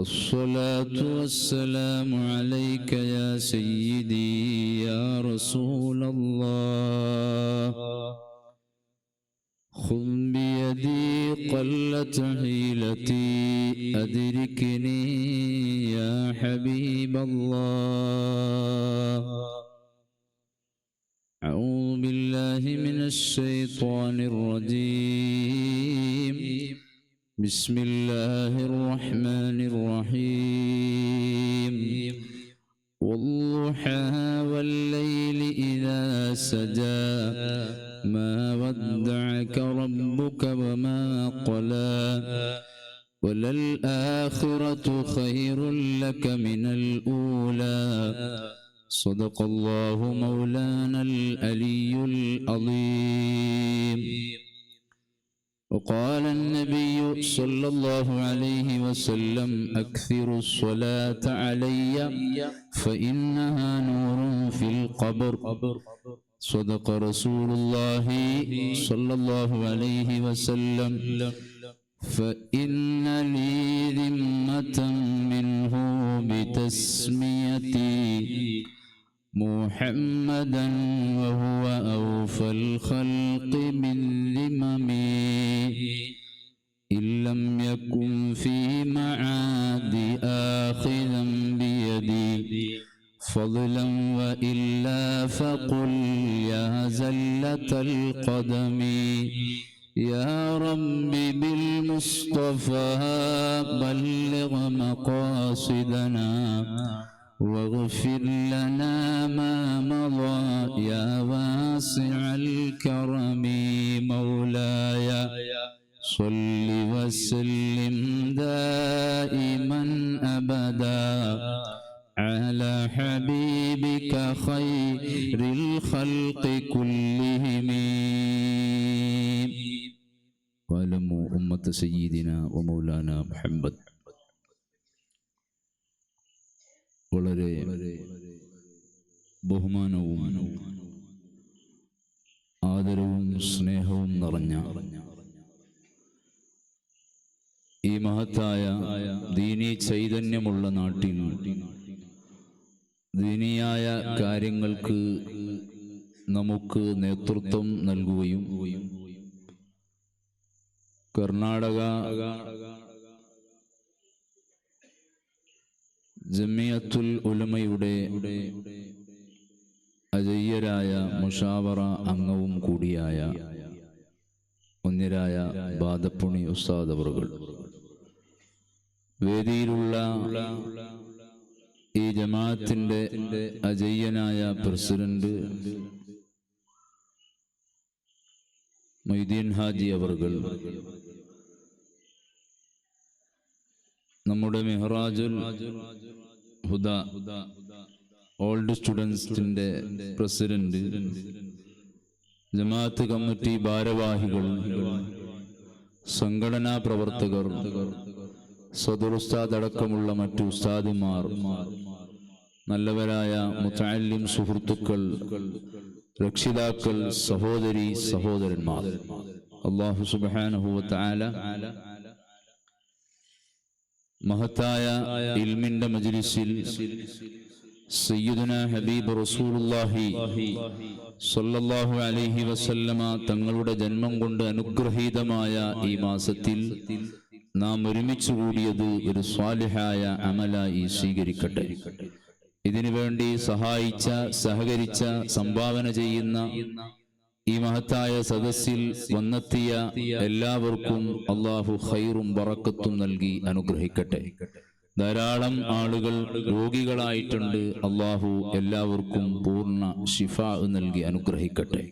الصلاة والسلام عليك يا سيدي يا رسول الله. خذ بيدي قلت حيلتي أدركني يا حبيب الله. أعوذ بالله من الشيطان الرجيم. بسم الله الرحمن الرحيم. والضحى والليل إذا سجى ما ودعك ربك وما قلى وللآخرة خير لك من الأولى. صدق الله مولانا العلي العظيم. وقال النبي صلى الله عليه وسلم: أكثروا الصلاة علي فإنها نور في القبر. صدق رسول الله صلى الله عليه وسلم. فإن لي ذمة منه بتسميتي محمدا وهو أوفى الخلق بالذمم. إن لم يكن في معادي آخذا بيدي فضلا وإلا فقل يا زلة القدم. يا رب بالمصطفى بلغ مقاصدنا واغفر لنا ما مضى يا واسع الكرم. مولاي صل وسلم دائما أبدا على حبيبك خير الخلق كلهم. واعلموا أمة سيدنا ومولانا محمد. വളരെ ബഹുമാനവും ആദരവും സ്നേഹവും നിറഞ്ഞ ഈ മഹത്തായ ദീനീ ചൈതന്യമുള്ള നാട്ടിൽ ദീനിയായ കാര്യങ്ങൾക്ക് നമുക്ക് നേതൃത്വം നൽകുകയും കർണാടക ജമിയത്തുൽ ഉലമയുടെ അജയ്യരായ മുഷാവറ അംഗവും കൂടിയായ ഒന്നിരായ ബാദപ്പുണി ഉസ്താദ് അവറുകൾ, വേദിയിലുള്ള ഈ ജമാഅത്തിന്റെ അജയ്യനായ പ്രസിഡന്റ് മൊയ്തീൻ ഹാജി അവറുകൾ, നമ്മുടെ മെഹ്റാജുൽ ഹുദ ഓൾഡ് സ്റ്റുഡൻസിന്റെ പ്രസിഡന്റ്, ജമാഅത്ത് കമ്മിറ്റി ഭാരവാഹികൾ, സംഘടനാ പ്രവർത്തകർ, സദർ ഉസ്താദ് അടക്കമുള്ള മറ്റു ഉസ്താദുമാർ, നല്ലവരായ മുതഅല്ലിം സുഹൃത്തുക്കൾ, രക്ഷിതാക്കൾ, സഹോദരി സഹോദരന്മാർ, അല്ലാഹു സുബ്ഹാനഹു വ തആല മഹത്തായ ഇൽമിന്റെ മജ്ലിസിൽ സയ്യിദുനാ ഹബീബ് റസൂലുള്ളാഹി സ്വല്ലല്ലാഹു അലൈഹി വസല്ലമ തങ്ങളുടെ ജന്മം കൊണ്ട് അനുഗ്രഹീതമായ ഈ മാസത്തിൽ നാം ഒരുമിച്ച് കൂടിയത് ഒരു സ്വാലിഹായ അമലായി സ്വീകരിക്കട്ടെ. ഇതിനു വേണ്ടി സഹായിച്ച, സഹകരിച്ച, സംഭാവന ചെയ്യുന്ന ഈ മഹത്തായ സദസ്സിൽ വന്നെത്തിയ എല്ലാവർക്കും അല്ലാഹു ഖൈറും ബറക്കത്തും നൽകി അനുഗ്രഹിക്കട്ടെ. ധാരാളം ആളുകൾ രോഗികളായിട്ടുണ്ട്. അല്ലാഹു എല്ലാവർക്കും പൂർണ്ണ ശിഫാ നൽകി അനുഗ്രഹിക്കട്ടെ.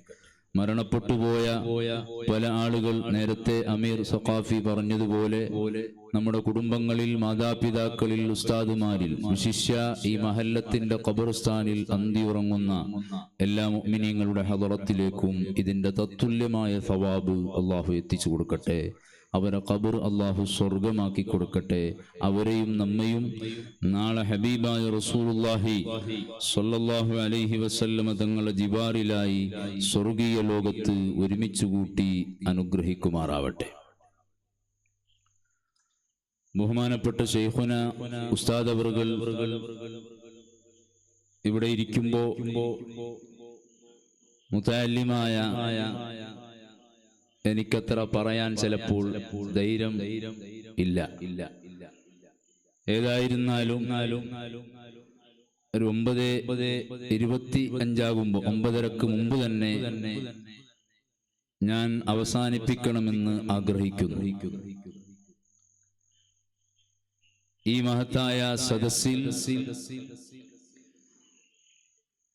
മരണപ്പെട്ടുപോയ പല ആളുകൾ, നേരത്തെ അമീർ സഖാഫി പറഞ്ഞതുപോലെ, നമ്മുടെ കുടുംബങ്ങളിൽ, മാതാപിതാക്കളിൽ, ഉസ്താദുമാരിൽ, വിശിഷ്യ ഈ മഹല്ലത്തിന്റെ ഖബർസ്ഥാനിൽ അന്തിയുറങ്ങുന്ന എല്ലാ മുഅ്മിനീങ്ങളുടെ ഹദറത്തിലേക്കും ഇതിന്റെ തത്തുല്യമായ സവാബ് അല്ലാഹു എത്തിച്ചു കൊടുക്കട്ടെ. അവരെ ഖബർ അല്ലാഹു സ്വർഗമാക്കി കൊടുക്കട്ടെ. അവരെയും നമ്മയും നാളെ ഹബീബായ റസൂലുള്ളാഹി സ്വല്ലല്ലാഹു അലൈഹി വസല്ലമ തങ്ങളുടെ ജിവാറിലായി സ്വർഗീയ ലോകത്ത് ഒരുമിച്ച് കൂട്ടി അനുഗ്രഹിക്കുമാറാവട്ടെ. ബഹുമാനപ്പെട്ട ശൈഖുന ഉസ്താദ് അവറുകൾ ഇവിടെ ഇരിക്കുമ്പോൾ മുതഅല്ലിമായ എനിക്കത്ര പറയാൻ ചിലപ്പോൾ ധൈര്യം ഇല്ല. ഏതായിരുന്നാലും ഒരു 9:25 9:30 മുമ്പ് തന്നെ ഞാൻ അവസാനിപ്പിക്കണമെന്ന് ആഗ്രഹിക്കുന്നു. ഈ മഹത്തായ സദസ്സിൽ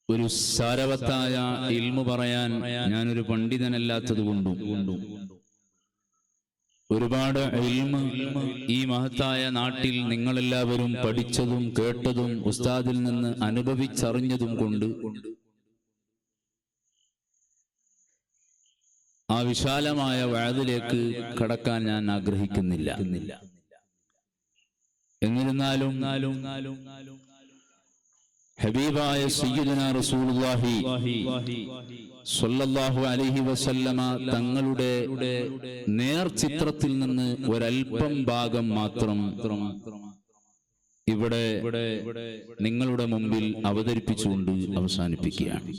ഒരു സാരവത്തായ ഇൽമു പറയാൻ ഞാനൊരു പണ്ഡിതനല്ലാത്തത് കൊണ്ടും ഒരുപാട് ഇൽമ് ഈ മഹത്തായ നാട്ടിൽ നിങ്ങളെല്ലാവരും പഠിച്ചതും കേട്ടതും ഉസ്താദിൽ നിന്ന് അനുഭവിച്ചറിഞ്ഞതും കൊണ്ട് ആ വിശാലമായ വഅദിലേക്ക് കടക്കാൻ ഞാൻ ആഗ്രഹിക്കുന്നില്ല. എന്നിരുന്നാലും ഹബീബായ സയ്യിദുനാ റസൂലുള്ളാഹി സ്വല്ലല്ലാഹു അലൈഹി വസല്ലമ തങ്ങളുടെ നേർചിത്രത്തിൽ നിന്ന് ഒരൽപ്പം ഭാഗം മാത്രം ഇവിടെ നിങ്ങളുടെ മുമ്പിൽ അവതരിപ്പിച്ചുകൊണ്ട് അവസാനിപ്പിക്കുകയാണ്.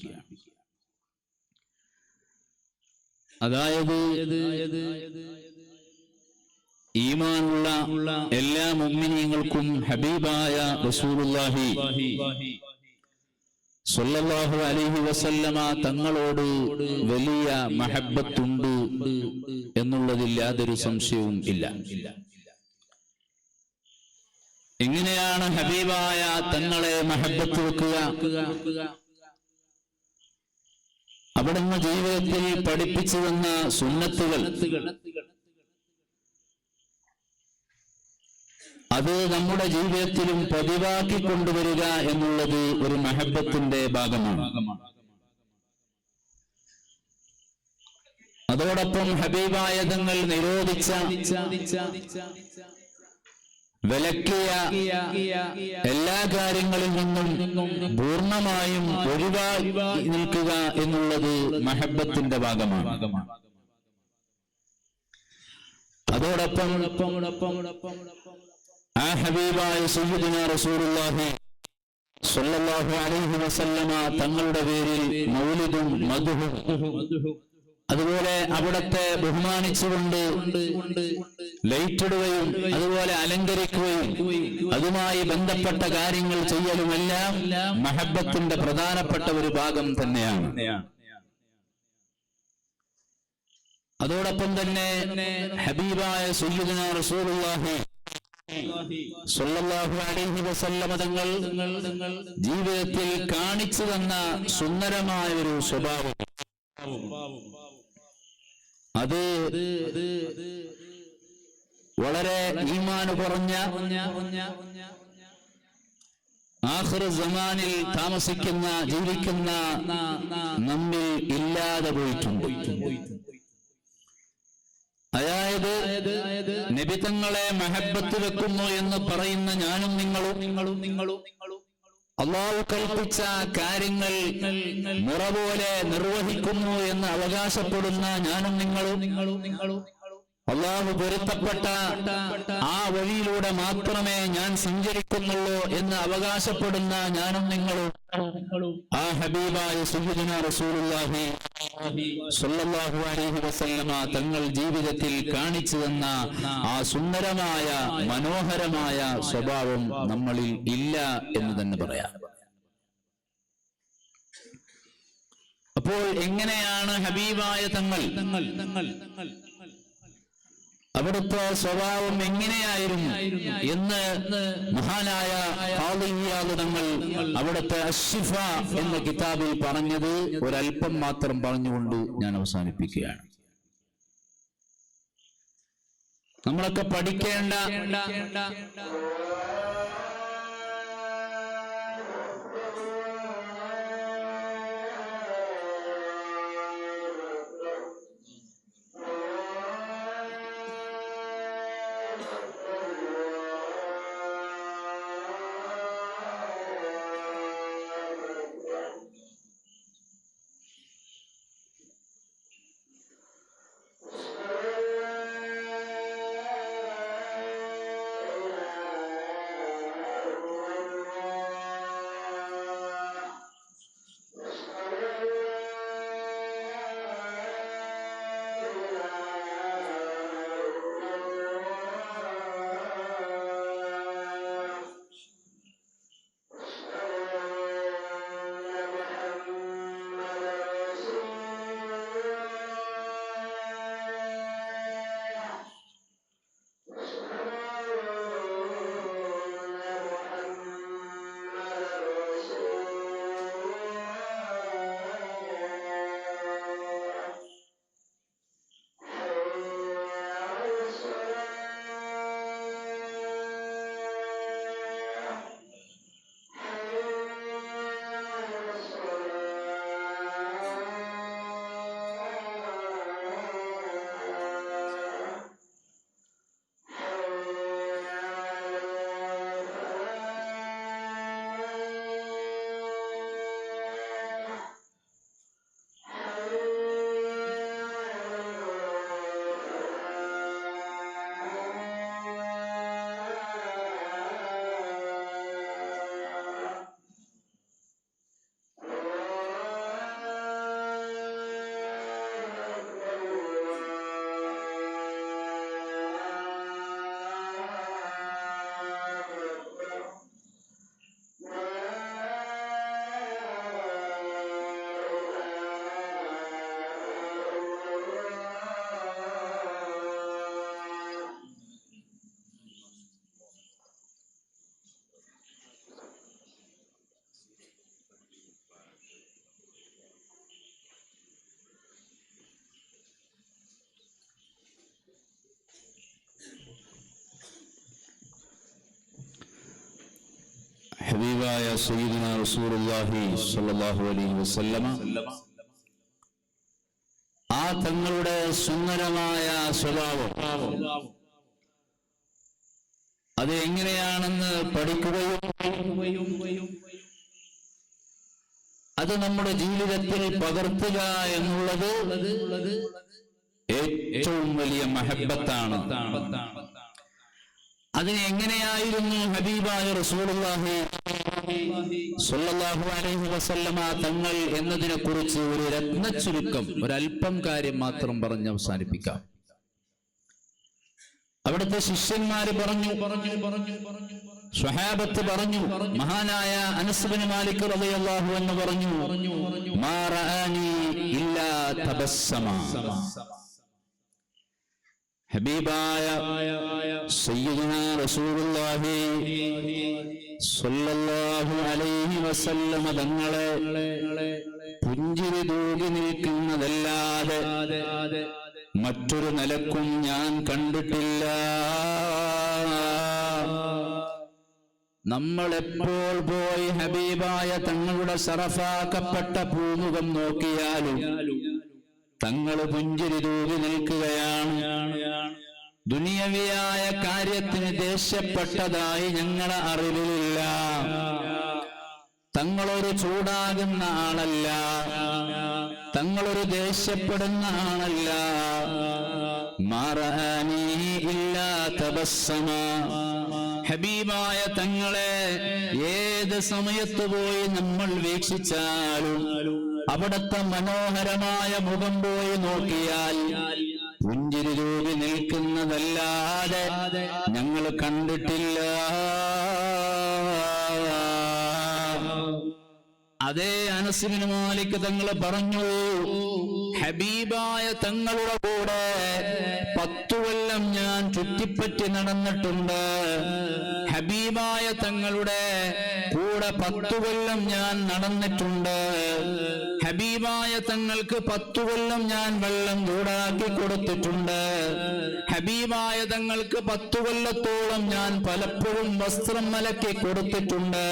അതായത് ഈമാനുള്ള എല്ലാ മുഅ്മിനീങ്ങൾക്കും ഹബീബായ റസൂലുള്ളാഹി സ്വല്ലല്ലാഹു അലൈഹി വസല്ലമ തങ്ങളോട് വലിയ മഹബ്ബത്തുണ്ട് എന്നുള്ളതിൽ യാതൊരു സംശയവും ഇല്ല. എങ്ങനെയാണ് ഹബീബായ തങ്ങളെ മഹബ്ബത്ത് വെക്കുക? അവിടുന്ന് ജീവിതത്തിൽ പഠിപ്പിച്ചു വന്ന സുന്നത്തുകൾ അത് നമ്മുടെ ജീവിതത്തിലും പതിവാക്കി കൊണ്ടുവരിക എന്നുള്ളത് ഒരു മഹബ്ബത്തിന്റെ ഭാഗമാണ്. അതോടൊപ്പം ഹബീബായ തങ്ങൾ നിരോധിച്ച വിലക്കിയ എല്ലാ കാര്യങ്ങളിൽ നിന്നും പൂർണ്ണമായും ഒഴിവാക്കി നിൽക്കുക എന്നുള്ളത് മഹബ്ബത്തിന്റെ ഭാഗമാണ്. അതോടൊപ്പം ആ ഹബീബായ സയ്യിദുനാ റസൂലുള്ളാഹി സ്വല്ലല്ലാഹു അലൈഹി വസല്ലമ തങ്ങളുടെ പേരിൽ മൗലിദും മദ്ഹും അതുപോലെ അവിടത്തെ ബഹുമാനിച്ചുകൊണ്ട് ലൈറ്റിടുകയും അതുപോലെ അലങ്കരിക്കുകയും അതുമായി ബന്ധപ്പെട്ട കാര്യങ്ങൾ ചെയ്യലുമെല്ലാം മഹബ്ബത്തിന്റെ പ്രധാനപ്പെട്ട ഒരു ഭാഗം തന്നെയാണ്. അതോടൊപ്പം തന്നെ ഹബീബായ സയ്യിദുനാ റസൂലുള്ളാഹി സ്വല്ലല്ലാഹു അലൈഹി വസല്ലമ തങ്ങൾ ജീവിതത്തിൽ കാണിച്ചു തന്ന സുന്ദരമായ ഒരു സ്വഭാവം, അത് വളരെ ഈമാന് കുറഞ്ഞ ആഖിർ സമാനിൽ താമസിക്കുന്ന ജീവിക്കുന്ന നമ്മിൽ ഇല്ലാതെ പോയിട്ടുണ്ട്. അതായത് നബി തങ്ങളെ മഹബ്ബത്ത് വെക്കുന്നു എന്ന് പറയുന്ന ഞാനും നിങ്ങളും അല്ലാഹു കൽപ്പിച്ച കാര്യങ്ങൾ മുറ പോലെ നിർവഹിക്കുന്നു എന്ന് അവകാശപ്പെടുന്ന ഞാനും നിങ്ങളും അല്ലാഹു പൊരുത്തപ്പെട്ട ആ വഴിയിലൂടെ മാത്രമേ ഞാൻ സഞ്ചരിക്കുന്നുള്ളൂ എന്ന് അവകാശപ്പെടുന്ന ഞാനും നിങ്ങളും ആ ഹബീബായ സയ്യിദുനാ റസൂലുള്ളാഹി സ്വല്ലല്ലാഹു അലൈഹി വസല്ലമ തങ്ങൾ ജീവിതത്തിൽ കാണിച്ചു തന്ന ആ സുന്ദരമായ മനോഹരമായ സ്വഭാവം നമ്മളിൽ ഇല്ല എന്ന് തന്നെ പറയാം. അപ്പോൾ എങ്ങനെയാണ് ഹബീബായ തങ്ങൾ അവിടുത്തെ സ്വഭാവം എങ്ങനെയായിരുന്നു എന്ന് മഹാനായ ഖാദി ഇയാദ് തങ്ങൾ അവിടുത്തെ അശ്ശിഫ എന്ന കിതാബിൽ പറഞ്ഞത് ഒരൽപ്പം മാത്രം പറഞ്ഞുകൊണ്ട് ഞാൻ അവസാനിപ്പിക്കുകയാണ്. നമ്മളൊക്കെ പഠിക്കേണ്ട ഹബീബായ സയ്യിദുനാ റസൂലുള്ളാഹി സ്വല്ലല്ലാഹു അലൈഹി വസല്ലമ ആ തങ്ങളുടെ സുന്ദരമായ സ്വഭാവം അത് എങ്ങനെയാണെന്ന് പഠിക്കുകയും അത് നമ്മുടെ ജീവിതത്തിൽ പകർത്തുക എന്നുള്ളത് ഏറ്റവും വലിയ മഹബ്ബത്താണ്. അതിന് എങ്ങനെയായിരുന്നു ഹബീബായ റസൂലുള്ളാഹി സ്വല്ലല്ലാഹു അലൈഹി വസല്ലമ തങ്ങൾ എന്നതിനെ കുറിച്ച് ഒരു രത്നച്ചുരുക്കം, ഒരല്പം കാര്യം മാത്രം പറഞ്ഞ് അവസാനിപ്പിക്കാം. അവിടുത്തെ ശിഷ്യന്മാര് പറഞ്ഞു, സ്വഹാബത്ത് പറഞ്ഞു, മഹാനായ അനസ് ബിൻ മാലിക് റളിയല്ലാഹു അൻഹു പറഞ്ഞു, മാ റആനി ഇല്ലാ തബസ്സമ. ഹബീബായ സയ്യിദുനാ റസൂലുള്ളാഹി സ്വല്ലല്ലാഹു അലൈഹി വസല്ലമ തങ്ങളെ പുഞ്ചിരി തൂകി നിൽക്കുന്നതല്ലാതെ മറ്റൊരു നിലക്കും ഞാൻ കണ്ടിട്ടില്ല. നമ്മൾ എപ്പോൾ പോയി ഹബീബായ തങ്ങളുടെ ശറഫാക്കപ്പെട്ട പൂമുഖം നോക്കിയാലും തങ്ങൾ പുഞ്ചിരി തൂകി നിൽക്കുകയാണ്. ദുനിയവിയായ കാര്യത്തിന് ദേഷ്യപ്പെട്ടതായി ഞങ്ങളെ അറിവിലില്ല. തങ്ങളൊരു ചൂടാകുന്ന ആളല്ല, തങ്ങളൊരു ദേഷ്യപ്പെടുന്ന ആളല്ല. മാറഅനി ഇല്ലാ തബസ്സമ. ഹബീബായ തങ്ങളെ ഏത് സമയത്ത് പോയി നമ്മൾ വീക്ഷിച്ചാലും അവിടുത്തെ മനോഹരമായ മുഖം പോയി നോക്കിയാൽ പുഞ്ചിരി തൂകി നിൽക്കുന്നതല്ലാതെ ഞങ്ങൾ കണ്ടിട്ടില്ല. അതേ അനസ് ബിൻ മാലിക് തങ്ങൾ പറഞ്ഞു, ഹബീബായ തങ്ങളുടെ കൂടെ 10 കൊല്ലം ഞാൻ ചുറ്റിപ്പറ്റി നടന്നിട്ടുണ്ട്. ഹബീബായ തങ്ങളുടെ കൂടെ 10 കൊല്ലം ഞാൻ നടന്നിട്ടുണ്ട്. ഹബീബായ തങ്ങൾക്ക് 10 കൊല്ലം ഞാൻ വെള്ളം ചൂടാക്കി കൊടുത്തിട്ടുണ്ട്. ഹബീബായ തങ്ങൾക്ക് 10 കൊല്ലത്തോളം ഞാൻ പലപ്പോഴും വസ്ത്രം മലക്കി കൊടുത്തിട്ടുണ്ട്.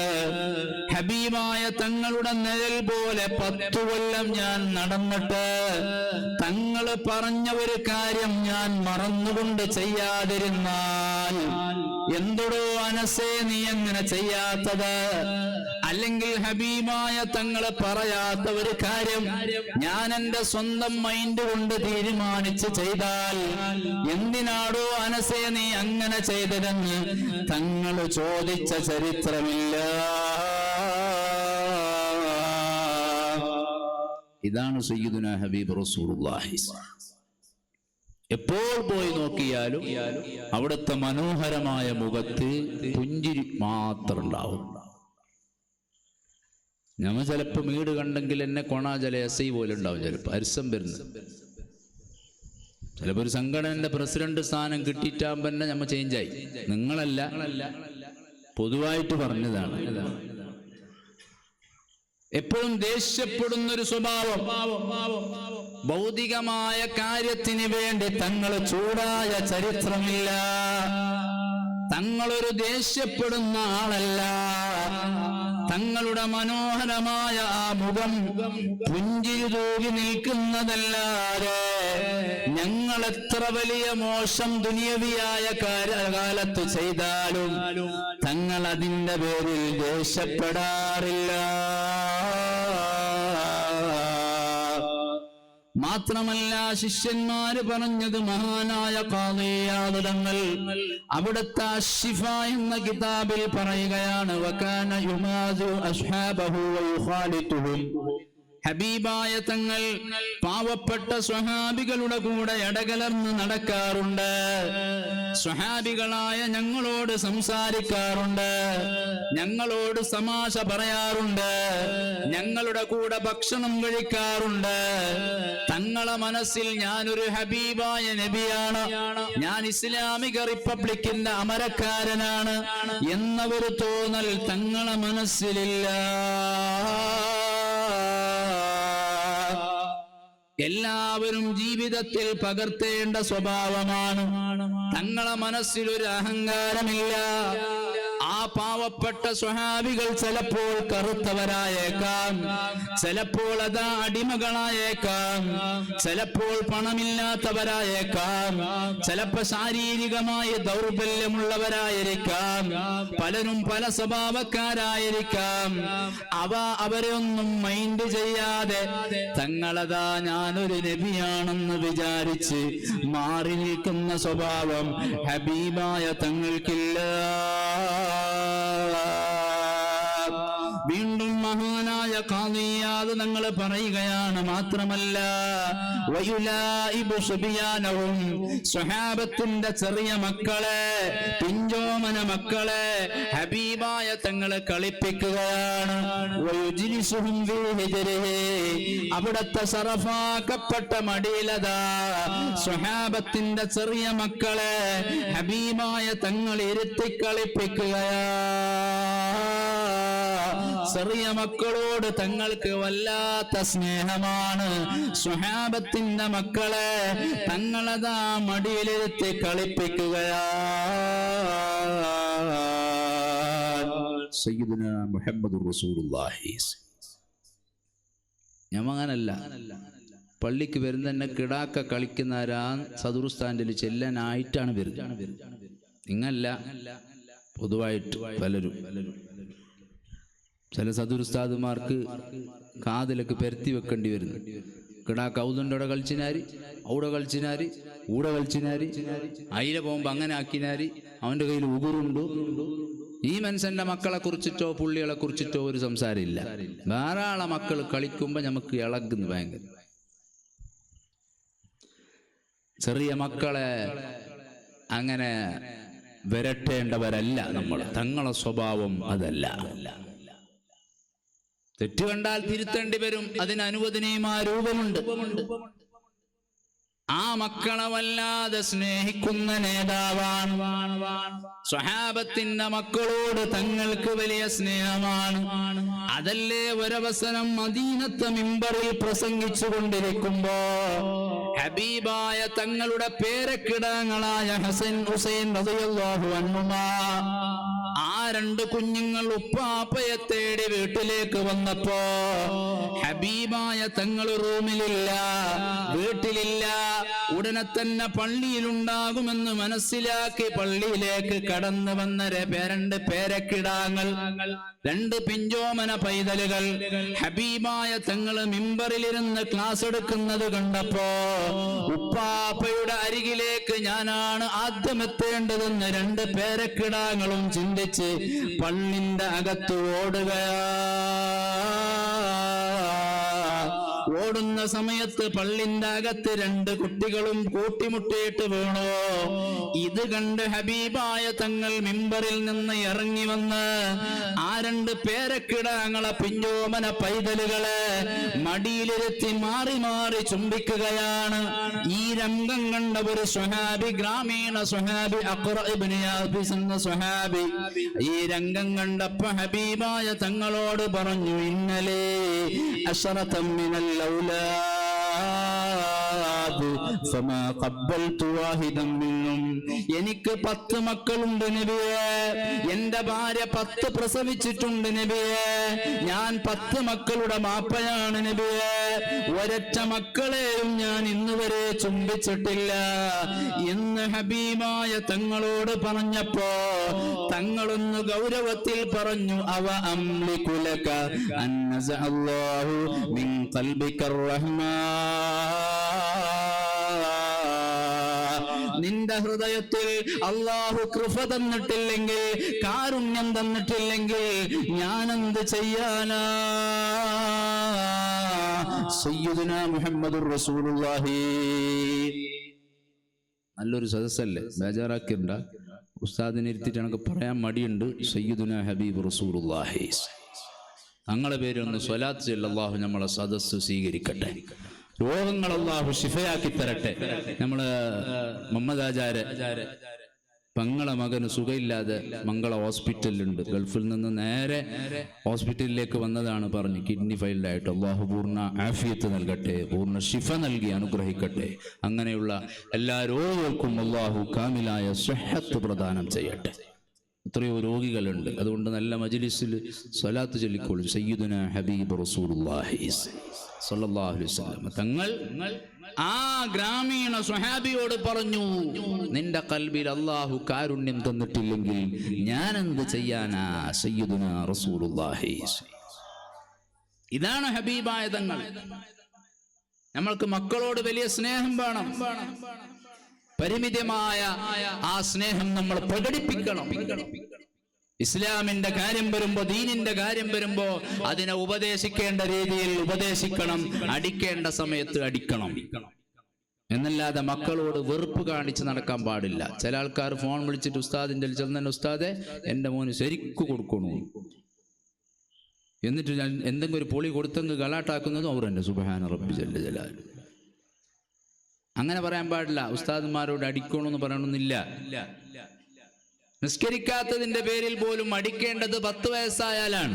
ഹബീബായ തങ്ങളുടെ നിഴൽ പോലെ 10 കൊല്ലം ഞാൻ നടന്നിട്ട് തങ്ങള് പറഞ്ഞ ഒരു കാര്യം ഞാൻ മറന്നുകൊണ്ട് ചെയ്യാതിരുന്നാൽ, എന്തൊടോ അനസേ നീ എങ്ങനെ ചെയ്യാത്തത്? അല്ലെങ്കിൽ ഹബീബായ തങ്ങള് പറയാത്ത ഒരു കാര്യം ഞാൻ എന്റെ സ്വന്തം മൈൻഡ് കൊണ്ട് തീരുമാനിച്ച് ചെയ്താൽ എന്തിനാടോ അനസേ നീ അങ്ങനെ ചെയ്തതെന്ന് തങ്ങള് ചോദിച്ച ചരിത്രമില്ല. ഇതാണ് സയ്യിദുനാ ഹബീബ് റസൂലുള്ളാഹി. എപ്പോൾ പോയി നോക്കിയാലും അവിടുത്തെ മനോഹരമായ മുഖത്ത് പുഞ്ചിരി മാത്രം ഉണ്ടാവും. ഞമ്മ ചിലപ്പോ വീട് കണ്ടെങ്കിൽ എന്നെ കൊണാജല എസ് ഐ പോലെ ഉണ്ടാവും. ചിലപ്പോ അരിസം വരുന്നത്, ചിലപ്പോ ഒരു സംഘടനയുടെ പ്രസിഡന്റ് സ്ഥാനം കിട്ടിയിട്ടാകുമ്പോ തന്നെ ഞമ്മ ചേഞ്ചായി. നിങ്ങളല്ല, പൊതുവായിട്ട് പറഞ്ഞതാണ്. എപ്പോഴും ദേഷ്യപ്പെടുന്നൊരു സ്വഭാവം, ഭൗതികമായ കാര്യത്തിന് വേണ്ടി തങ്ങൾ ചൂടായ ചരിത്രമില്ല. തങ്ങളൊരു ദേഷ്യപ്പെടുന്ന ആളല്ല. തങ്ങളുടെ മനോഹരമായ ആ മുഖം പുഞ്ചിരി തൂകി നിൽക്കുന്നതല്ലാതെ ഞങ്ങൾ എത്ര വലിയ മോശം ദുനിയവിയായ കാലത്ത് ചെയ്താലും തങ്ങൾ അതിന്റെ പേരിൽ ദേഷ്യപ്പെടാറില്ല. മാത്രമല്ല, ശിഷ്യന്മാര് പറഞ്ഞത് മഹാനായ ഖാദി ഇയാദ് തങ്ങൾ അവിടുത്തെ അശ്ശിഫ എന്ന കിതാബിൽ പറയുകയാണ്, വകാന യുമാസു അസ്ഹാബഹു വയുഖാലിതുഹും. ഹബീബായ തങ്ങൾ പാവപ്പെട്ട സ്വഹാബികളുടെ കൂടെ ഇടകലർന്ന് നടക്കാറുണ്ട്. സ്വഹാബികളായ ഞങ്ങളോട് സംസാരിക്കാറുണ്ട്, ഞങ്ങളോട് തമാശ പറയാറുണ്ട്, ഞങ്ങളുടെ കൂടെ ഭക്ഷണം കഴിക്കാറുണ്ട്. തങ്ങളെ മനസ്സിൽ ഞാനൊരു ഹബീബായ നബിയാണ്, ഞാൻ ഇസ്ലാമിക റിപ്പബ്ലിക്കിന്റെ അമരക്കാരനാണ് എന്ന ഒരു തോന്നൽ തങ്ങളെ മനസ്സിലില്ല. എല്ലാവരും ജീവിതത്തിൽ പകർത്തേണ്ട സ്വഭാവമാണ്. തങ്ങളെ മനസ്സിലൊരു അഹങ്കാരമില്ല. ആ പാവപ്പെട്ട സ്വഹാബികൾ ചിലപ്പോൾ കറുത്തവരായേക്കാം, ചിലപ്പോൾ അതാ അടിമകളായേക്കാം, ചിലപ്പോൾ പണമില്ലാത്തവരായേക്കാം, ചിലപ്പോൾ ശാരീരികമായ ദൗർബല്യമുള്ളവരായിരിക്കാം, പലരും പല സ്വഭാവക്കാരായിരിക്കാം. അവരെ ഒന്നും മൈൻഡ് ചെയ്യാതെ തങ്ങളതാ ഞാനൊരു നബിയാണെന്ന് വിചാരിച്ച് മാറി നിൽക്കുന്ന സ്വഭാവം ഹബീബായ തങ്ങൾക്കില്ല. വീണ്ടും മഹാനായ ഖാദി ഇയാദ് തങ്ങൾ പറയുകയാണ്, മാത്രമല്ല വയുലായിബു സുബിയാനഹും, സ്വഹാബത്തിന്റെ ചെറിയ മക്കളെ, പിഞ്ചോമന മക്കളെ ഹബീബായ തങ്ങളെ കളിപ്പിക്കുകയാണ്. വയുജ്ലിസുഹും ഫീ ഹിജ്രിഹി, അവിടത്തെ സറഫാക്കപ്പെട്ട മടിയിലതാ സ്വഹാബത്തിന്റെ ചെറിയ മക്കളെ ഹബീബായ തങ്ങൾ ഇരുത്തി കളിപ്പിക്കുകയാണ്. ചെറിയ മക്കളോട് തങ്ങൾക്ക് വല്ലാത്ത സ്നേഹമാണ്. സ്വഹാബത്തിന്റെ മക്കളെ തങ്ങളതാ മടിയിലിരുത്തി കളിപ്പിക്കുകയാണ്. സയ്യിദുനാ മുഹമ്മദുർ റസൂലുള്ളാഹി. ഞമങ്ങനല്ല, പള്ളിക്ക് വരുന്ന തന്നെ കിടാക്ക കളിക്കുന്നവരാ സദുർസ്ഥാനിൽ ചെല്ലാനായിട്ടാണ് വരുന്നത്. നിങ്ങല്ല, പൊതുവായിട്ട് പലരും ചില സദുർസ്ഥാദുമാർക്ക് കാതിലൊക്കെ പെരത്തി വെക്കേണ്ടി വരുന്നു. കിടാക്ക ഔതുണ്ടോടെ കളിച്ചിനാര്, ഔടെ കളിച്ചിനാര്, ഊടെ കളിച്ചിനാര്, അയില പോകുമ്പോ അങ്ങനെ ആക്കിനാര്, അവന്റെ കയ്യിൽ ഉകുറുണ്ടു. ഈ മനുഷ്യന്റെ മക്കളെ കുറിച്ചിട്ടോ പുള്ളികളെ കുറിച്ചിട്ടോ ഒരു സംസാരമില്ല. ധാരാളം മക്കൾ കളിക്കുമ്പോ നമുക്ക് ഇളകുന്നു ഭയങ്കര. ചെറിയ മക്കളെ അങ്ങനെ വിരട്ടേണ്ടവരല്ല നമ്മൾ. തങ്ങളെ സ്വഭാവം അതല്ല. തെറ്റ് കണ്ടാൽ തിരുത്തേണ്ടി വരും, അതിന് അനുവദനീയമായ രൂപമുണ്ട്. ആ മക്കളെ വല്ലാതെ സ്നേഹിക്കുന്ന നേതാവാണ്. സ്വഹാബത്തിന്റെ മക്കളോട് തങ്ങൾക്ക് വലിയ സ്നേഹമാണ്. അതല്ലേ ഒരവസരം മദീനത്തെ മിമ്പറിൽ പ്രസംഗിച്ചു കൊണ്ടിരിക്കുമ്പോ ഹബീബായ തങ്ങളുടെ പേരക്കിടാങ്ങളായ ഹസൻ ഹുസൈൻ റളിയല്ലാഹു അൻഹുമാ, ആ രണ്ട് കുഞ്ഞുങ്ങൾ ഉപ്പാപ്പയെ തേടി വീട്ടിലേക്ക് വന്നപ്പോ ഹബീബായ തങ്ങൾ റൂമിലില്ല, വീട്ടിലില്ല. ഉടനെ തന്നെ പള്ളിയിലുണ്ടാകുമെന്ന് മനസ്സിലാക്കി പള്ളിയിലേക്ക് കടന്നു വന്ന രണ്ട് പേരക്കിടാങ്ങൾ, രണ്ട് പിഞ്ചോമന പൈതലുകൾ ഹബീബായ തങ്ങൾ മിമ്പറിലിരുന്ന് ക്ലാസ് എടുക്കുന്നത് കണ്ടപ്പോ ഉപ്പാപ്പയുടെ അരികിലേക്ക് ഞാനാണ് ആദ്യം എത്തേണ്ടതെന്ന് രണ്ട് പേരക്കിടാങ്ങളും ചിന്തിച്ച് പള്ളിന്റെ അകത്ത് ഓടുകയാ. ഓടുന്ന സമയത്ത് പള്ളിന്റെ അകത്ത് രണ്ട് കുട്ടികളും കൂട്ടിമുട്ടിയിട്ട് വീണു. ഇത് കണ്ട് ഹബീബായ തങ്ങൾ മിമ്പറിൽ നിന്ന് ഇറങ്ങി വന്ന് ആ രണ്ട് പേരക്കിടാങ്ങളെ പിഞ്ചോമന പൈതലുകളെ മടിയിലിരുത്തി മാറി മാറി ചുംബിക്കുകയാണ്. ഈ രംഗം കണ്ട ഒരു സ്വഹാബി, ഗ്രാമീണ സ്വഹാബി അഖ്റ ഇബ്നു യാബിസ് എന്ന സ്വഹാബി, ഈ രംഗം കണ്ടപ്പോ ഹബീബായ തങ്ങളോട് പറഞ്ഞു, ഇന്നലെ അശറതം മിനൽ എനിക്ക് 10 മക്കളുണ്ട് നബിയേ, എന്റെ ഭാര്യ 10 പ്രസവിച്ചിട്ടുണ്ട് നബിയേ, ഞാൻ 10 മക്കളുടെ മാപ്പയാണ് നബിയേ, ഒരൊറ്റ മക്കളെയും ഞാൻ ഇന്നുവരെ ചുംബിച്ചിട്ടില്ല എന്ന് ഹബീബായ തങ്ങളോട് പറഞ്ഞപ്പോ തങ്ങളൊന്ന് ഗൗരവത്തിൽ പറഞ്ഞു, അവ അംലികുലക അന്നസഅല്ലാഹു മിൻ ഖൽബികർ റഹ്മാ, നിന്റെ ഹൃദയത്തിൽ അല്ലാഹു കൃപ തന്നിട്ടില്ലെങ്കിൽ, കാരുണ്യം തന്നിട്ടില്ലെങ്കിൽ ഞാനെന്ത് ചെയ്യാനാ? സയ്യിദുനാ മുഹമ്മദുർ റസൂലുള്ളാഹി. നല്ലൊരു സദസ്സല്ലേ, ബേജാറാക്കിണ്ട. ഉസ്താദിനെ ഇരുത്തിട്ട് എനിക്ക് പറയാൻ മടിയുണ്ട്. സയ്യിദുനാ ഹബീബ് റസൂലുള്ളാഹി തങ്ങളെ പേരൊന്ന് സ്വലാത്ത് ചൊല്ലി അല്ലാഹു നമ്മളെ സദസ്സ് സ്വീകരിക്കട്ടെ. രോഗങ്ങൾ അല്ലാഹു ശിഫയാക്കി തരട്ടെ. നമ്മള് മുഹമ്മദ് ആചാര്യ പെങ്ങളെ മകന് സുഖമില്ലാതെ മംഗള ഹോസ്പിറ്റലിലുണ്ട്. ഗൾഫിൽ നിന്ന് നേരെ ഹോസ്പിറ്റലിലേക്ക് വന്നതാണ്, പറഞ്ഞു കിഡ്നി ഫെയിൽഡ് ആയിട്ട്. അല്ലാഹു പൂർണ്ണ ആഫിയത്ത് നൽകട്ടെ, പൂർണ്ണ ശിഫ നൽകി അനുഗ്രഹിക്കട്ടെ. അങ്ങനെയുള്ള എല്ലാ രോഗികൾക്കും അല്ലാഹു കാമിലായ സ്വഹത്ത് പ്രദാനം ചെയ്യട്ടെ. എത്രയോ രോഗികളുണ്ട്. അതുകൊണ്ട് നല്ല മജ്ലിസിൽ സ്വലാത്ത് ചൊല്ലിക്കോളും. സയ്യിദുനാ ഹബീബ് റസൂലുള്ളാഹി സ്വല്ലല്ലാഹു അലൈഹി വസല്ലം തങ്ങൾ ആ ഗ്രാമീണ സ്വഹാബിയോട് പറഞ്ഞു, നിന്റെ ഖൽബിൽ അല്ലാഹു കാരുണ്യം തന്നിട്ടില്ലെങ്കിൽ ഞാൻ എന്ത് ചെയ്യാനാ സയ്യിദുനാ റസൂലുള്ളാഹി. ഇതാണ് ഹബീബായ തങ്ങൾ. നമ്മൾക്ക് മക്കളോട് വലിയ സ്നേഹം വേണം. പരിമിതമായ ആ സ്നേഹം നമ്മൾ പ്രകടിപ്പിക്കണം. ഇസ്ലാമിന്റെ കാര്യം വരുമ്പോ, ദീനിന്റെ കാര്യം വരുമ്പോ അതിനെ ഉപദേശിക്കേണ്ട രീതിയിൽ ഉപദേശിക്കണം, അടിക്കേണ്ട സമയത്ത് അടിക്കണം എന്നല്ലാതെ മക്കളോട് വെറുപ്പ് കാണിച്ച് നടക്കാൻ പാടില്ല. ചില ആൾക്കാർ ഫോൺ വിളിച്ചിട്ട് ഉസ്താദിന്റെ ചെന്ന ഉസ്താദെ എൻ്റെ മോന് ശരിക്കു കൊടുക്കണു, എന്നിട്ട് ഞാൻ എന്തെങ്കിലും ഒരു പൊളി കൊടുത്തെങ്കിൽ ഗലാട്ടാക്കുന്നതും അവർ തന്നെ. സുബ്ഹാന റബ്ബി ജല്ല ജലാലുഹു. അങ്ങനെ പറയാൻ പാടില്ല. ഉസ്താദുമാരോട് അടിക്കണമെന്ന് പറയണമെന്നില്ല. നിസ്കരിക്കാത്തതിന്റെ പേരിൽ പോലും അടിക്കേണ്ടത് 10 വയസ്സായാലാണ്.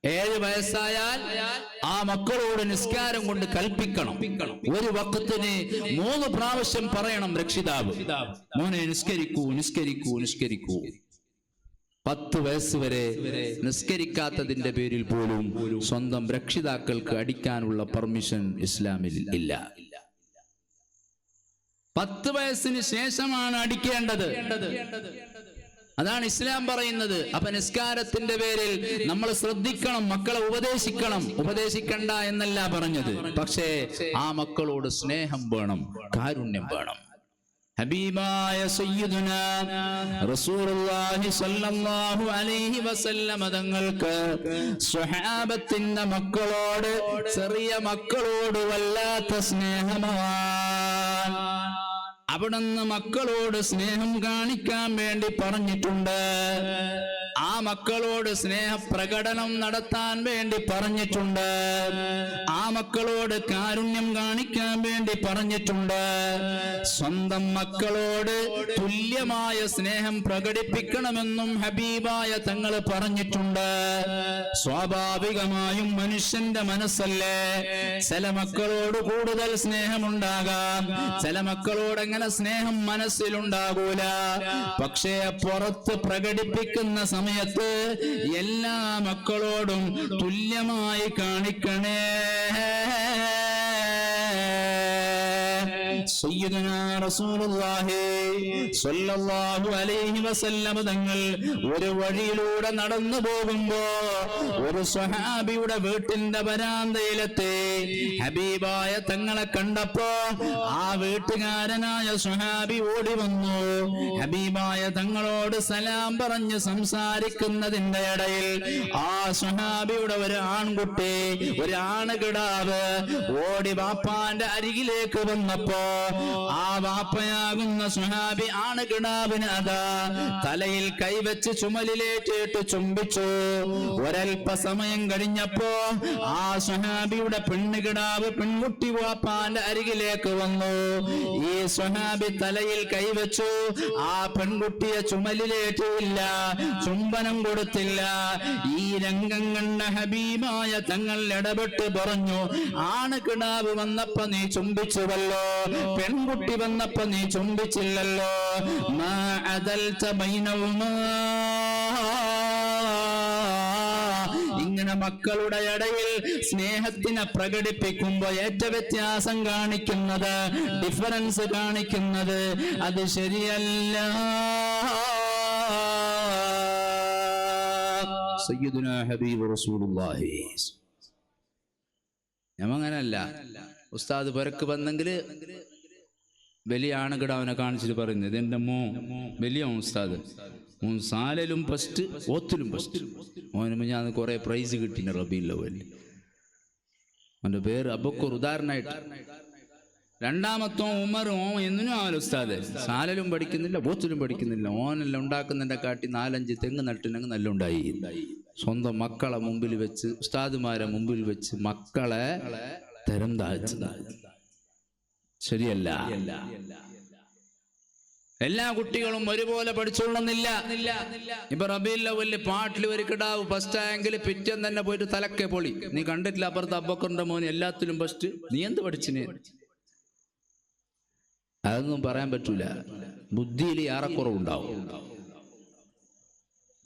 7 വയസ്സായാൽ ആ മക്കളോട് നിസ്കാരം കൊണ്ട് കൽപ്പിക്കണം. ഒരു വഖത്തിന് 3 പ്രാവശ്യം പറയണം രക്ഷിതാവ്, മോനെ നിസ്കരിക്കൂ നിസ്കരിക്കൂ നിസ്കരിക്കൂ. 10 വയസ്സ് വരെ നിസ്കരിക്കാത്തതിന്റെ പേരിൽ പോലും സ്വന്തം രക്ഷിതാക്കൾക്ക് അടിക്കാനുള്ള പെർമിഷൻ ഇസ്ലാമിൽ ഇല്ല. 10 വയസ്സിന് ശേഷമാണ് അടിക്കേണ്ടത്. അതാണ് ഇസ്ലാം പറയുന്നത്. അപ്പൊ നിസ്കാരത്തിന്റെ പേരിൽ നമ്മൾ ശ്രദ്ധിക്കണം, മക്കളെ ഉപദേശിക്കണം. ഉപദേശിക്കണ്ട എന്നല്ല പറഞ്ഞത്, പക്ഷേ ആ മക്കളോട് സ്നേഹം വേണം, കാരുണ്യം വേണം. ഹബീബായ സയ്യിദുനാ റസൂലുള്ളാഹി സ്വല്ലല്ലാഹു അലൈഹി വസല്ലം തങ്ങൾക്ക് സ്വഹാബത്തിന്റെ മക്കളോട്, ചെറിയ മക്കളോട് വല്ലാത്ത സ്നേഹമാണ്. അവിടുന്ന് മക്കളോട് സ്നേഹം കാണിക്കാൻ വേണ്ടി പറഞ്ഞിട്ടുണ്ട്. ആ മക്കളോട് സ്നേഹപ്രകടനം നടത്താൻ വേണ്ടി പറഞ്ഞിട്ടുണ്ട്. ആ മക്കളോട് കാരുണ്യം കാണിക്കാൻ വേണ്ടി പറഞ്ഞിട്ടുണ്ട്. സ്വന്തം മക്കളോട് തുല്യമായ സ്നേഹം പ്രകടിപ്പിക്കണമെന്നും ഹബീബായ തങ്ങൾ പറഞ്ഞിട്ടുണ്ട്. സ്വാഭാവികമായും മനുഷ്യന്റെ മനസ്സല്ലേ, ചില മക്കളോട് കൂടുതൽ സ്നേഹമുണ്ടാകാം, ചില മക്കളോട് അങ്ങനെ സ്നേഹം മനസ്സിലുണ്ടാകൂല. പക്ഷേ പുറത്ത് പ്രകടിപ്പിക്കുന്ന സമയത്ത് എല്ലാ മക്കളോടും തുല്യമായി കാണിക്കണേ. സയ്യിദുനാ റസൂലുള്ളാഹി സ്വല്ലല്ലാഹു അലൈഹി വസല്ലം തങ്ങൾ ഒരു വഴിയിലൂടെ നടന്നു പോകുമ്പോ ഒരു സ്വഹാബിയുടെ വീട്ടിന്റെ വരാന്തയിലെത്തി. ഹബീബായ തങ്ങളെ കണ്ടപ്പോ ആ വീട്ടുകാരനായ സ്വഹാബി ഓടി വന്നു. ഹബീബായ തങ്ങളോട് സലാം പറഞ്ഞ് സംസാരിക്കുന്നതിന്റെ ഇടയിൽ ആ സ്വഹാബിയുടെ ഒരു ആൺകുട്ടി, ഒരു ആണുകിടാവ് ഓടി വാപ്പാന്റെ അരികിലേക്ക് വന്നപ്പോ ആ വാപ്പയാകുന്ന സ്വഹാബി ആണുകിടാവിന് അതാ തലയിൽ കൈവച്ച് ചുമലിലേറ്റിട്ട് ചുംബിച്ചു. ഒരൽപസമയം കഴിഞ്ഞപ്പോ ആ സ്വഹാബിയുടെ പെണ്ണുകിടാവ്, പെൺകുട്ടി വാപ്പാന്റെ അരികിലേക്ക് വന്നു. ഈ സ്വഹാബി തലയിൽ കൈവച്ചു. ആ പെൺകുട്ടിയെ ചുമലിലേറ്റില്ല, ചുംബനം കൊടുത്തില്ല. ഈ രംഗം കണ്ട ഹബീബായ തങ്ങൾ ഇടപെട്ട് പറഞ്ഞു, ആണുകിടാവ് വന്നപ്പോ നീ ചുംബിച്ചുവല്ലോ, പെൺകുട്ടി വന്നപ്പോ നീ ചുംബിച്ചില്ലല്ലോ. മാ അദൽത ബൈനഹുമാ. ഇങ്ങനെ മക്കളുടെ ഇടയിൽ സ്നേഹത്തിനെ പ്രകടിപ്പിക്കുമ്പോ ഏറ്റ വ്യത്യാസം കാണിക്കുന്നത്, ഡിഫറൻസ് കാണിക്കുന്നത് അത് ശരിയല്ല. സയ്യിദുനാ ഹബീബ് റസൂലുള്ളാഹി. ഞമ്മങ്ങനല്ല. ഉസ്താദ് പുരക്ക് വന്നെങ്കിൽ വലിയ ആണുകിടാവിനെ കാണിച്ചിട്ട് പറയുന്നത്, എന്റെ വലിയ ഉസ്താദ് മോൻ സാലലും ഫസ്റ്റ്, ഓത്തിലും ഫസ്റ്റ്. മോന് ഞാൻ കുറെ പ്രൈസ് കിട്ടിന് റബീഉൽ അവ്വലിൽ. അവന്റെ പേര് അബൂബക്കർ. ഉദാഹരണമായിട്ട് രണ്ടാമത്തോ ഉമർ, ഓൻ എന്നിനും ആവല്ലോ ഉസ്താദ്. സാലലും പഠിക്കുന്നില്ല, ഓത്തിലും പഠിക്കുന്നില്ല. ഓനെല്ലാം ഉണ്ടാക്കുന്നതിന്റെ കാട്ടി 4-5 തെങ്ങ് നട്ടിനെങ്കിൽ നല്ല ഉണ്ടായി. സ്വന്തം മക്കളെ മുമ്പിൽ വെച്ച്, ഉസ്താദുമാരെ മുമ്പിൽ വെച്ച് മക്കളെ തരം താഴ്ചതാണ് ശരിയല്ല. എല്ലാ കുട്ടികളും ഒരുപോലെ പഠിച്ചോളുന്നില്ല. ഇപ്പൊ റബീഉൽ അവ്വലിൽ പാട്ടിൽ ഒരു കിടാവ് ഫസ്റ്റ് ആയെങ്കിൽ പിറ്റേന്ന് തന്നെ പോയിട്ട് തലക്കെ പൊളി. നീ കണ്ടിട്ടില്ല അപ്പുറത്ത് അബൂബക്കറിന്റെ മോന് എല്ലാത്തിലും ഫസ്റ്റ്, നീ എന്ത് പഠിച്ചിന്? അതൊന്നും പറയാൻ പറ്റൂല. ബുദ്ധിയിൽ ഏറെക്കുറവുണ്ടാവും.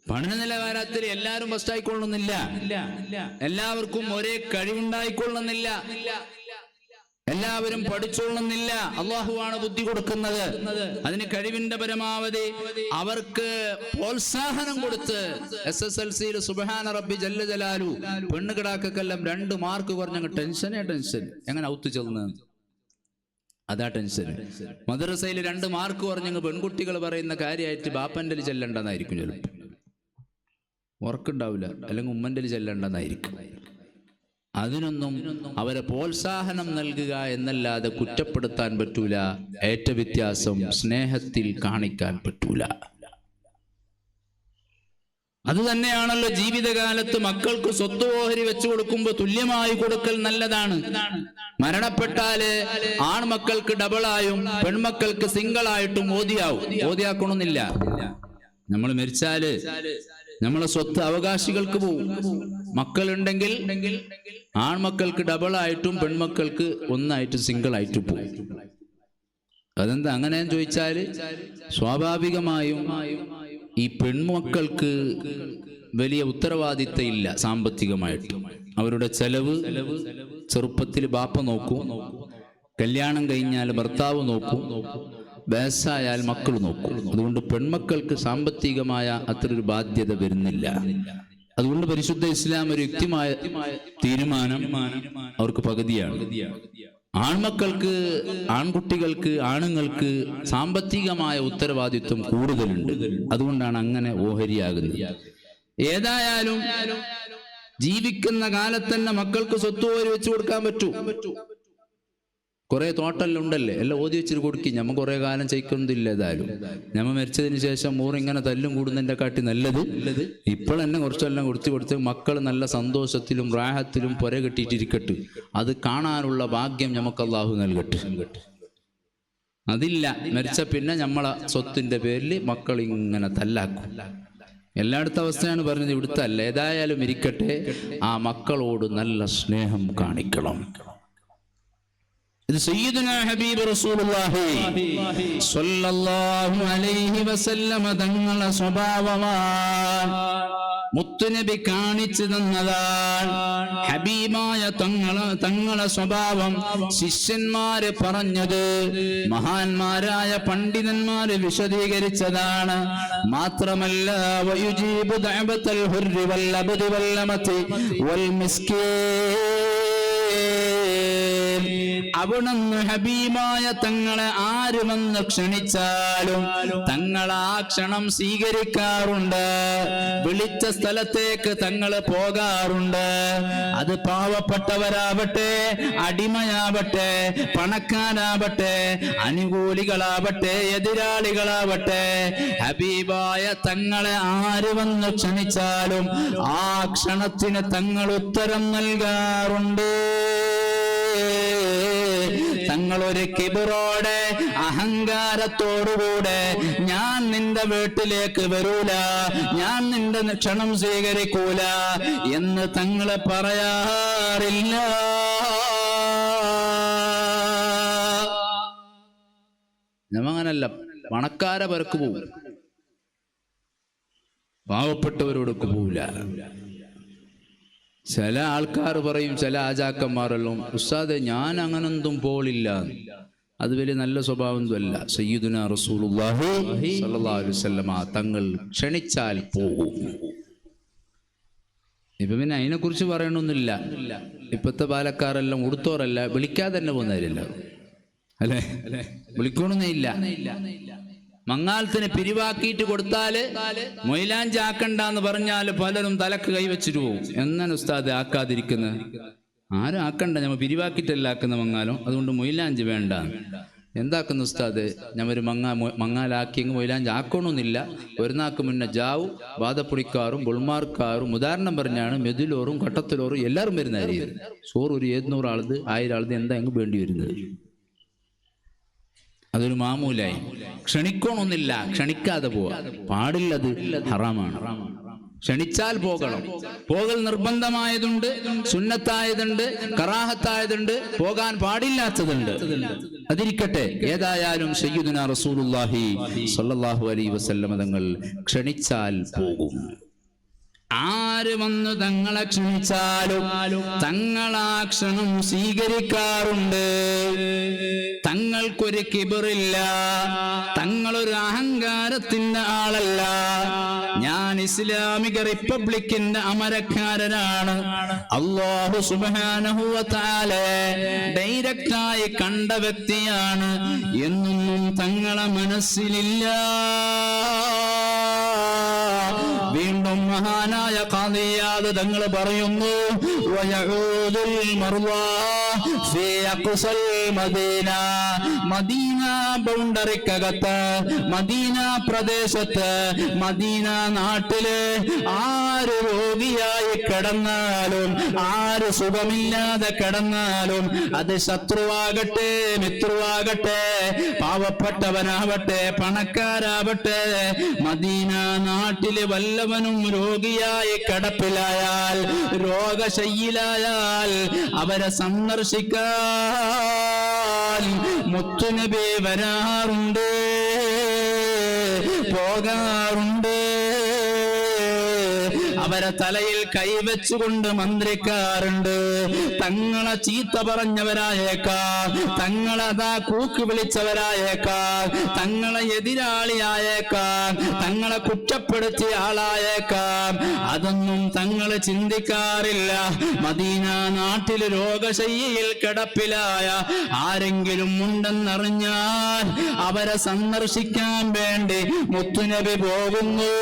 പഠന നിലവാരത്തിൽ എല്ലാവരും ഫസ്റ്റ് ആയിക്കൊള്ളുന്നില്ല, എല്ലാവർക്കും ഒരേ കഴിവുണ്ടായിക്കൊള്ളുന്നില്ല, എല്ലാവരും പഠിച്ചോളുന്നില്ല. അള്ളാഹുവാണ് ബുദ്ധി കൊടുക്കുന്നത്. അതിന് കഴിവിന്റെ പരമാവധി അവർക്ക് പ്രോത്സാഹനം കൊടുത്ത് SSLC സുബ്ഹാന റബ്ബി ജല്ല ജലാലു പെണ്ണുകിടാക്കെല്ലാം 2 മാർക്ക് കുറഞ്ഞങ്ങ് ടെൻഷൻ എങ്ങനെ ഔത്ത് ചെന്ന് അതാ ടെൻഷൻ. മദ്രസയിൽ 2 മാർക്ക് കുറഞ്ഞങ്ങ് പെൺകുട്ടികൾ പറയുന്ന കാര്യമായിട്ട് ബാപ്പൻ്റെ ചെല്ലണ്ടെന്നായിരിക്കും, ചിലപ്പോൾ ഉറക്കുണ്ടാവില്ല, അല്ലെങ്കിൽ ഉമ്മൻ്റെ ചെല്ലണ്ടെന്നായിരിക്കും. അതിനൊന്നും അവരെ പ്രോത്സാഹനം നൽകുക എന്നല്ലാതെ കുറ്റപ്പെടുത്താൻ പറ്റൂല. ഏറ്റ വ്യത്യാസം സ്നേഹത്തിൽ കാണിക്കാൻ പറ്റൂല. അത് തന്നെയാണല്ലോ ജീവിതകാലത്ത് മക്കൾക്ക് സ്വത്ത് ഓഹരി വെച്ചു കൊടുക്കുമ്പോൾ തുല്യമായി കൊടുക്കൽ നല്ലതാണ്. മരണപ്പെട്ടാല് ആൺമക്കൾക്ക് ഡബിളായും പെൺമക്കൾക്ക് സിംഗിളായിട്ടും ഓതിയാക്കണമെന്നില്ല. നമ്മൾ മരിച്ചാല് നമ്മളെ സ്വത്ത് അവകാശികൾക്ക് പോവും. മക്കളുണ്ടെങ്കിൽ ആൺമക്കൾക്ക് ഡബിളായിട്ടും പെൺമക്കൾക്ക് ഒന്നായിട്ട് സിംഗിളായിട്ട് പോകും. അതെന്താ അങ്ങനെ ചോദിച്ചാല്, സ്വാഭാവികമായും ഈ പെൺമക്കൾക്ക് വലിയ ഉത്തരവാദിത്തം ഇല്ല സാമ്പത്തികമായിട്ട്. അവരുടെ ചെലവ് ചെറുപ്പത്തിൽ ബാപ്പ നോക്കും, കല്യാണം കഴിഞ്ഞാൽ ഭർത്താവ് നോക്കും, വയസ്സായാൽ മക്കൾ നോക്കും. അതുകൊണ്ട് പെൺമക്കൾക്ക് സാമ്പത്തികമായ അത്രയൊരു ബാധ്യത വരുന്നില്ല. അതുകൊണ്ട് പരിശുദ്ധ ഇസ്ലാം ഒരു യുക്തിമായ തീരുമാനം അവർക്ക് പകുതിയാണ്. ആൺകുട്ടികൾക്ക് ആണുങ്ങൾക്ക് സാമ്പത്തികമായ ഉത്തരവാദിത്വം കൂടുതലുണ്ട്. അതുകൊണ്ടാണ് അങ്ങനെ ഓഹരിയാകുന്നത്. ഏതായാലും ജീവിക്കുന്ന കാലത്ത് തന്നെ മക്കൾക്ക് സ്വത്ത് ഓഹരി വെച്ചു കൊടുക്കാൻ പറ്റൂ. കുറെ തോട്ടെല്ലാം ഉണ്ടല്ലേ, എല്ലാം ഓതി വെച്ചിട്ട് കൊടുക്കും. ഞമ്മ കുറെ കാലം ചെയ്യിക്കൊന്നില്ല. ഏതായാലും ഞമ്മ മരിച്ചതിന് ശേഷം മൂറിങ്ങനെ തല്ലും കൂടുന്നതിന്റെ കാട്ടി നല്ലത് ഇപ്പോൾ തന്നെ കുറച്ചെല്ലാം കൊടുത്ത് മക്കൾ നല്ല സന്തോഷത്തിലും റാഹത്തിലും പുര കെട്ടിയിട്ടിരിക്കട്ടെ. അത് കാണാനുള്ള ഭാഗ്യം നമുക്ക് അള്ളാഹു നൽകട്ടെ. അതില്ല, മരിച്ച പിന്നെ നമ്മളെ സ്വത്തിന്റെ പേരിൽ മക്കൾ ഇങ്ങനെ തല്ലാക്കും. എല്ലായിടത്തെ അവസ്ഥയാണ് പറഞ്ഞത്, ഇവിടുത്തെ അല്ല. ഏതായാലും ഇരിക്കട്ടെ, ആ മക്കളോട് നല്ല സ്നേഹം കാണിക്കണം. ഇത് സയ്യിദുനാ ഹബീബ് റസൂലുള്ളാഹി സ്വല്ലല്ലാഹു അലൈഹി വസല്ലമ തങ്ങളുടെ സ്വഭാവമാണ്. മുത്തുനബി കാണിച്ചു തന്നതാണ് ഹബീബായ തങ്ങളെ സ്വഭാവം. ശിഷ്യന്മാര് പറഞ്ഞത് മഹാന്മാരായ പണ്ഡിതന്മാര് വിശദീകരിച്ചതാണ്. മാത്രമല്ല വയുജീബു ദഅവത്തൽ ഹുർരി വൽ അബ്ദി വൽ അമതി വൽ മിസ്കീൻ. അവിടുന്ന് ഹബീബായ തങ്ങളെ ആര് വന്ന് ക്ഷണിച്ചാലും തങ്ങൾ ആ ക്ഷണം സ്വീകരിക്കാറുണ്ട്. വിളിച്ച സ്ഥലത്തേക്ക് തങ്ങൾ പോകാറുണ്ട്. അത് പാവപ്പെട്ടവരാവട്ടെ, അടിമയാവട്ടെ, പണക്കാരാവട്ടെ, അനുകൂലികളാവട്ടെ, എതിരാളികളാവട്ടെ, ഹബീബായ തങ്ങളെ ആര് വന്ന് ക്ഷണിച്ചാലും ആ ക്ഷണത്തിന് തങ്ങൾ ഉത്തരം നൽകാറുണ്ട്. തങ്ങളൊരു കിബിറോടെ അഹങ്കാരത്തോടുകൂടെ ഞാൻ നിന്റെ വീട്ടിലേക്ക് വരൂല, ഞാൻ നിന്റെ ക്ഷണം സ്വീകരിക്കൂല എന്ന് തങ്ങളെ പറയാറില്ല. നമ്മങ്ങനല്ല, പണക്കാരെ പരക്ക് പോവും, പാവപ്പെട്ടവരോടൊക്കെ പോവില്ല. ചില ആൾക്കാർ പറയും, ചില ആജാക്കന്മാരെല്ലാം, ഉസ്താദെ ഞാൻ അങ്ങനൊന്നും പോളില്ല. അത് വലിയ നല്ല സ്വഭാവമൊന്നും അല്ല. സയ്യിദുനാ റസൂലുള്ളാഹി സ്വല്ലല്ലാഹു അലൈഹി വസല്ലമ തങ്ങൾ ക്ഷണിച്ചാൽ പോകും. ഇപ്പൊ പിന്നെ അതിനെക്കുറിച്ച് പറയണമെന്നില്ല. ഇപ്പത്തെ പാലക്കാരെല്ലാം ഉടുത്തോറല്ല, വിളിക്കാതെ തന്നെ പോകുന്നവരില്ല അല്ലേ, വിളിക്കണമെന്നേ ഇല്ല. മങ്ങാലത്തിന് പിരിവാക്കിയിട്ട് കൊടുത്താല് മൊയിലാഞ്ചി ആക്കണ്ടെന്ന് പറഞ്ഞാല് പലരും തലക്ക് കൈവച്ചിട്ട് പോകും. എന്നാണ് ഉസ്താദ് ആക്കാതിരിക്കുന്നത്? ആരും ആക്കണ്ട, ഞമ്മ പിരിവാക്കിയിട്ടല്ല ആക്കുന്ന മങ്ങാലം, അതുകൊണ്ട് മൊയിലാഞ്ചി വേണ്ട. എന്താക്കുന്ന ഉസ്താദ്? ഞാൻ ഒരു മങ്ങാലാക്കിയെങ്കിൽ മൊയിലാഞ്ചി ആക്കണമെന്നില്ല. ഒരു നാക്ക് മുന്നേ ജാവും വാദപ്പൊടിക്കാറും ബുൾമാർക്കാറും ഉദാഹരണം പറഞ്ഞാണ് മെതിലോറും കട്ടത്തിലോറും എല്ലാവരും വരുന്നതായിരിക്കും. ചോറ് ഒരു 700 ആളത് 1000 ആളത് എന്താ എങ്ങ് വേണ്ടി വരുന്നത്? അതൊരു മാമൂലായി. ക്ഷണിക്കണമെന്നില്ല, ക്ഷണിക്കാതെ പോവാ പാടില്ലത്, ഹറാമാണ്. ക്ഷണിച്ചാൽ പോകണം. പോകൽ നിർബന്ധമായതുണ്ട്, സുന്നത്തായതുണ്ട്, കറാഹത്തായതുണ്ട്, പോകാൻ പാടില്ലാത്തതുണ്ട്. അതിരിക്കട്ടെ, ഏതായാലും സയ്യിദുനാ റസൂലുള്ളാഹി സ്വല്ലല്ലാഹു അലൈഹി വസല്ലം തങ്ങൾ ക്ഷണിച്ചാൽ പോകും. ആര് വന്ന് തങ്ങളെ ക്ഷണിച്ചാലും തങ്ങളാ ക്ഷണം സ്വീകരിക്കാറുണ്ട്. തങ്ങൾക്കൊരു കിബറില്ല, തങ്ങളൊരു അഹങ്കാരത്തിന്റെ ആളല്ല. ഞാൻ ഇസ്ലാമിക റിപ്പബ്ലിക്കിന്റെ അമരക്കാരനാണ്. അല്ലാഹു സുബ്ഹാനഹു വ തആല ഡയറക്റ്റായി കണ്ട വ്യക്തിയാണ് എന്നൊന്നും തങ്ങളെ മനസ്സിലില്ല. വീണ്ടും മഹാനായ ഖാദി ഇയാദ് തങ്ങൾ പറയുന്നു, വയഊദുൽ മർവാ ഫീ അഖ്സൽ മദീന, മദീന ബൗണ്ടറിക്കകത്ത്, മദീന പ്രദേശത്ത്, മദീന നാട്ടില് ആര് രോഗിയായി കിടന്നാലും, ആര് സുഖമില്ലാതെ കിടന്നാലും, അത് ശത്രുവാകട്ടെ മിത്രുവാകട്ടെ, പാവപ്പെട്ടവനാവട്ടെ പണക്കാരാവട്ടെ, മദീന നാട്ടില് വല്ലവനും രോഗിയായി കിടപ്പിലായാൽ, രോഗശയ്യിലായാൽ അവരെ സന്ദർശിക്കാൻ മുത്തുനബി വരാറുണ്ട്, പോകാറുണ്ട്. അവരെ തലയിൽ കൈവച്ചുകൊണ്ട് മന്ത്രിക്കാറുണ്ട്. തങ്ങളെ ചീത്ത പറഞ്ഞവരായേക്കാം, തങ്ങളതാ കൂക്ക് വിളിച്ചവരായേക്കാം, തങ്ങളെ എതിരാളിയായേക്കാം, തങ്ങളെ കുറ്റപ്പെടുത്തിയ ആളായേക്കാം. അതൊന്നും തങ്ങൾ ചിന്തിക്കാറില്ല. മദീന നാട്ടിൽ രോഗശയ്യയിൽ കിടപ്പിലായ ആരെങ്കിലും ഉണ്ടെന്നറിഞ്ഞാൽ അവരെ സന്ദർശിക്കാൻ വേണ്ടി മുത്തുനബി പോകുന്നു.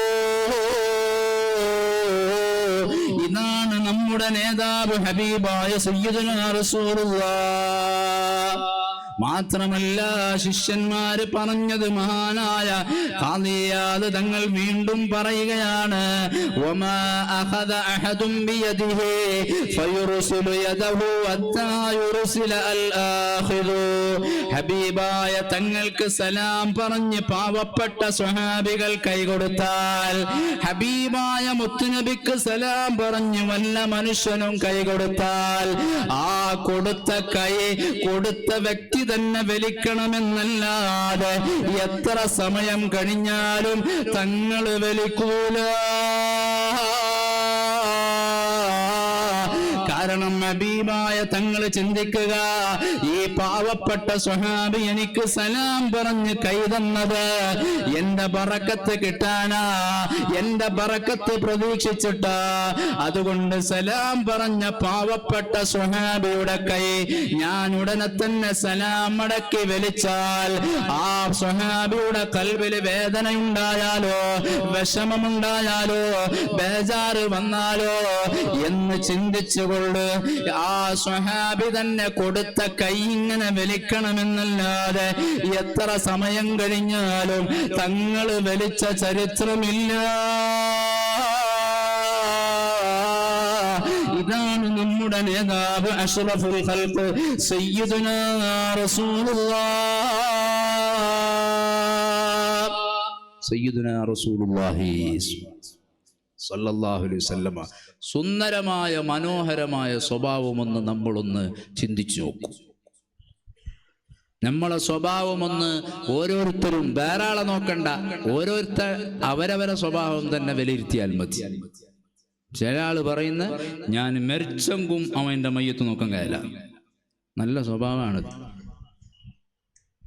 ഇതാണ് നമ്മുടെ നേതാവ് ഹബീബായ സയ്യിദുനാ റസൂലുള്ളാഹ്. മാത്രമല്ല, ശിഷ്യന്മാര് പറഞ്ഞത് മഹാനായ ഖാദി ഇയാദ് തങ്ങൾ വീണ്ടും പറയുകയാണ്, വമാ അഖദ അഹദും ബിയദിഹി ഫയുർസിലു യദഹു ഹത്താ യുർസില അൽ ആഖിദു. ഹബീബായ തങ്ങൾക്ക് സലാം പറഞ്ഞ് പാവപ്പെട്ട സ്വഹാബികൾ കൈകൊടുത്താൽ, ഹബീബായ മുത്തുനബിക്ക് സലാം പറഞ്ഞ് വല്ല മനുഷ്യനും കൈകൊടുത്താൽ, ആ കൊടുത്ത കൈ കൊടുത്ത വ്യക്തി തന്നെ വലിക്കണമെന്നല്ലാതെ എത്ര സമയം കഴിഞ്ഞാലും തങ്ങൾ വലിക്കൂല. കാരണം ഹബീബായ തങ്ങൾ ചിന്തിക്കുക, ഈ പാവപ്പെട്ട സ്വഹാബി എനിക്ക് സലാം പറഞ്ഞ് കൈതന്നത് എന്റെ ബറക്കത്ത് കിട്ടാനാ, എന്റെ ബറക്കത്ത് പ്രതീക്ഷിച്ചിട്ടാ. അതുകൊണ്ട് സലാം പറഞ്ഞ പാവപ്പെട്ട സ്വഹാബിയുടെ കൈ ഞാൻ ഉടനെ തന്നെ സലാം മടക്കി വലിച്ചാൽ, ആ സ്വഹാബിയുടെ കൽബിൽ വേദനയുണ്ടായാലോ, വിഷമമുണ്ടായാലോ, ബേജാറ് വന്നാലോ എന്ന് ചിന്തിച്ചുകൊണ്ട് ആ സ്വഹാബി തന്നെ കൊടുത്ത കൈ ഇങ്ങനെ വലിക്കണമെന്നല്ലാതെ എത്ര സമയം കഴിഞ്ഞാലും തങ്ങൾ വലിച്ച ചരിത്രമില്ല. ഇതാണ് നമ്മുടെ നേതാവ് അഷ്റഫുൽ ഖൽഖ് സയ്യിദുനാ റസൂലുള്ളാഹ്. സയ്യിദുനാ റസൂലുള്ളാഹി സല്ലല്ലാഹു അലൈഹി വസല്ലമ സുന്ദരമായ മനോഹരമായ സ്വഭാവമൊന്ന് നമ്മളൊന്ന് ചിന്തിച്ചു നോക്കൂ. നമ്മളെ സ്വഭാവമൊന്ന് ഓരോരുത്തരും ധാരാളം നോക്കണ്ട, ഓരോരുത്തർ അവരവരെ സ്വഭാവം തന്നെ വിലയിരുത്തിയാൽ മതി. ചില ആള് പറയുന്ന ഞാൻ മെരിച്ചെങ്കും അവൻ്റെ മയ്യത്ത് നോക്കാൻ കഴിയില്ല, നല്ല സ്വഭാവമാണ്.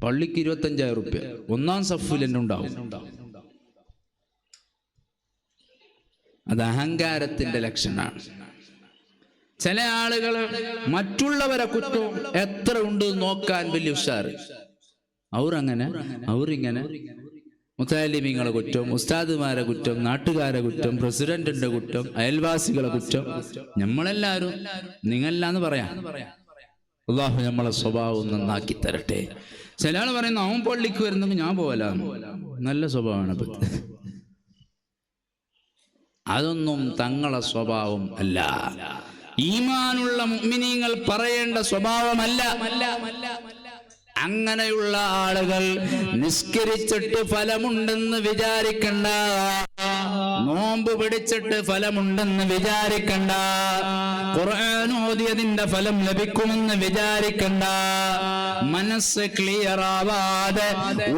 പള്ളിക്ക് 25,000 റുപ്യ ഒന്നാം സഫിൽ എന്നെ ഉണ്ടാവും. അത് അഹങ്കാരത്തിന്റെ ലക്ഷണമാണ്. ചില ആളുകൾ മറ്റുള്ളവരെ കുറ്റം എത്ര ഉണ്ട് നോക്കാൻ വലിയ ഉഷാറ്. അവരിങ്ങനെ മുത്തലിമീങ്ങളെ കുറ്റം, ഉസ്താദുമാരെ കുറ്റം, നാട്ടുകാരെ കുറ്റം, പ്രസിഡന്റിന്റെ കുറ്റം, അയൽവാസികളെ കുറ്റം, നമ്മളെല്ലാരും നിങ്ങളെല്ലാന്ന് പറയാം. അല്ലാഹു നമ്മളെ സ്വഭാവം നന്നാക്കി തരട്ടെ. ചില ആൾ പറയുന്നു അവൻ പള്ളിക്ക് വരുന്നെങ്കിൽ ഞാൻ പോവലാന്ന്, നല്ല സ്വഭാവമാണ്. അതൊന്നും തങ്ങളെ സ്വഭാവം അല്ല. ഈമാനുള്ള മുഅ്മിനീങ്ങൾ പറയേണ്ട സ്വഭാവമല്ല. അങ്ങനെയുള്ള ആളുകൾ നിസ്കരിച്ചിട്ട് ഫലമുണ്ടെന്ന് വിചാരിക്കണ്ട. നോമ്പ് പിടിച്ചിട്ട് ഫലമുണ്ടെന്ന് വിചാരിക്കണ്ട, ഖുർആൻ ഓതിയതിന്റെ ഫലം ലഭിക്കുമെന്ന് വിചാരിക്കണ്ട. മനസ്സ് ക്ലിയർ ആവാതെ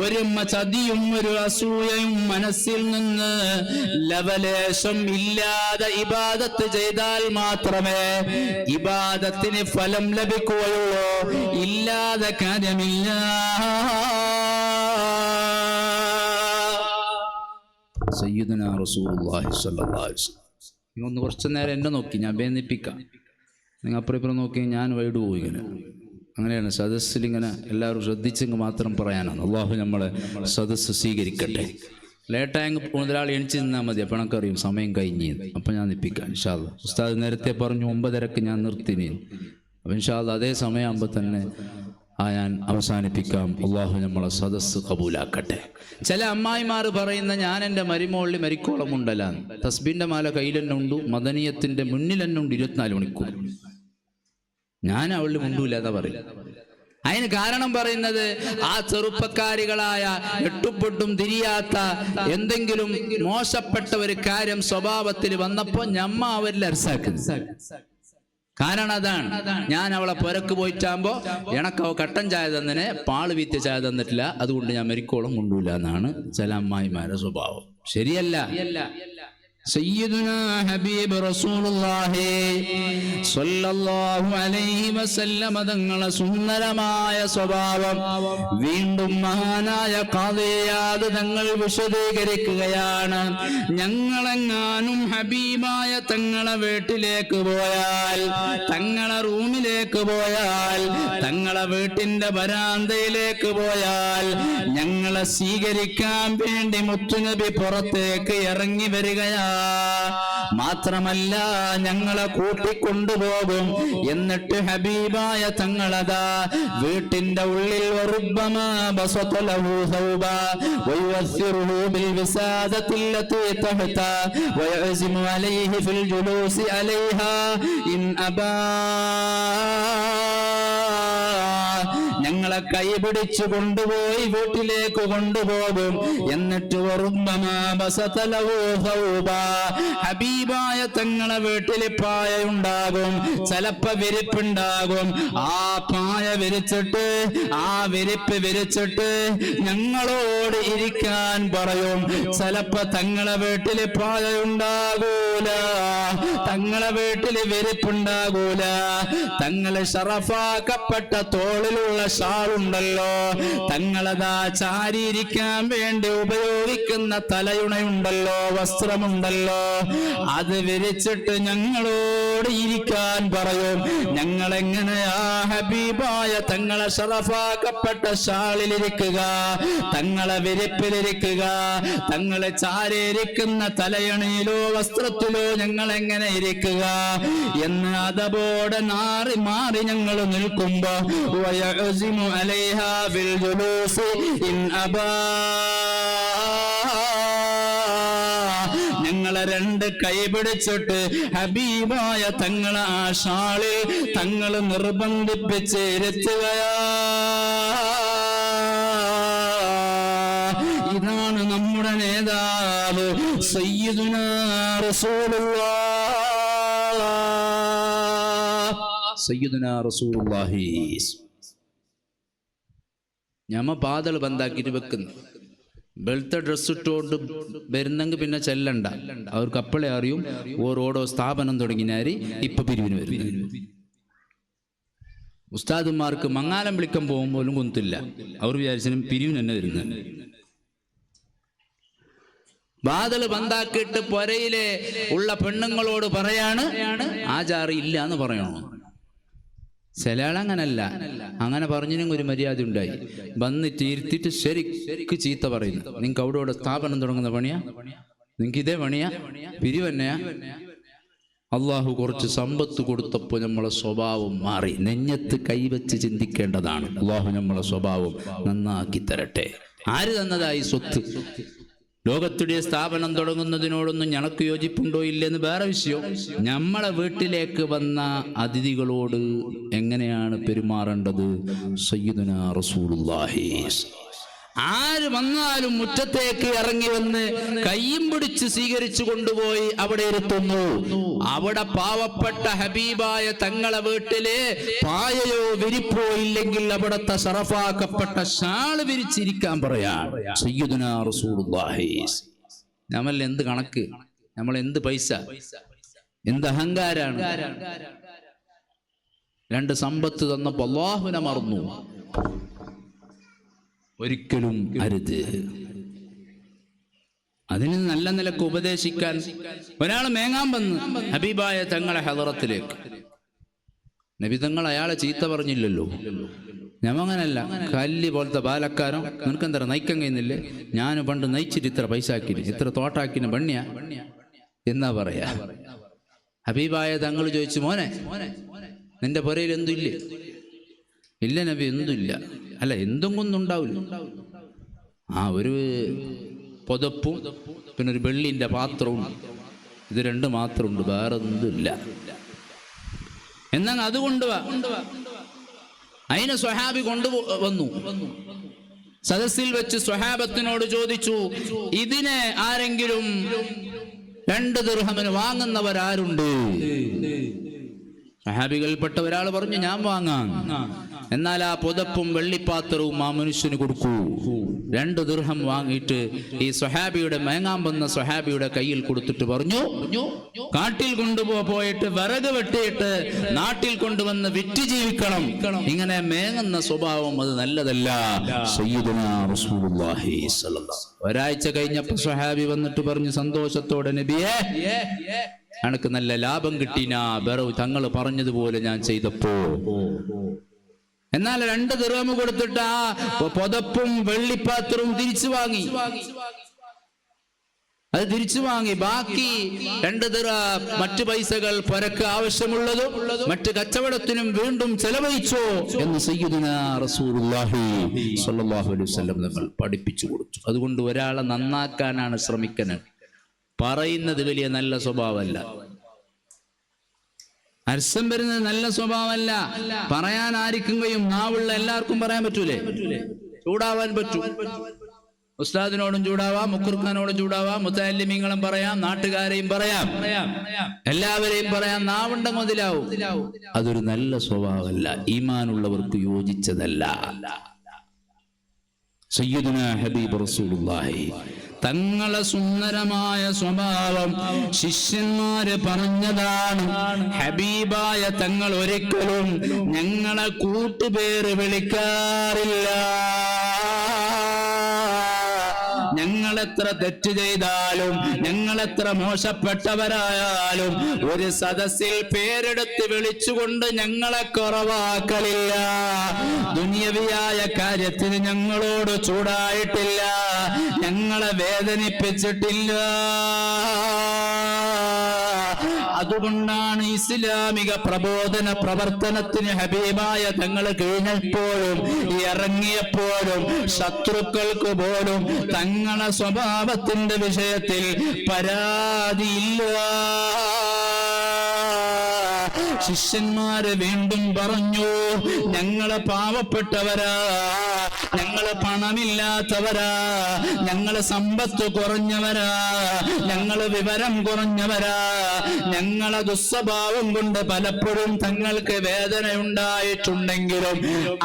ഒരു ചതിയും ഒരു അസൂയയും മനസ്സിൽ നിന്ന് ലവലേശം ഇല്ലാതെ ഇബാദത്ത് ചെയ്താൽ മാത്രമേ ഇബാദത്തിന് ഫലം ലഭിക്കുകയുള്ളൂ, ഇല്ലാതെ കാര്യമില്ല. സയ്യിദുനാ റസൂലുള്ളാഹി സ്വല്ലല്ലാഹു അലൈഹി വസല്ലം. നിങ്ങൾ ഒന്ന് കുറച്ച് നേരം എന്നെ നോക്കി, ഞാൻ വേദനിപ്പിക്കാം. നിങ്ങൾ അപ്പുറം ഇപ്പുറം നോക്കി, ഞാൻ വൈഡ് പോയി. ഇങ്ങനെ അങ്ങനെയാണ് സദസ്സിൽ ഇങ്ങനെ എല്ലാവരും ശ്രദ്ധിച്ചെങ്കിൽ മാത്രം പറയാനാണ്. അള്ളാഹു നമ്മളെ സദസ്സ് സ്വീകരിക്കട്ടെ. ലേറ്റായെങ്കിൽ മുതലാളി എണിച്ച് നിന്നാൽ മതി, അപ്പോൾ എനിക്കറിയും സമയം കഴിഞ്ഞ്. അപ്പം ഞാൻ നിൽപ്പിക്കാം ഇൻഷാ അല്ലാഹ്. ഉസ്താദ് നേരത്തെ പറഞ്ഞു 9:30 ഞാൻ നിർത്തിനി. അപ്പം ഇൻഷാ അല്ലാഹ് അതേ സമയമാകുമ്പോൾ തന്നെ ഞാൻ അവസാനിപ്പിക്കാം. അള്ളാഹു നമ്മളെ സദസ്സ് കബൂലാക്കട്ടെ. ചില അമ്മായിമാർ പറയുന്ന ഞാൻ എൻ്റെ മരിമോളിൽ മരിക്കോളം ഉണ്ടല്ലാന്ന്. തസ്ബീൻ്റെ മാല കയ്യിൽ തന്നെ ഉണ്ട്, മദനീയത്തിൻ്റെ മുന്നിൽ തന്നെ ഉണ്ട് 24 മണിക്കൂർ. ഞാൻ അവളിൽ മുണ്ടൂല്ലാതെ പറയും. അതിന് കാരണം പറയുന്നത് ആ ചെറുപ്പക്കാരികളായ എട്ടുപൊട്ടും തിരിയാത്ത എന്തെങ്കിലും മോശപ്പെട്ട ഒരു കാര്യം സ്വഭാവത്തിൽ വന്നപ്പോൾ ഞമ്മ അവരിൽ അരസാക്കുന്നു. കാരണം അതാണ്, ഞാൻ അവളെ പുരക്ക് പോയിട്ടാകുമ്പോ എനക്കവ കട്ടൻ ചായ തന്നതിനെ പാള് വീത്തിയ ചായ തന്നിട്ടില്ല, അതുകൊണ്ട് ഞാൻ മരിക്കോളം കൊണ്ടൂല എന്നാണ് ചില അമ്മായിമാരുടെ സ്വഭാവം. ശരിയല്ല. സയ്യിദുനാ ഹബീബ് റസൂലുള്ളാഹി സ്വല്ലല്ലാഹു അലൈഹി വസല്ലം തങ്ങളെ സുന്ദരമായ സ്വഭാവം വീണ്ടും മഹാനായ ഖാദി ഇയാദ് തങ്ങൾ വിശദീകരിക്കുകയാണ്. ഞങ്ങളെങ്ങാനും ഹബീബായ തങ്ങളെ വീട്ടിലേക്ക് പോയാൽ, തങ്ങളെ റൂമിലേക്ക് പോയാൽ, തങ്ങളെ വീട്ടിന്റെ വരാന്തയിലേക്ക് പോയാൽ ഞങ്ങളെ സ്വീകരിക്കാൻ വേണ്ടി മുത്തുനബി പുറത്തേക്ക് ഇറങ്ങി വരികയാണ്. മാത്രമല്ല ഞങ്ങളെ കൂട്ടിക്കൊണ്ടുപോകും. എന്നിട്ട് ഹബീബായ തങ്ങളതാ വീട്ടിന്റെ ഉള്ളിൽ ഞങ്ങളെ കൈപിടിച്ചു കൊണ്ടുപോയി വീട്ടിലേക്ക് കൊണ്ടുപോകും. എന്നിട്ട് ഹബീബായ തങ്ങളെ വീട്ടിൽ പായ ഉണ്ടാകും, ചിലപ്പോ വിരിപ്പുണ്ടാകും. ആ പായ വിരിച്ചിട്ട്, ആ വിരിപ്പ് വിരിച്ചിട്ട് ഞങ്ങളോട് ഇരിക്കാൻ പറയും. ചിലപ്പോ തങ്ങളെ വീട്ടിൽ പായ ഉണ്ടാകൂല, തങ്ങളെ വീട്ടിൽ വിരിപ്പുണ്ടാകൂല. തങ്ങളെ ഷറഫാക്കപ്പെട്ട തോളിലുള്ള ഷാളുണ്ടല്ലോ, തങ്ങളതാ ചാരിയിരിക്കാൻ വേണ്ടി ഉപയോഗിക്കുന്ന തലയുണയുണ്ടല്ലോ, വസ്ത്രമുണ്ടല്ലോ, അത് വിരിച്ചിട്ട് ഞങ്ങളോട് ഇരിക്കാൻ പറയും. ഞങ്ങൾ എങ്ങനെയാ ഹബീബായ തങ്ങളെ ഷറഫാക്കപ്പെട്ട ഷാളിലിരിക്കുക, തങ്ങളെ വിരിപ്പിലിരിക്കുക? തങ്ങളെ ചാരിയിരിക്കുന്ന തലയണയിലോ വസ്ത്രത്തിലോ ഞങ്ങൾ എങ്ങനെ ഇരിക്കുക എന്ന് അതബോടെ മാറി മാറി ഞങ്ങൾ നിൽക്കുമ്പോ ഞങ്ങളെ രണ്ട് കൈ പിടിച്ചിട്ട് ഹബീബായ തങ്ങളെ ആ ഷാളിൽ തങ്ങൾ നിർബന്ധിപ്പിച്ച് ഇരുത്തുകയാ. ഇതാണ് നമ്മുടെ നേതാവ് സയ്യിദുനാ റസൂലുള്ളാഹി. ഞമ്മ പാതൾ ബന്ധാക്കിട്ട് വെക്കുന്നു. വെളുത്ത ഡ്രസ് ഇട്ടുകൊണ്ട് വരുന്നെങ്കിൽ പിന്നെ ചെല്ലണ്ട, അവർക്ക് അപ്പളെ അറിയും ഓരോടോ സ്ഥാപനം തുടങ്ങിനാരി ഇപ്പൊ പിരിവിന് വരും. ഉസ്താദുമാർക്ക് മങ്ങാലം വിളിക്കാൻ പോകുമ്പോലും കുന്തില്ല, അവർ വിചാരിച്ചാലും പിരിവിന് തന്നെ വരുന്നത്. ബാദല് ബന്ധാക്കിയിട്ട് പൊരയിലെ ഉള്ള പെണ്ണുങ്ങളോട് പറയാണ് ആചാരം ഇല്ല എന്ന് പറയണോ? ചില ആളങ്ങനല്ല, അങ്ങനെ പറഞ്ഞതിനും ഒരു മര്യാദ ഉണ്ടായി. വന്നിട്ട് ഇരുത്തിട്ട് ശരിക്ക് ചീത്ത പറയുന്നു. നിങ്ങൾക്ക് അവിടെ സ്ഥാപനം തുടങ്ങുന്ന പണിയാ, നിങ്ങൾക്ക് ഇതേ പണിയാ, പിരിവന്നെയാ? അള്ളാഹു കുറച്ച് സമ്പത്ത് കൊടുത്തപ്പോൾ നമ്മളെ സ്വഭാവം മാറി. നെഞ്ഞത്ത് കൈവച്ച് ചിന്തിക്കേണ്ടതാണ്. അള്ളാഹു നമ്മളെ സ്വഭാവം നന്നാക്കി തരട്ടെ. ആര് തന്നതായി സ്വത്ത്? ലോകത്തുடைய സ്ഥാപനം തുടങ്ങുന്നതിനോടൊന്നും ഞങ്ങൾക്ക് യോജിപ്പുണ്ടോ ഇല്ലെന്ന് വേറെ വിഷയം. നമ്മളെ വീട്ടിലേക്ക് വന്ന അതിഥികളോട് എങ്ങനെയാണ് പെരുമാറേണ്ടത്? സയ്യിദുനാ റസൂലുള്ളാഹി ആര് വന്നാലും മുറ്റത്തേക്ക് ഇറങ്ങി വന്ന് കയ്യും പിടിച്ച് സ്വീകരിച്ചു കൊണ്ടുപോയി അവിടെ ഇരുത്തുന്നു. അവിടെ പാവപ്പെട്ട ഹബീബായ തങ്ങളെ വീട്ടിലെ പായയോ വിരിപ്പോ ഇല്ലെങ്കിൽ അവിടത്തെ ശറഫാക്കപ്പെട്ട ഷാള് വിരിച്ചിരിക്കാൻ പറയാൻ സയ്യിദുനാ റസൂലുള്ളാഹി. നമ്മൾ എന്ത് കണക്ക്, നമ്മൾ എന്ത് പൈസ, എന്ത് അഹങ്കാരാണ്. രണ്ട് സമ്പത്ത് തന്നപ്പോ അല്ലാഹുവിനെ മറന്നു. ഒരിക്കലും അരുത്. അതിന് നല്ല നിലക്ക് ഉപദേശിക്കാൻ ഒരാൾ മേങ്ങാൻ വന്ന് ഹബീബായ തങ്ങളെ ഹദറത്തിലേക്ക്. നബി തങ്ങൾ അയാളെ ചീത്ത പറഞ്ഞില്ലല്ലോ. ഞമ്മങ്ങനല്ല, കല്ല് പോലത്തെ ബാലക്കാരോ നിനക്കെന്താ നയിക്കാൻ കഴിയുന്നില്ലേ, ഞാൻ പണ്ട് നയിച്ചിട്ട് ഇത്ര പൈസ ആക്കിന്, ഇത്ര തോട്ടാക്കിന് പണ്ണിയ എന്നാ പറയാ. ഹബീബായ തങ്ങൾ ചോദിച്ചു, മോനെ നിന്റെ പുരയിൽ എന്തുമില്ലേ? ഇല്ല നബി, എന്തുമില്ല. അല്ല, എന്തും കൊന്നുണ്ടാവില്ല. ഒരു പുതപ്പും പിന്നെ ഒരു വെള്ളിൻ്റെ പാത്രവും, ഇത് രണ്ട് മാത്രമുണ്ട്, വേറെ ഒന്നുമില്ല. എന്നാൽ അത് കൊണ്ടുവാ. അതിനെ സ്വഹാബി കൊണ്ടുവന്നു. സദസ്സിൽ വെച്ച് സ്വഹാബത്തിനോട് ചോദിച്ചു, ഇതിനെ ആരെങ്കിലും 2 ദിർഹമിന് വാങ്ങുന്നവരാരുണ്ട്? സ്വഹാബികൾപ്പെട്ട ഒരാൾ പറഞ്ഞു, ഞാൻ വാങ്ങാം. എന്നാൽ ആ പുതപ്പും വെള്ളിപ്പാത്രവും ആ മനുഷ്യന് കൊടുക്കൂ. 2 ദിർഹം വാങ്ങിയിട്ട് ഈ സ്വഹാബിയുടെ മേങ്ങാൻ വന്ന സ്വഹാബിയുടെ കയ്യിൽ കൊടുത്തിട്ട് പറഞ്ഞു, കാട്ടിൽ കൊണ്ടുപോയിട്ട് വിറക് വെട്ടിയിട്ട് നാട്ടിൽ കൊണ്ടുവന്ന് വിറ്റ് ജീവിക്കണം. ഇങ്ങനെ മേങ്ങുന്ന സ്വഭാവം അത് നല്ലതല്ല. സയ്യിദുനാ റസൂലുള്ളാഹി സ്വല്ലല്ലാഹു. ഒരാഴ്ച കഴിഞ്ഞപ്പോൾ സ്വഹാബി വന്നിട്ട് പറഞ്ഞു സന്തോഷത്തോടെ, നബിയേ എനിക്ക് നല്ല ലാഭം കിട്ടിനാ, ബറു തങ്ങൾ പറഞ്ഞതുപോലെ ഞാൻ ചെയ്തപ്പോ. എന്നാൽ 2 ദിർഹം കൊടുത്തിട്ട് ആ പുതപ്പും വെള്ളിപ്പാത്രവും തിരിച്ചു വാങ്ങി. അത് തിരിച്ചു വാങ്ങി. ബാക്കി 2 ദിർഹം മറ്റു പൈസകൾ പുരക്ക് ആവശ്യമുള്ളതും മറ്റ് കച്ചവടത്തിനും വീണ്ടും ചെലവഴിച്ചോ എന്ന് സയ്യിദുനാ റസൂലുള്ളാഹി സ്വല്ലല്ലാഹു അലൈഹി വസല്ലം നമ്മൾ പഠിപ്പിച്ചു കൊടുത്തു. അതുകൊണ്ട് ഒരാളെ നന്നാക്കാനാണ് ശ്രമിക്കുന്നത്. പറയുന്നത് വലിയ നല്ല സ്വഭാവമല്ല, അർസം വരുന്നത് നല്ല സ്വഭാവമല്ല. പറയാൻ ആർക്കും കഴിയും, നാവുള്ള എല്ലാവർക്കും പറയാൻ പറ്റൂലേ? ചൂടാവാൻ പറ്റൂ. ഉസ്താദിനോടും ചൂടാവാം, മുക്കുർഖാനോടും ചൂടാവാം, മുത്തഅല്ലിമീങ്ങളും പറയാം, നാട്ടുകാരെയും പറയാം, എല്ലാവരെയും പറയാം. നാവുണ്ടെങ്കിൽ മുതലാവും. അതൊരു നല്ല സ്വഭാവമല്ല, ഈമാനുള്ളവർക്ക് യോജിച്ചതല്ല. സയ്യിദുനാ ഹബീബ് റസൂലുള്ളാഹി തങ്ങളെ സുന്ദരമായ സ്വഭാവം ശിഷ്യന്മാര് പറഞ്ഞതാണ്. ഹബീബായ തങ്ങൾ ഒരിക്കലും ഞങ്ങളെ കൂട്ടുപേര് വിളിക്കാറില്ല. ഞങ്ങളെത്ര തെറ്റ് ചെയ്താലും, ഞങ്ങളെത്ര മോശപ്പെട്ടവരായാലും ഒരു സദസ്സിൽ പേരെടുത്ത് വിളിച്ചുകൊണ്ട് ഞങ്ങളെ കുറവാക്കലില്ല. ദുനിയവിയായ കാര്യത്തിന് ഞങ്ങളോട് ചൂടായിട്ടില്ല, ഞങ്ങളെ വേദനിപ്പിച്ചിട്ടില്ല. അതുകൊണ്ടാണ് ഇസ്ലാമിക പ്രബോധന പ്രവർത്തനത്തിന് ഹബീബായ തങ്ങൾ കഴിഞ്ഞപ്പോഴും ഇറങ്ങിയപ്പോഴും ശത്രുക്കൾക്ക് പോലും തങ്ങളെ സ്വഭാവത്തിന്റെ വിഷയത്തിൽ പരാതിയില്ല. ശിഷ്യന്മാര് വീണ്ടും പറഞ്ഞു, ഞങ്ങള് പാവപ്പെട്ടവരാ, ഞങ്ങള് പണമില്ലാത്തവരാ, ഞങ്ങള് സമ്പത്ത് കുറഞ്ഞവരാ, ഞങ്ങള് വിവരം കുറഞ്ഞവരാ, ഞങ്ങളെ ദുസ്വഭാവം കൊണ്ട് പലപ്പോഴും തങ്ങൾക്ക് വേദന ഉണ്ടായിട്ടുണ്ടെങ്കിലും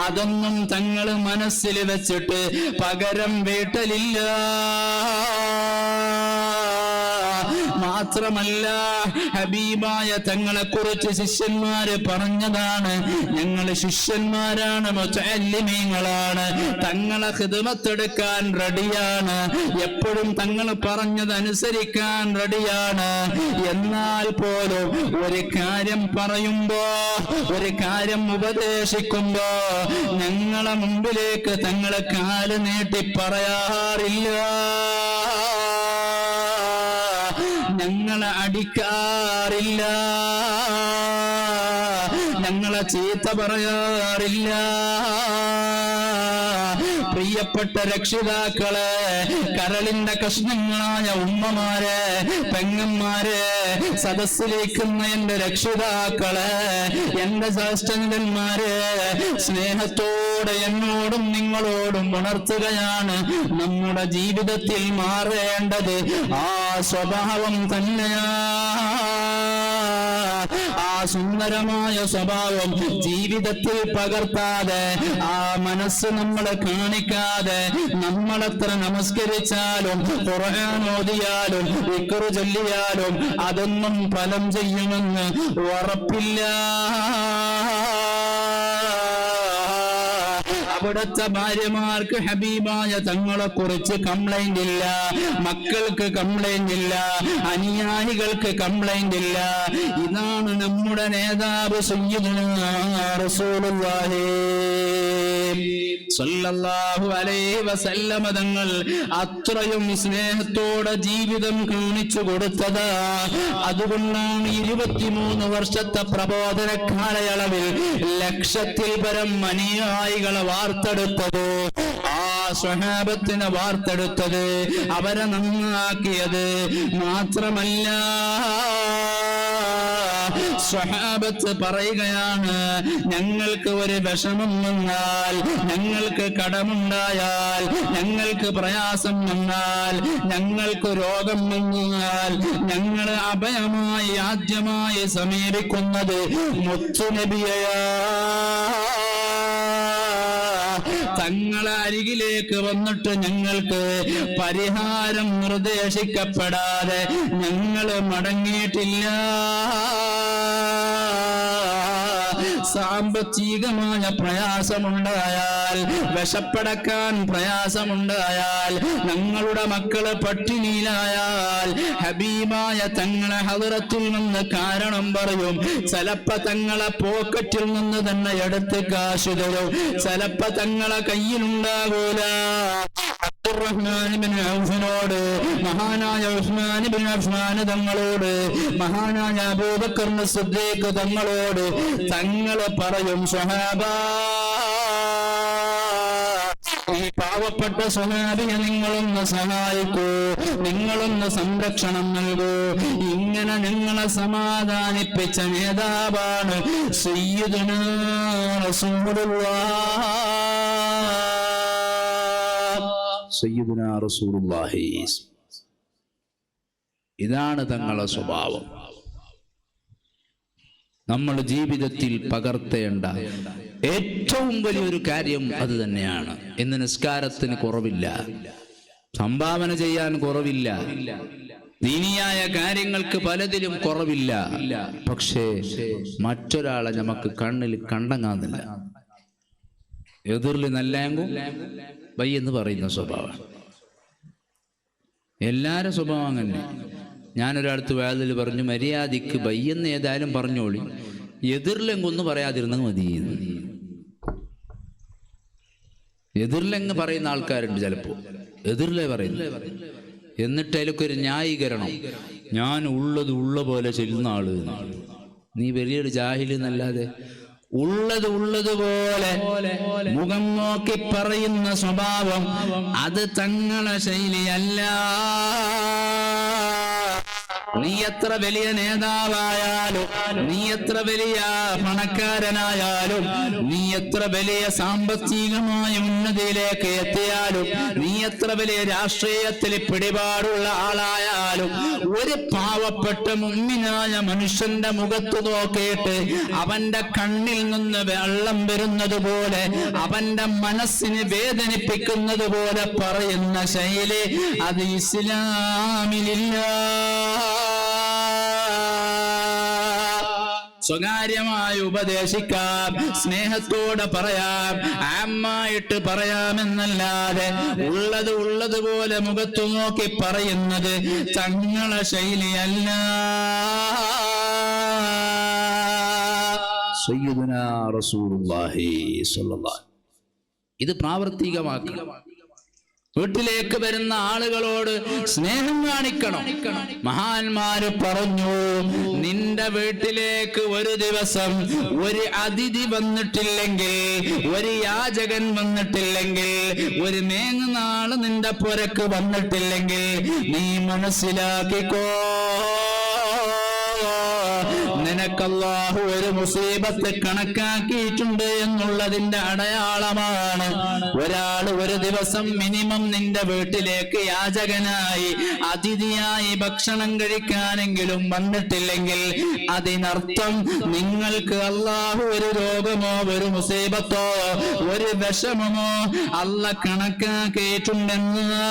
അതൊന്നും തങ്ങൾ മനസ്സിൽ വെച്ചിട്ട് പകരം വീട്ടലില്ല. മാത്രമല്ല, ഹബീബായ തങ്ങളെ കുറിച്ച് ശിഷ്യന്മാര് പറഞ്ഞതാണ്, ഞങ്ങള് ശിഷ്യന്മാരാണ്, മുതഅല്ലിമീങ്ങളാണ്, തങ്ങളെ ഖിദ്മത്തെടുക്കാൻ റെഡിയാണ്, എപ്പോഴും തങ്ങൾ പറഞ്ഞതനുസരിക്കാൻ റെഡിയാണ്. എന്നാൽ പോലും ഒരു കാര്യം പറയുമ്പോ, ഒരു കാര്യം ഉപദേശിക്കുമ്പോ ഞങ്ങളെ മുമ്പിലേക്ക് തങ്ങളെ കാല് നീട്ടി പറയാറില്ല, ഞങ്ങളെ അടിക്കാറില്ല, ഞങ്ങളെ ചീത്ത പറയാറില്ല. പ്രിയപ്പെട്ട രക്ഷിതാക്കളെ, കരളിന്റെ കഷ്ണങ്ങളായ ഉമ്മമാരെ, പെങ്ങന്മാരെ, സദസ്സിലേക്കുന്ന എന്റെ രക്ഷിതാക്കളെ, എന്റെ ജ്യേഷ്ഠന്മാരെ, സ്നേഹത്തോടെ ഖുർആനിലൂടെ എന്നോടും നിങ്ങളോടും ഉണർത്തുകയാണ്. നമ്മുടെ ജീവിതത്തിൽ മാറേണ്ടത് ആ സ്വഭാവം തന്നെയാ. ആ സുന്ദരമായ സ്വഭാവം ജീവിതത്തിൽ പകർത്താതെ, ആ മനസ്സ് നമ്മളെ കാണിക്കാതെ, നമ്മളെത്ര നമസ്കരിച്ചാലും ഖുർആൻ ഓതിയാലും ദിക്ർ ചൊല്ലിയാലും അതൊന്നും ഫലം ചെയ്യുമെന്ന് ഉറപ്പില്ല. അവിടുത്തെ ഭാര്യമാർക്ക് ഹബീബായ തങ്ങളെ കുറിച്ച് കംപ്ലൈന്റ് ഇല്ല, മക്കൾക്ക് കംപ്ലൈന്റ് ഇല്ല, അനുയായികൾക്ക് കംപ്ലൈന്റ് ഇല്ല. ഇതാണ് നമ്മുടെ നേതാവ് സയ്യിദുനാ റസൂലുള്ളാഹി സ്വല്ലല്ലാഹു അലൈഹി വസല്ലമ തങ്ങൾ അത്രയും സ്നേഹത്തോടെ ജീവിതം കാണിച്ചു കൊടുത്തത്. അതുകൊണ്ടാണ് 23 വർഷത്തെ പ്രബോധന കാലയളവിൽ ലക്ഷത്തിൽ പരം അനുയായികളെ വാർത്തെടുത്തത്, ആ സ്വഹാബത്തിനെ വാർത്തെടുത്തത്, അവരെ നന്നാക്കിയത്. മാത്രമല്ല സ്വഹാബത്ത് പറയുകയാണ്, ഞങ്ങൾക്ക് ഒരു വിഷമം വന്നാൽ, ഞങ്ങൾക്ക് കടമുണ്ടായാൽ, ഞങ്ങൾക്ക് പ്രയാസം വന്നാൽ, ഞങ്ങൾക്ക് രോഗം വന്നാൽ, ഞങ്ങൾ അഭയമായി ആദ്യമായി സമീപിക്കുന്നത് മുത്തുനബിയെയാ. തങ്ങളെ അരികിലേക്ക് വന്നിട്ട് ഞങ്ങൾക്ക് പരിഹാരം നിർദ്ദേശിക്കപ്പെടാതെ ഞങ്ങൾ മടങ്ങിയിട്ടില്ല. സാമ്പത്തികമായ പ്രയാസമുണ്ടായാൽ, വിശപ്പടക്കാൻ പ്രയാസമുണ്ടായാൽ, ഞങ്ങളുടെ മക്കള് പട്ടിണിയിലായാൽ ഹബീബായ തങ്ങളെ ഹദ്റത്തിൽ നിന്ന് കാരണം പറയും. ചിലപ്പോ തങ്ങളെ പോക്കറ്റിൽ നിന്ന് തന്നെ എടുത്ത് കാശ് തരും, ചിലപ്പോ തങ്ങളെ കയ്യിലുണ്ടാകൂല. അബ്ദുറഹ്മാൻ ഇബ്നു ഔഫിനോട്, മഹാനായ ഉസ്മാൻ ഇബ്നു അഫ്ഫാൻ തങ്ങളോട്, മഹാനായ അബൂബക്കർ സിദ്ദീഖ് തങ്ങളോട് തങ്ങള് പറയും, സ്വഹാബാ, ഈ പാവപ്പെട്ട സ്വഹാബിയെ നിങ്ങളൊന്ന് സഹായിക്കൂ, നിങ്ങളൊന്ന് സംരക്ഷണം നൽകൂ. ഇങ്ങനെ ഞങ്ങളെ സമാധാനിപ്പിച്ച നേതാവാണ് സയ്യിദുനാ റസൂലുള്ളാഹ്. സയ്യിദുനാ റസൂലുള്ളാഹി. ഇതാണ് തങ്ങളുടെ സ്വഭാവം. നമ്മൾ ജീവിതത്തിൽ പകർത്തേണ്ട ഏറ്റവും വലിയൊരു കാര്യം അത് തന്നെയാണ്. ഇന്ന് നിസ്കാരത്തിന് കുറവില്ല, സംഭാവന ചെയ്യാൻ കുറവില്ല, ദീനിയായ കാര്യങ്ങൾക്ക് പലതിലും കുറവില്ല. പക്ഷേ മറ്റൊരാളെ നമുക്ക് കണ്ണിൽ കണ്ടങ്ങാന്നില്ല. എതിർല് നല്ലെങ്കും ബൈ എന്ന് പറയുന്ന സ്വഭാവം എല്ലാരും സ്വഭാവം അങ്ങനെ. ഞാനൊരാളത്ത് വേദത്തിൽ പറഞ്ഞു, മര്യാദയ്ക്ക് ബയ്യെന്ന് ഏതായാലും പറഞ്ഞോളി, എതിർലെങ്കൊന്ന് പറയാതിരുന്നത് മതി. എതിർലെങ്ങ് പറയുന്ന ആൾക്കാരുണ്ട്, ചിലപ്പോ എതിർലെ പറയുന്നു. എന്നിട്ട് അതിലൊക്കെ ഒരു ന്യായീകരണം, ഞാൻ ഉള്ളത് ഉള്ള പോലെ ചെല്ലുന്ന ആള്. നീ വലിയൊരു ജാഹിൽ എന്നല്ലാതെ ഉള്ളതുപോലെ മുഖം നോക്കി പറയുന്ന സ്വഭാവം അത് തങ്ങളെ ശൈലിയല്ല. നീ എത്ര വലിയ നേതാവായാലും, നീ എത്ര വലിയ പണക്കാരനായാലും, നീ എത്ര വലിയ സാമ്പത്തികമായ ഉന്നതിയിലേക്ക് എത്തിയാലും, നീ എത്ര വലിയ രാഷ്ട്രീയത്തിൽ പിടിപാടുള്ള ആളായാലും, ഒരു പാവപ്പെട്ട മുഅ്മിനായ മനുഷ്യന്റെ മുഖത്ത് നോക്കിയിട്ട് അവന്റെ കണ്ണിൽ നിന്ന് വെള്ളം വരുന്നത് പോലെ, അവന്റെ മനസ്സിനെ വേദനിപ്പിക്കുന്നത് പോലെ പറയുന്ന ശൈലി അത് ഇസ്ലാമിലില്ല. സ്വകാര്യമായി ഉപദേശിക്കാം, സ്നേഹത്തോടെ പറയാം, ആമ്മായിട്ട് പറയാമെന്നല്ലാതെ ഉള്ളതുപോലെ മുഖത്തു നോക്കി പറയുന്നത് തങ്ങളെ ശൈലിയല്ല. സയ്യിദുനാ റസൂലുള്ളാഹി സ്വല്ലല്ലാഹു. ഇത് പ്രാവർത്തികമാക്കണം. വീട്ടിലേക്ക് വരുന്ന ആളുകളോട് സ്നേഹം കാണിക്കണം. മഹാന്മാര് പറഞ്ഞു, നിന്റെ വീട്ടിലേക്ക് ഒരു ദിവസം ഒരു അതിഥി വന്നിട്ടില്ലെങ്കിൽ, ഒരു യാചകൻ വന്നിട്ടില്ലെങ്കിൽ, ഒരു മേങ്ങുന്നാള് നിന്റെ പുരക്ക് വന്നിട്ടില്ലെങ്കിൽ, നീ മനസ്സിലാക്കിക്കോ, നിനക്കല്ലാഹു ഒരു മുസീബത്ത് കണക്കാക്കിയിട്ടുണ്ട് എന്നുള്ളതിന്റെ അടയാളമാണ് ഒരാൾ ഒരു ദിവസം മിനിമം നിന്റെ വീട്ടിലേക്ക് യാചകനായി അതിഥിയായി ഭക്ഷണം കഴിക്കാനെങ്കിലും വന്നിട്ടില്ലെങ്കിൽ അതിനർത്ഥം നിങ്ങൾക്ക് അല്ലാഹു ഒരു രോഗമോ ഒരു മുസീബത്തോ ഒരു വിഷമമോ അല്ല കണക്കാക്കിയിട്ടുണ്ടെന്ന്.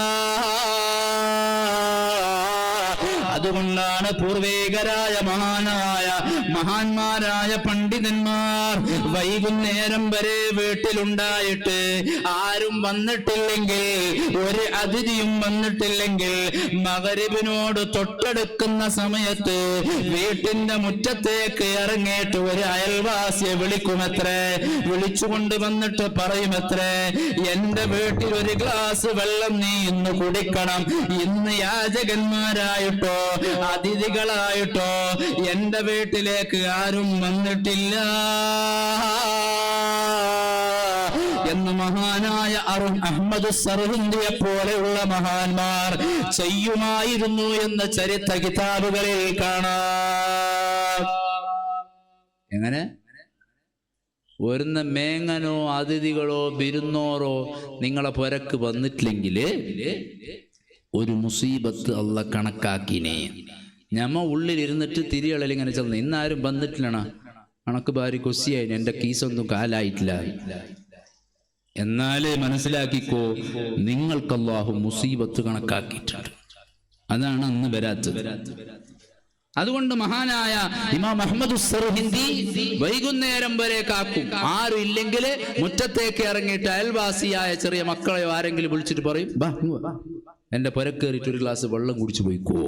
അതുകൊണ്ടാണ് പൂർവികരായ മഹാന്മാരായ പണ്ഡിതന്മാർ വൈകുന്നേരം വരെ വീട്ടിലുണ്ടായിട്ട് ആരും വന്നിട്ടില്ലെങ്കിൽ, ഒരു അതിഥിയും വന്നിട്ടില്ലെങ്കിൽ, മഗ്‌രിബിനോട് തൊട്ടടുക്കുന്ന സമയത്ത് വീട്ടിന്റെ മുറ്റത്തേക്ക് ഇറങ്ങിയിട്ട് ഒരു അയൽവാസിയെ വിളിക്കുമത്രേ. വിളിച്ചുകൊണ്ട് വന്നിട്ട് പറയുമത്രേ, എന്റെ വീട്ടിൽ ഒരു ഗ്ലാസ് വെള്ളം നീ ഇന്ന് കുടിക്കണം. ഇന്ന് യാചകന്മാരായിട്ടോ അതിഥികളായിട്ടോ എന്റെ വീട്ടിലേക്ക് ആരും വന്നിട്ടില്ല എന്ന് മഹാനായ അഹ്മദ് സർഹിന്ദിയെ പോലെയുള്ള മഹാന്മാർ ചെയ്യുമായിരുന്നു എന്ന് ചരിത്ര കിതാബുകളിൽ കാണാം. എങ്ങനെ ഒരുന്ന മേങ്ങനോ അതിഥികളോ വിരുന്നോരോ നിങ്ങളെ പുരക്ക് വന്നിട്ടില്ലെങ്കിൽ ഒരു മുസീബത്ത് അല്ല കണക്കാക്കിനേ. ഞമ്മ ഉള്ളിലിരുന്നിട്ട് തിരിയളൽ ഇങ്ങനെ ചെന്ന് ഇന്നാരും വന്നിട്ടില്ലണ കണക്ക് ഭാര്യ കൊസിയായി, എന്റെ കീസൊന്നും കാലായിട്ടില്ല. എന്നാലേ മനസ്സിലാക്കിക്കോ, നിങ്ങൾക്ക് അല്ലാഹു മുസീബത്ത് കണക്കാക്കിയിട്ടുണ്ട്. അതാണ് അന്ന് വരാത്തത്. അതുകൊണ്ട് മഹാനായ ഇമാം അഹ്മദ് സർഹിന്ദി വൈകുന്നേരം വരെ കാക്കും. ആരും ഇല്ലെങ്കിൽ മുറ്റത്തേക്ക് ഇറങ്ങിയിട്ട് അയൽവാസിയായ ചെറിയ മക്കളെയോ ആരെങ്കിലും വിളിച്ചിട്ട് പറയും, എന്റെ പുരക്കേറിയിട്ട് ഒരു ഗ്ലാസ് വെള്ളം കുടിച്ചു പോയിക്കോ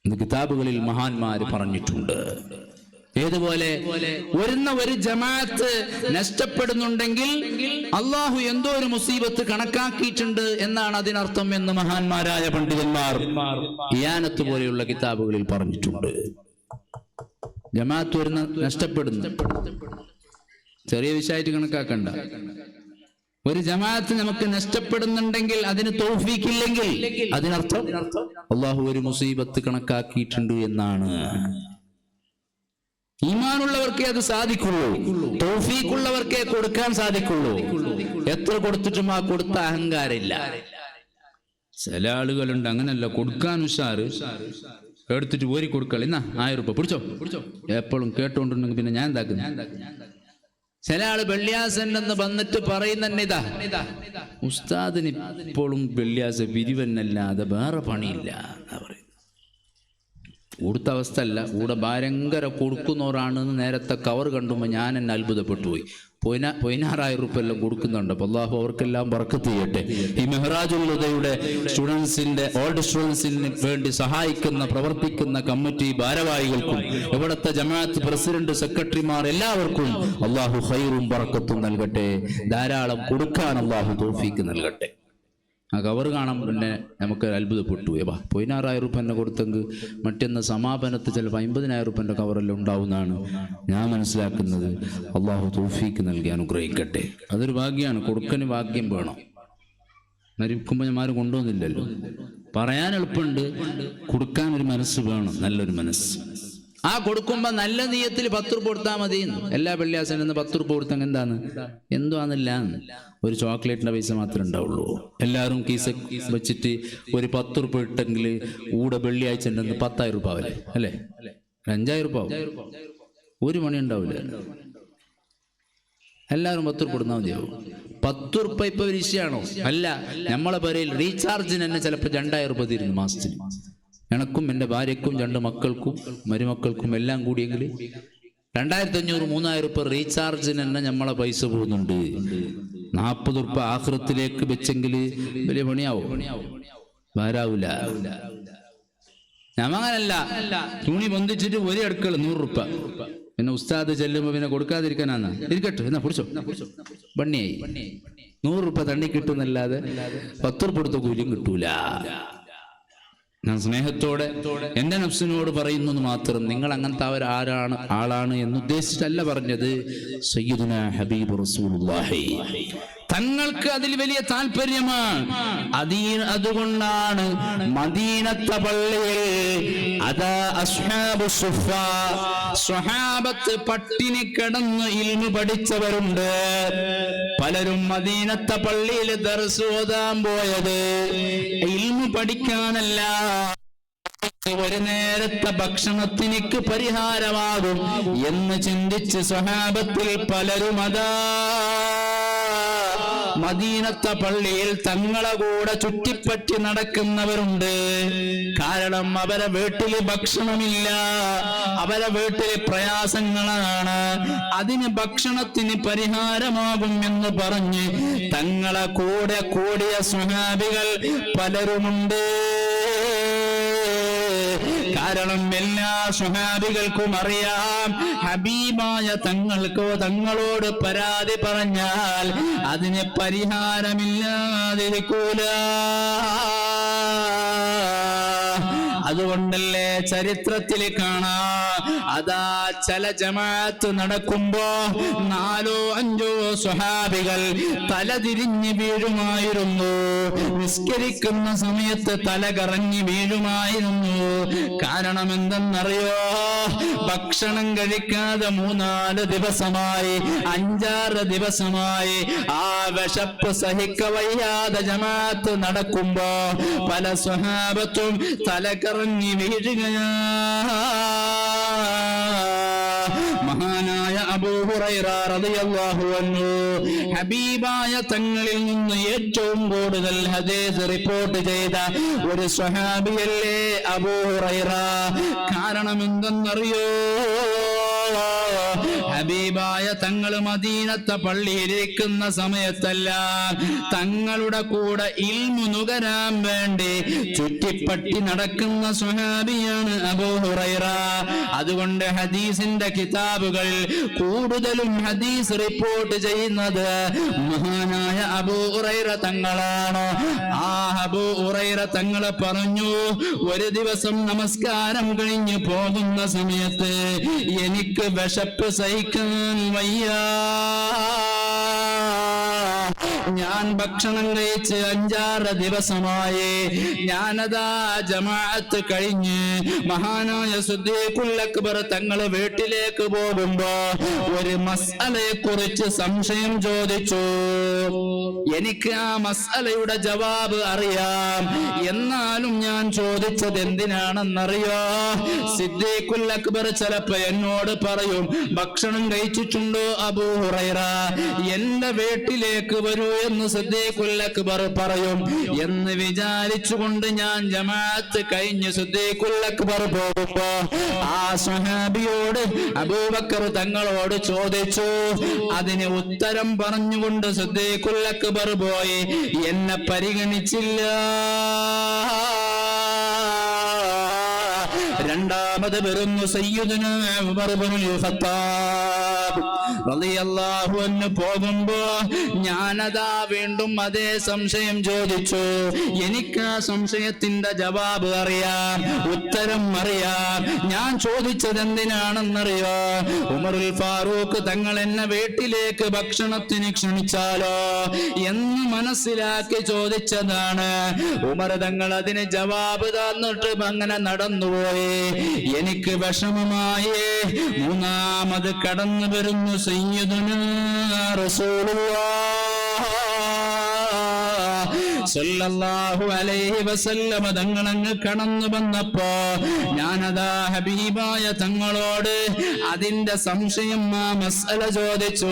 എന്ന് കിതാബുകളിൽ മഹാന്മാര് പറഞ്ഞിട്ടുണ്ട്. ഏതുപോലെ ഒരു ജമാഅത്ത് നഷ്ടപ്പെടുന്നുണ്ടെങ്കിൽ അള്ളാഹു എന്തോ ഒരു മുസീബത്ത് കണക്കാക്കിയിട്ടുണ്ട് എന്നാണ് അതിനർത്ഥം എന്ന് മഹാന്മാരായ പണ്ഡിതന്മാർ ഇയാനത്ത് പോലെയുള്ള കിതാബുകളിൽ പറഞ്ഞിട്ടുണ്ട്. ജമാഅത്ത് നഷ്ടപ്പെടുന്നു, ചെറിയ വിഷയമായിട്ട് കണക്കാക്കണ്ട. ഒരു ജമാഅത്ത് നമുക്ക് നഷ്ടപ്പെടുന്നുണ്ടെങ്കിൽ, അതിന് തൗഫീഖില്ലെങ്കിൽ അതിനർത്ഥം അള്ളാഹു ഒരു മുസീബത്ത് കണക്കാക്കിയിട്ടുണ്ട് എന്നാണ്. ഈമാനുള്ളവർക്കേ അത് സാധിക്കുള്ളൂ, തൗഫീഖുള്ളവർക്കേ കൊടുക്കാൻ സാധിക്കുള്ളൂ. എത്ര കൊടുത്തിട്ടും ആ കൊടുത്ത അഹങ്കാരമില്ല. ചില ആളുകളുണ്ട് അങ്ങനല്ല, കൊടുക്കാൻ ഉഷാറ്, എടുത്തിട്ട് ഓരി കൊടുക്കള, എന്നാ 1000 രൂപ പിടിച്ചോ, എപ്പോഴും കേട്ടോണ്ടിരുന്നെങ്കിൽ പിന്നെ ഞാൻ എന്താക്കുന്നു. ചില ആള് വെള്ളിയാസെന്ന് വന്നിട്ട് പറയുന്ന ഇതാ, ഉസ്താദിന് ഇപ്പോഴും വെള്ളിയാസ പിരിവന്നല്ലാതെ വേറെ പണിയില്ല എന്നാ പറയും. കൊടുത്ത അവസ്ഥ അല്ല, കൂടെ ഭയങ്കര കൊടുക്കുന്നവരാണെന്ന് നേരത്തെ കവർ കണ്ടുമ്പോൾ ഞാൻ എന്നെ അത്ഭുതപ്പെട്ടു പോയി. 16,000 രൂപ എല്ലാം കൊടുക്കുന്നുണ്ട്. അപ്പോൾ അല്ലാഹു അവർക്കെല്ലാം ബർക്കത്ത് ചെയ്യട്ടെ. ഈ മെഹ്റാജുൽ ഹുദയുടെ സ്റ്റുഡൻസിന്റെ ഓൾഡ് സ്റ്റുഡൻസിന് വേണ്ടി സഹായിക്കുന്ന പ്രവർത്തിക്കുന്ന കമ്മിറ്റി ഭാരവാഹികൾക്കും ഇവിടുത്തെ ജമാഅത്ത് പ്രസിഡന്റ് സെക്രട്ടറിമാർ എല്ലാവർക്കും അല്ലാഹു ഖൈറും ബർക്കത്തും നൽകട്ടെ. ധാരാളം കൊടുക്കാൻ അല്ലാഹു തൗഫീക്ക് നൽകട്ടെ. ആ കവർ കാണാൻ പിന്നെ നമുക്ക് അത്ഭുതപ്പെട്ടു. 16,000 രൂപ എന്നെ കൊടുത്തെങ്കിൽ മറ്റൊന്ന് സമാപനത്തിൽ ചിലപ്പോൾ 50,000 രൂപൻ്റെ കവറെല്ലാം ഉണ്ടാവുന്നതാണ് ഞാൻ മനസ്സിലാക്കുന്നത്. അള്ളാഹു തൗഫീക്ക് നൽകി അനുഗ്രഹിക്കട്ടെ. അതൊരു ഭാഗ്യമാണ്, കൊടുക്കന് ഭാഗ്യം വേണം. മരിക്കുമ്പോൾ ഞാൻ ആരും കൊണ്ടുവന്നില്ലല്ലോ. പറയാൻ എളുപ്പമുണ്ട്, കൊടുക്കാൻ ഒരു മനസ്സ് വേണം, നല്ലൊരു മനസ്സ്. ആ കൊടുക്കുമ്പോ നല്ല നീയത്തിൽ 10 രൂപ കൊടുത്താൽ മതി. എല്ലാ വെള്ളിയാഴ്ച 10 രൂപ കൊടുത്തെങ്കിൽ എന്താണ്, എന്തുവാന്നില്ല, ഒരു ചോക്ലേറ്റിന്റെ പൈസ മാത്രമേ ഉണ്ടാവുള്ളൂ. എല്ലാവരും കീസ് വെച്ചിട്ട് ഒരു 10 രൂപ ഇട്ടെങ്കിൽ കൂടെ വെള്ളിയാഴ്ച 10,000 രൂപ ആവില്ലേ, അല്ലേ? 5,000 രൂപ ആവും, ഒരു മണി ഉണ്ടാവില്ല. എല്ലാവരും 10 രൂപ കൊടുത്താൽ മതിയാവും. 10 രൂപ ഇപ്പൊ ഒരു വിഷയമാണോ? അല്ല. നമ്മളെ പേരിൽ റീചാർജിന് തന്നെ ചിലപ്പോൾ 2,000 രൂപ തരുന്നു മാസത്തിന്. എനക്കും എൻ്റെ ഭാര്യക്കും 2 മക്കൾക്കും മരുമക്കൾക്കും എല്ലാം കൂടിയെങ്കിൽ 2,500-3,000 രൂപ റീചാർജിന് തന്നെ നമ്മളെ പൈസ പോകുന്നുണ്ട്. 40 രൂപ ആഖിറത്തിലേക്ക് വെച്ചെങ്കിൽ വലിയ പണിയാവും, ഭാരാവൂല. ഞമ്മങ്ങനല്ല, തുണി പൊന്തിച്ചിട്ട് ഒരു അടുക്കള 100 രൂപ. പിന്നെ ഉസ്താദ് ചെല്ലുമ്പോ പിന്നെ കൊടുക്കാതിരിക്കാനാണ്, ഇരിക്കട്ടെ എന്നാ പിടിച്ചോ, പണിയായി. 100 രൂപ തണ്ണി കിട്ടുന്നല്ലാതെ 10 രൂപ കൊടുത്ത കൂലിയും കിട്ടൂല. ഞാൻ സ്നേഹത്തോടെ എൻ്റെ നഫ്സിനോട് പറയുന്നത് മാത്രം, നിങ്ങൾ അങ്ങനത്തെ ആളാണ് എന്ന് ഉദ്ദേശിച്ചല്ല പറഞ്ഞത്. സയ്യിദുനാ ഹബീബ് റസൂലുള്ളാഹി തങ്ങൾക്ക് അതിൽ വലിയ താല്പര്യമാണ്. അതുകൊണ്ടാണ് മദീനത്തെ പള്ളിയിൽ അതാ അസ്ഹാബു സുഫ, സ്വഹാബത്ത് പട്ടിണി കിടന്ന് ഇൽമു പഠിച്ചവരുണ്ട്. പലരും മദീനത്തെ പള്ളിയിൽ ദർസ് ഓതാൻ പോയത് ഇൽമു പഠിക്കാനല്ല, ഒരു നേരത്തെ ഭക്ഷണത്തിനിക്ക് പരിഹാരമാകും എന്ന് ചിന്തിച്ച് സ്വഹാബത്തിൽ പലരും അതാ മദീനത്തെ പള്ളിയിൽ തങ്ങളെ കൂടെ ചുറ്റിപ്പറ്റി നടക്കുന്നവരുണ്ട്. കാരണം അവരെ വീട്ടില് ഭക്ഷണമില്ല, അവരെ വീട്ടില് പ്രയാസങ്ങളാണ്. അതിന് ഭക്ഷണത്തിന് പരിഹാരമാകും എന്ന് പറഞ്ഞ് തങ്ങളെ കൂടെ കൂടിയ സ്വഹാബികൾ പലരുമുണ്ട്. കാരണം എല്ലാ സ്വഹാബികൾക്കും അറിയാം, ഹബീബായ തങ്ങളോട് പരാതി പറഞ്ഞാൽ അതിന് പരിഹാരമില്ലാതിരിക്കൂല. അതുകൊണ്ടല്ലേ ചരിത്രത്തിൽ കാണാം, അതാ ചില ജമാഅത്ത് നടക്കുമ്പോ 4 or 5 സ്വഹാബികൾ തലതിരിഞ്ഞ് വീഴുമായിരുന്നു. നിസ്കരിക്കുന്ന സമയത്ത് തല കറങ്ങി വീഴുമായിരുന്നു. കാരണം എന്തെന്നറിയോ? ഭക്ഷണം കഴിക്കാതെ 3-4 ദിവസമായി, 5-6 ദിവസമായി ആ വിശപ്പ് സഹിക്കവയ്യാതെ ജമാഅത്ത് നടക്കുമ്പോ പല സ്വഹാബത്തും തലകറങ്ങി വീഴുകയാ. മഹാനായ അബൂ ഹുറൈറ റളിയല്ലാഹു അൻഹു ഹബീബായ തങ്ങളിൽ നിന്ന് ഏറ്റവും കൂടുതൽ ഹദീസ് റിപ്പോർട്ട് ചെയ്ത ഒരു സ്വഹാബിയല്ലേ അബൂ ഹുറൈറ. കാരണം എന്തെന്നറിയോ? ഹബീബായ തങ്ങൾ മദീനത്തെ പള്ളിയിലിരിക്കുന്ന സമയത്തല്ല, തങ്ങളുടെ കൂടെ ഇൽമു നുകരാൻ വേണ്ടി ചുറ്റിപ്പറ്റി നടക്കുന്ന സ്വഹാബിയാണ് അബൂ ഹുറൈറ. അതുകൊണ്ട് ഹദീസിന്റെ കിതാബുകൾ കൂടുതലും ഹദീസ് റിപ്പോർട്ട് ചെയ്യുന്നത് മഹാനായ അബൂ ഹുറൈറ തങ്ങളാണ്. ആ അബൂ ഹുറൈറ തങ്ങൾ പറഞ്ഞു, ഒരു ദിവസം നമസ്കാരം കഴിഞ്ഞു പോകുന്ന സമയത്ത് എനിക്ക് വിശപ്പ് സഹിക്കാൻ വയ്യ. ഞാൻ ഭക്ഷണം കഴിച്ച് 5-6 ദിവസമായി. ഞാനതാ ജമാഅത്ത് കഴിഞ്ഞ് മഹാനായ സിദ്ദീഖുൽ അക്ബർ തങ്ങൾ വീട്ടിലേക്ക് പോകുമ്പോ ഒരു മസ്അലയെ കുറിച്ച് സംശയം ചോദിച്ചു. എനിക്ക് ആ മസ്അലയുടെ ജവാബ് അറിയാം, എന്നാലും ഞാൻ ചോദിച്ചത് എന്തിനാണെന്നറിയോ? സിദ്ദീഖുൽ അക്ബർ ചിലപ്പോ എന്നോട് പറയും, ഭക്ഷണം കഴിച്ചിട്ടുണ്ടോ അബൂ ഹുറൈറ, എന്റെ വീട്ടിലേക്ക് വരൂ എന്ന് സിദ്ദീഖുൽ അക്ബർ പറയും എന്ന് വിചാരിച്ചുകൊണ്ട് ഞാൻ ജമാഅത്ത് കഴിഞ്ഞ് സിദ്ദീഖുൽ അക്ബർ പോകുമ്പോ ആ സ്വഹാബിയോട് അബൂബക്കർ തങ്ങളോട് ചോദിച്ചു. അതിന് ഉത്തരം പറഞ്ഞുകൊണ്ട് സിദ്ദീഖുൽ അക്ബർ പോയി. എന്നെ പരിഗണിച്ചില്ല. രണ്ടാമത് വരുന്നു സയ്യിദുനാ ഉമർ ഇബ്നുൽ ഖത്താബ് റളിയല്ലാഹു അൻഹു പോകുമ്പോ ഞാനതാ വീണ്ടും അതേ സംശയം ചോദിച്ചു. എനിക്ക് ആ സംശയത്തിന്റെ ജവാബ് അറിയാം, ഉത്തരം അറിയാം. ഞാൻ ചോദിച്ചത് എന്തിനാണെന്നറിയോ? ഉമറുൽ ഫാറൂഖ് തങ്ങൾ എന്നെ വീട്ടിലേക്ക് ഭക്ഷണത്തിന് ക്ഷണിച്ചാലോ എന്ന് മനസ്സിലാക്കി ചോദിച്ചതാണ്. ഉമർ തങ്ങൾ അതിന് ജവാബ് തന്നിട്ട് അങ്ങനെ നടന്നുപോയി. എനിക്ക് വിഷമമായി. മൂന്നാമത് കടന്നു വരുന്നു സയ്യിദുനാ റസൂലുള്ളാഹ് സല്ലല്ലാഹു അലൈഹി വസല്ലം തങ്ങളങ്ങ് കടന്നു വന്നപ്പോ ഞാനതാ ഹബീബായ തങ്ങളോട് അതിന്റെ സംശയം ആ മസ്അല ചോദിച്ചു.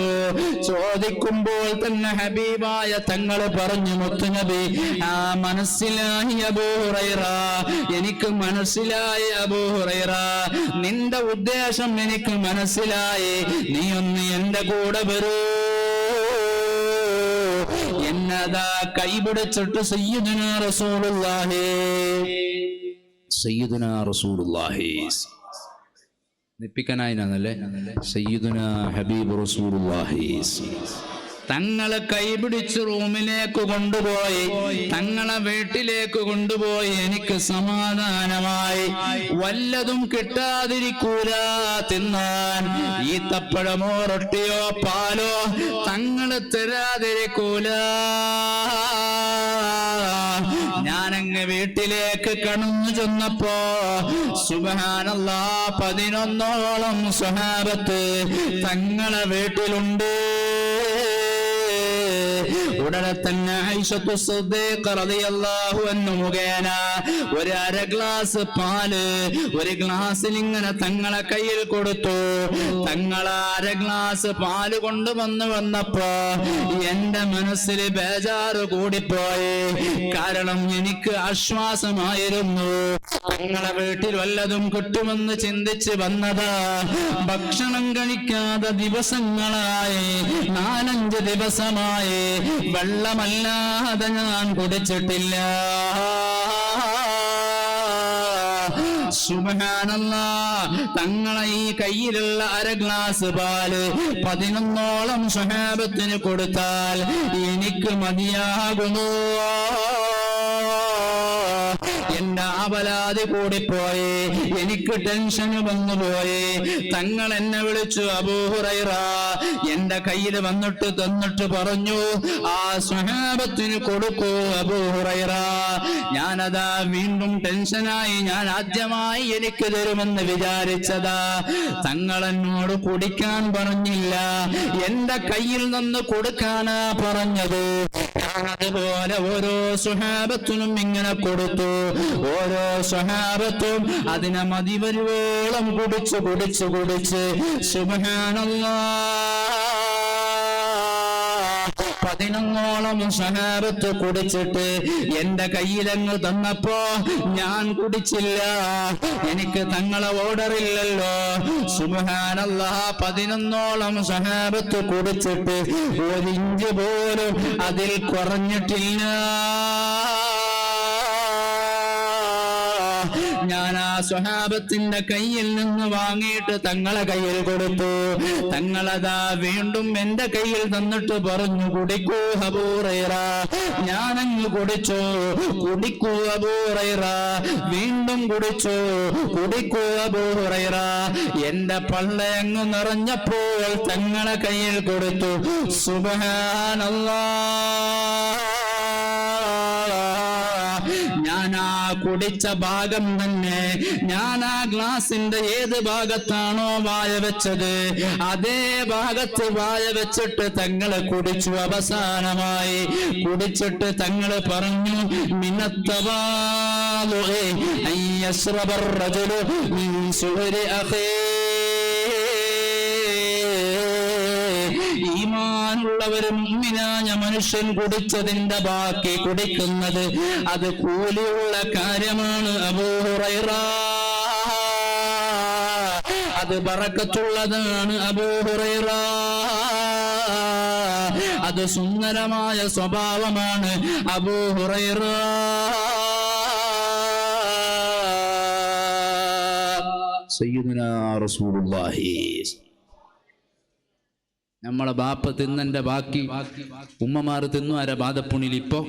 ചോദിക്കുമ്പോൾ തന്നെ ഹബീബായ തങ്ങൾ പറഞ്ഞു, മുത്തുനബി ആ മനസ്സിലായി അബൂ ഹുറൈറ, എനിക്ക് മനസ്സിലായി അബൂ ഹുറൈറ, നിന്റെ ഉദ്ദേശം എനിക്ക് മനസ്സിലായി. നീ ഒന്ന് എന്റെ കൂടെ വരൂ. എന്നതാ കൈപിടിച്ചിട്ട് സയ്യിദുനാ റസൂലുള്ളാഹി നിപ്പിക്കനായിനല്ലേ സയ്യിദുനാ ഹബീബ് റസൂലുള്ളാഹി തങ്ങളെ കൈപിടിച്ച് റൂമിലേക്ക് കൊണ്ടുപോയി, തങ്ങളെ വീട്ടിലേക്ക് കൊണ്ടുപോയി. എനിക്ക് സമാധാനമായി. വല്ലതും കിട്ടാതിരിക്കൂല തിന്നാൻ. ഈ തപ്പഴമോ റൊട്ടിയോ പാലോ തങ്ങള് തരാതിരിക്കൂല. ഞാനങ്ങ് അങ്ങ് വീട്ടിലേക്ക് കടന്നു ചെന്നപ്പോ സുബ്ഹാനല്ലാഹ് 11ഓളം സ്വഹാബത്ത് തങ്ങളെ വീട്ടിലുണ്ട്. ഉടനെ തന്നെ ആയിഷത്തു സിദ്ദീഖ റളിയല്ലാഹു അൻഹ മുഖേന ഒരു അര ഗ്ലാസ് പാല് ഒരു ഗ്ലാസ്സിൽ ഇങ്ങനെ തങ്ങളെ കയ്യിൽ കൊടുത്തു. തങ്ങൾ അര ഗ്ലാസ് പാല് വന്നപ്പോ എന്റെ മനസ്സിൽ ബേജാറ് കൂടിപ്പോയി. കാരണം എനിക്ക് ആശ്വാസമായിരുന്നു, തങ്ങളെ വീട്ടിൽ വല്ലതും കിട്ടുമെന്ന് ചിന്തിച്ച് വന്നതാ. ഭക്ഷണം കഴിക്കാതെ ദിവസങ്ങളായി, 4-5 ദിവസമായി വെള്ളമല്ലാതെ ഞാൻ കുടിച്ചിട്ടില്ല. സുബ്ഹാനല്ലാഹ്, തങ്ങളെ ഈ കയ്യിലുള്ള അര ഗ്ലാസ് പാല് 11ഓളം സ്വഹാബത്തിന് കൊടുത്താൽ എനിക്ക് മതിയാകുമോ? എന്റെ ആവലാതി കൂടിപ്പോയി, എനിക്ക് ടെൻഷന് വന്നുപോയി. തങ്ങൾ എന്നെ വിളിച്ചു, അബൂ ഹുറൈറ എന്റെ കയ്യിൽ തന്നിട്ട് പറഞ്ഞു, ആ സ്വഹാബത്തിന് കൊടുക്കൂ അബൂ ഹുറൈറ. ഞാനതാ വീണ്ടും ടെൻഷനായി. ഞാൻ ആദ്യമായി എനിക്ക് തരുമെന്ന് വിചാരിച്ചതാ. തങ്ങൾ എന്നോട് കുടിക്കാൻ പറഞ്ഞില്ല, എന്റെ കയ്യിൽ നിന്ന് കൊടുക്കാനാ പറഞ്ഞത്. അതുപോലെ ഓരോ സ്വഹാബത്തിനും ഇങ്ങനെ കൊടുത്തു. ഓരോ സ്വഹാബത്തും അതിനെ മതി വരുവോളം കുടിച്ച് സുബ്ഹാനല്ലാഹ് 11ഓളം സ്വഹാബത്ത് കുടിച്ചിട്ട് എന്റെ കയ്യിലങ്ങ് തന്നപ്പോ ഞാൻ കുടിച്ചില്ല. എനിക്ക് തങ്ങളെ ഓർഡറില്ലല്ലോ. സുബ്ഹാനല്ലാഹ്, 11ഓളം സ്വഹാബത്ത് കുടിച്ചിട്ട് 1 ഇഞ്ച് പോലും അതിൽ കുറഞ്ഞിട്ടില്ല. ഞാൻ ആ സ്വഹാബത്തിന്റെ കയ്യിൽ നിന്ന് വാങ്ങിയിട്ട് തങ്ങളെ കയ്യിൽ കൊടുത്തു. തങ്ങളതാ വീണ്ടും എന്റെ കയ്യിൽ തന്നിട്ട് പറഞ്ഞു, കുടിക്കൂ അബൂ ഹുറൈറ. ഞാനങ്ങ് കുടിച്ചു. കുടിക്കൂ അബൂ ഹുറൈറ. വീണ്ടും കുടിച്ചു. കുടിക്കൂ അബൂ ഹുറൈറ. എന്റെ പള്ളയങ്ങ് നിറഞ്ഞപ്പോൾ തങ്ങളെ കയ്യിൽ കൊടുത്തു. സുബ്ഹാനല്ലാഹ്, ഞാൻ ആ കുടിച്ച ഭാഗം തന്നെ, ഞാൻ ആ ഗ്ലാസിന്റെ ഏത് ഭാഗത്താണോ വായ വെച്ചത് അതേ ഭാഗത്ത് വായ വെച്ചിട്ട് തങ്ങളെ കുടിച്ചു. അവസാനമായി കുടിച്ചിട്ട് തങ്ങള് പറഞ്ഞു, മിനത്തവാദുഇ അൻ യശ്റബർ റജുലു മിൻ സുഹരി അഖീ. ഈമാനുള്ളവരും മുഅ്മിനായ മനുഷ്യൻ കുടിച്ചതിന്റെ ബാക്കി കുടിക്കുന്നത് അത് കൂലിയുള്ള കാര്യമാണ് അബൂ ഹുറൈറ. അത് ബറക്കത്തുള്ളതാണ് അബൂ ഹുറൈറ. അത് സുന്ദരമായ സ്വഭാവമാണ് അബൂ ഹുറൈറ. സയ്യിദുനാ റസൂലുള്ളാഹി. നമ്മളെ ബാപ്പ തിന്നന്റെ ബാക്കി ഉമ്മമാര് തിന്നു ആര ബാധപ്പുണിയിൽ. ഇപ്പൊ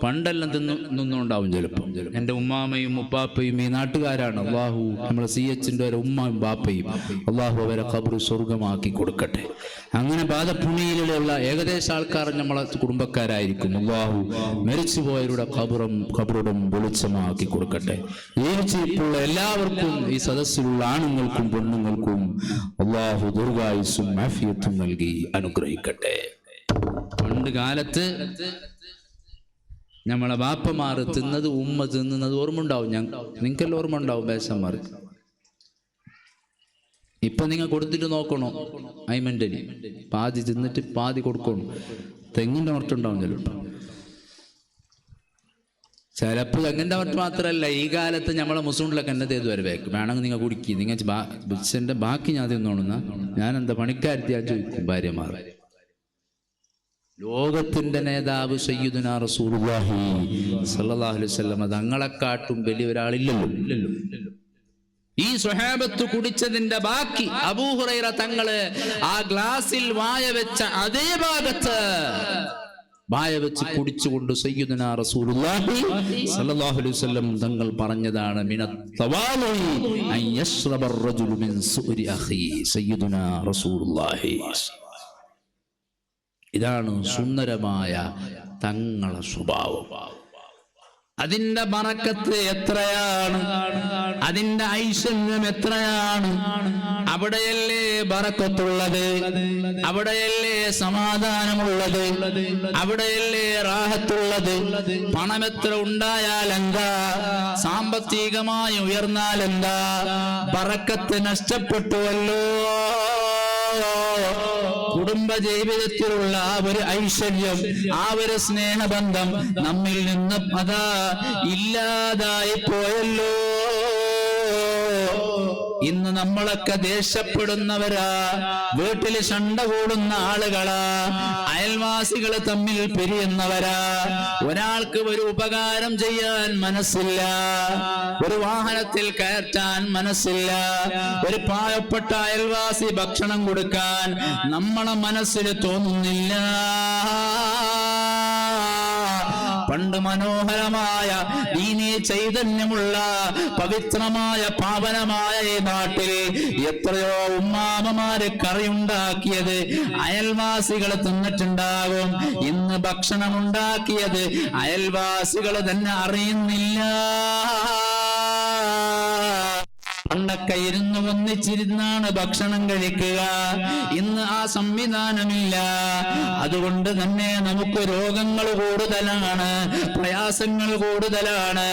പണ്ടെല്ലാം തിന്നുണ്ടാവും ചിലപ്പോ. എന്റെ ഉമ്മാമയും ഉപ്പാപ്പയും ഈ നാട്ടുകാരാണ്. അള്ളാഹു നമ്മളെ CHന്റെ ഒരു ഉമ്മയും ബാപ്പയും അള്ളാഹു അവരെ ഖബർ സ്വർഗമാക്കി കൊടുക്കട്ടെ. അങ്ങനെ ബാധപ്പുണിയിലുള്ള ഏകദേശം ആൾക്കാർ നമ്മളെ കുടുംബക്കാരായിരിക്കും. അള്ളാഹു മരിച്ചുപോയവരുടെ ഖബറും വെളിച്ചമാക്കി കൊടുക്കട്ടെ. ജീവിച്ചിരിപ്പുള്ള എല്ലാവർക്കും, ഈ സദസ്സിലുള്ള ആണുങ്ങൾക്കും പെണ്ണുങ്ങൾക്കും അള്ളാഹു ദീർഘായുസ്സും ആഫിയത്തും നൽകി അനുഗ്രഹിക്കട്ടെ. പണ്ട് കാലത്ത് നമ്മളെ ബാപ്പമാർ തിന്നത്, ഉമ്മ തിന്നുന്നത് ഓർമ്മ ഉണ്ടാവും. നിങ്ങൾക്കെല്ലാം ഓർമ്മ ഉണ്ടാവും ബേസന്മാർ. ഇപ്പൊ നിങ്ങൾ കൊടുത്തിട്ട് നോക്കണോ? ഐമെന്റലി പാതി തിന്നിട്ട് പാതി കൊടുക്കണം. തെങ്ങിന്റെ ഓർത്തുണ്ടാവും ചിലപ്പോൾ തെങ്ങിന്റെ ഓർത്ത് മാത്രമല്ല, ഈ കാലത്ത് നമ്മളെ മുസ്ലിംലൊക്കെ എന്നെ തേത് വരെ വേക്കും. വേണമെങ്കിൽ നിങ്ങൾ കുടിക്കും. നിങ്ങൾ ബിസിന്റെ ബാക്കി ഞാൻ തിന്നോളുന്ന ഞാൻ എന്താ പണിക്കാരത്തി ഞാൻ ചോദിക്കും ഭാര്യമാർ. ലോകത്തിന്റെ നേതാവ് സയ്യിദുനാ റസൂലുള്ളാഹി സ്വല്ലല്ലാഹു അലൈഹി വസല്ലം തങ്ങളെക്കാട്ടും വലിയ ഒരാളില്ലല്ലോ. ഈ സ്വഹാബത്ത് കുടിച്ചതിന്റെ ബാക്കി അബൂ ഹുറൈറ തങ്ങള് ആ ഗ്ലാസിൽ വായ വെച്ച അതേ ഭാഗത്ത് വായ വെച്ച് കുടിച്ചുകൊണ്ട് സയ്യിദുനാ റസൂലുള്ളാഹി സ്വല്ലല്ലാഹു അലൈഹി വസല്ലം തങ്ങൾ പറഞ്ഞതാണ്, മിനത്തവാദുഇ അൻ യശ്റബർ റജുലു മിൻ സുഅരി അഖീ. സയ്യിദുനാ റസൂലുള്ളാഹി. ഇതാണ് സുന്ദരമായ തങ്ങളെ സ്വഭാവം. അതിന്റെ ബറക്കത്ത് എത്രയാണ്, അതിന്റെ ഐശ്വര്യം എത്രയാണ്. അവിടെയല്ലേ ബറക്കത്തുള്ളത്, അവിടെയല്ലേ സമാധാനമുള്ളത്, അവിടെയല്ലേ റാഹത്തുള്ളത്. പണം എത്ര ഉണ്ടായാൽ എന്താ, സാമ്പത്തികമായി ഉയർന്നാൽ എന്താ, ബറക്കത്ത് നഷ്ടപ്പെട്ടുവല്ലോ. കുടുംബ ജീവിതത്തിലുള്ള ആ ഒരു ഐശ്വര്യം, ആ ഒരു സ്നേഹബന്ധം നമ്മിൽ നിന്ന് അതാ ഇല്ലാതായി പോയല്ലോ. ഇന്ന് നമ്മളൊക്കെ ദേഷ്യപ്പെടുന്നവരാ, വീട്ടിൽ ശണ്ട കൂടുന്ന ആളുകളാ, അയൽവാസികൾ തമ്മിൽ പിരിയുന്നവരാ. ഒരാൾക്ക് ഒരു ഉപകാരം ചെയ്യാൻ മനസ്സില്ല, ഒരു വാഹനത്തിൽ കയറ്റാൻ മനസ്സില്ല, ഒരു പാവപ്പെട്ട അയൽവാസി ഭക്ഷണം കൊടുക്കാൻ നമ്മളെ മനസ്സിൽ തോന്നുന്നില്ല. പണ്ട് മനോഹരമായ ദീനീ ചൈതന്യമുള്ള പവിത്രമായ പാവനമായ ഈ നാട്ടിൽ എത്രയോ ഉമ്മാമമാര് കറിയുണ്ടാക്കിയത് അയൽവാസികൾ തിന്നിട്ടുണ്ടാകും. ഇന്ന് ഭക്ഷണം ഉണ്ടാക്കിയത് അയൽവാസികൾ തന്നെ അറിയുന്നില്ല. പണ്ടൊക്കെ ഇരുന്ന് ഒന്നിച്ചിരുന്നാണ് ഭക്ഷണം കഴിക്കുക, ഇന്ന് ആ സംവിധാനമില്ല. അതുകൊണ്ട് തന്നെ നമുക്ക് രോഗങ്ങൾ കൂടുതലാണ്, പ്രയാസങ്ങൾ കൂടുതലാണ്.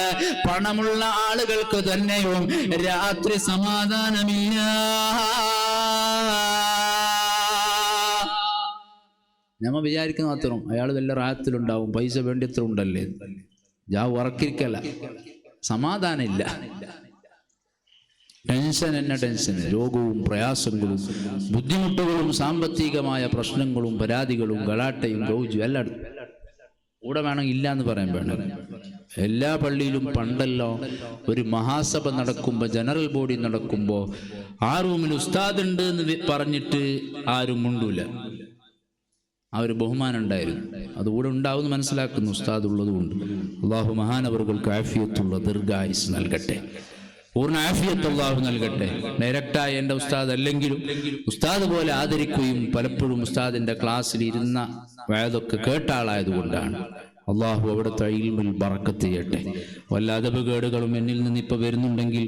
പണമുള്ള ആളുകൾക്ക് തന്നെയും രാത്രി സമാധാനമില്ല. നമ്മ വിചാരിക്കുന്ന മാത്രം അയാൾ വല്ല റാഹത്തിലുണ്ടാവും, പൈസ വേണ്ടിയത്ര ഉണ്ടല്ലേ, ഉറക്കിരിക്കല്ല, സമാധാനം ഇല്ല. ടെൻഷൻ എന്ന ടെൻഷന്, രോഗവും പ്രയാസങ്ങളും ബുദ്ധിമുട്ടുകളും സാമ്പത്തികമായ പ്രശ്നങ്ങളും പരാതികളും ഗലാട്ടയും ഗൗജും എല്ലാം കൂടെ വേണം, ഇല്ല എന്ന് പറയാൻ വേണം. എല്ലാ പള്ളിയിലും പണ്ടല്ലോ ഒരു മഹാസഭ നടക്കുമ്പോൾ, ജനറൽ ബോഡി നടക്കുമ്പോൾ ആ റൂമിൽ ഉസ്താദ് ഉണ്ട് എന്ന് പറഞ്ഞിട്ട് ആരും മുണ്ടൂല. ആ ഒരു ബഹുമാനം ഉണ്ടായിരുന്നു, അതുകൂടെ ഉണ്ടാവും മനസ്സിലാക്കുന്നു ഉസ്താദ് ഉള്ളതുകൊണ്ട്. അള്ളാഹു മഹാനവറുകൾക്ക് ആഫിയത്തുള്ള ദീർഘായുസ് നൽകട്ടെ, പൂർണ്ണ ആഫിയത്ത് അല്ലാഹു നൽകട്ടെ. ഡയറക്റ്റായി എൻ്റെ ഉസ്താദ് അല്ലെങ്കിലും ഉസ്താദ് പോലെ ആദരിക്കുകയും പലപ്പോഴും ഉസ്താദിൻ്റെ ക്ലാസ്സിൽ ഇരുന്ന വയതൊക്കെ കേട്ട ആളായതുകൊണ്ടാണ്. അള്ളാഹു അവിടുത്തെ ഇൽമിൽ ബറക്കത്ത് ചെയ്യട്ടെ. വല്ല അദബുകേടുകളും എന്നിൽ നിന്ന് ഇപ്പോൾ വരുന്നുണ്ടെങ്കിൽ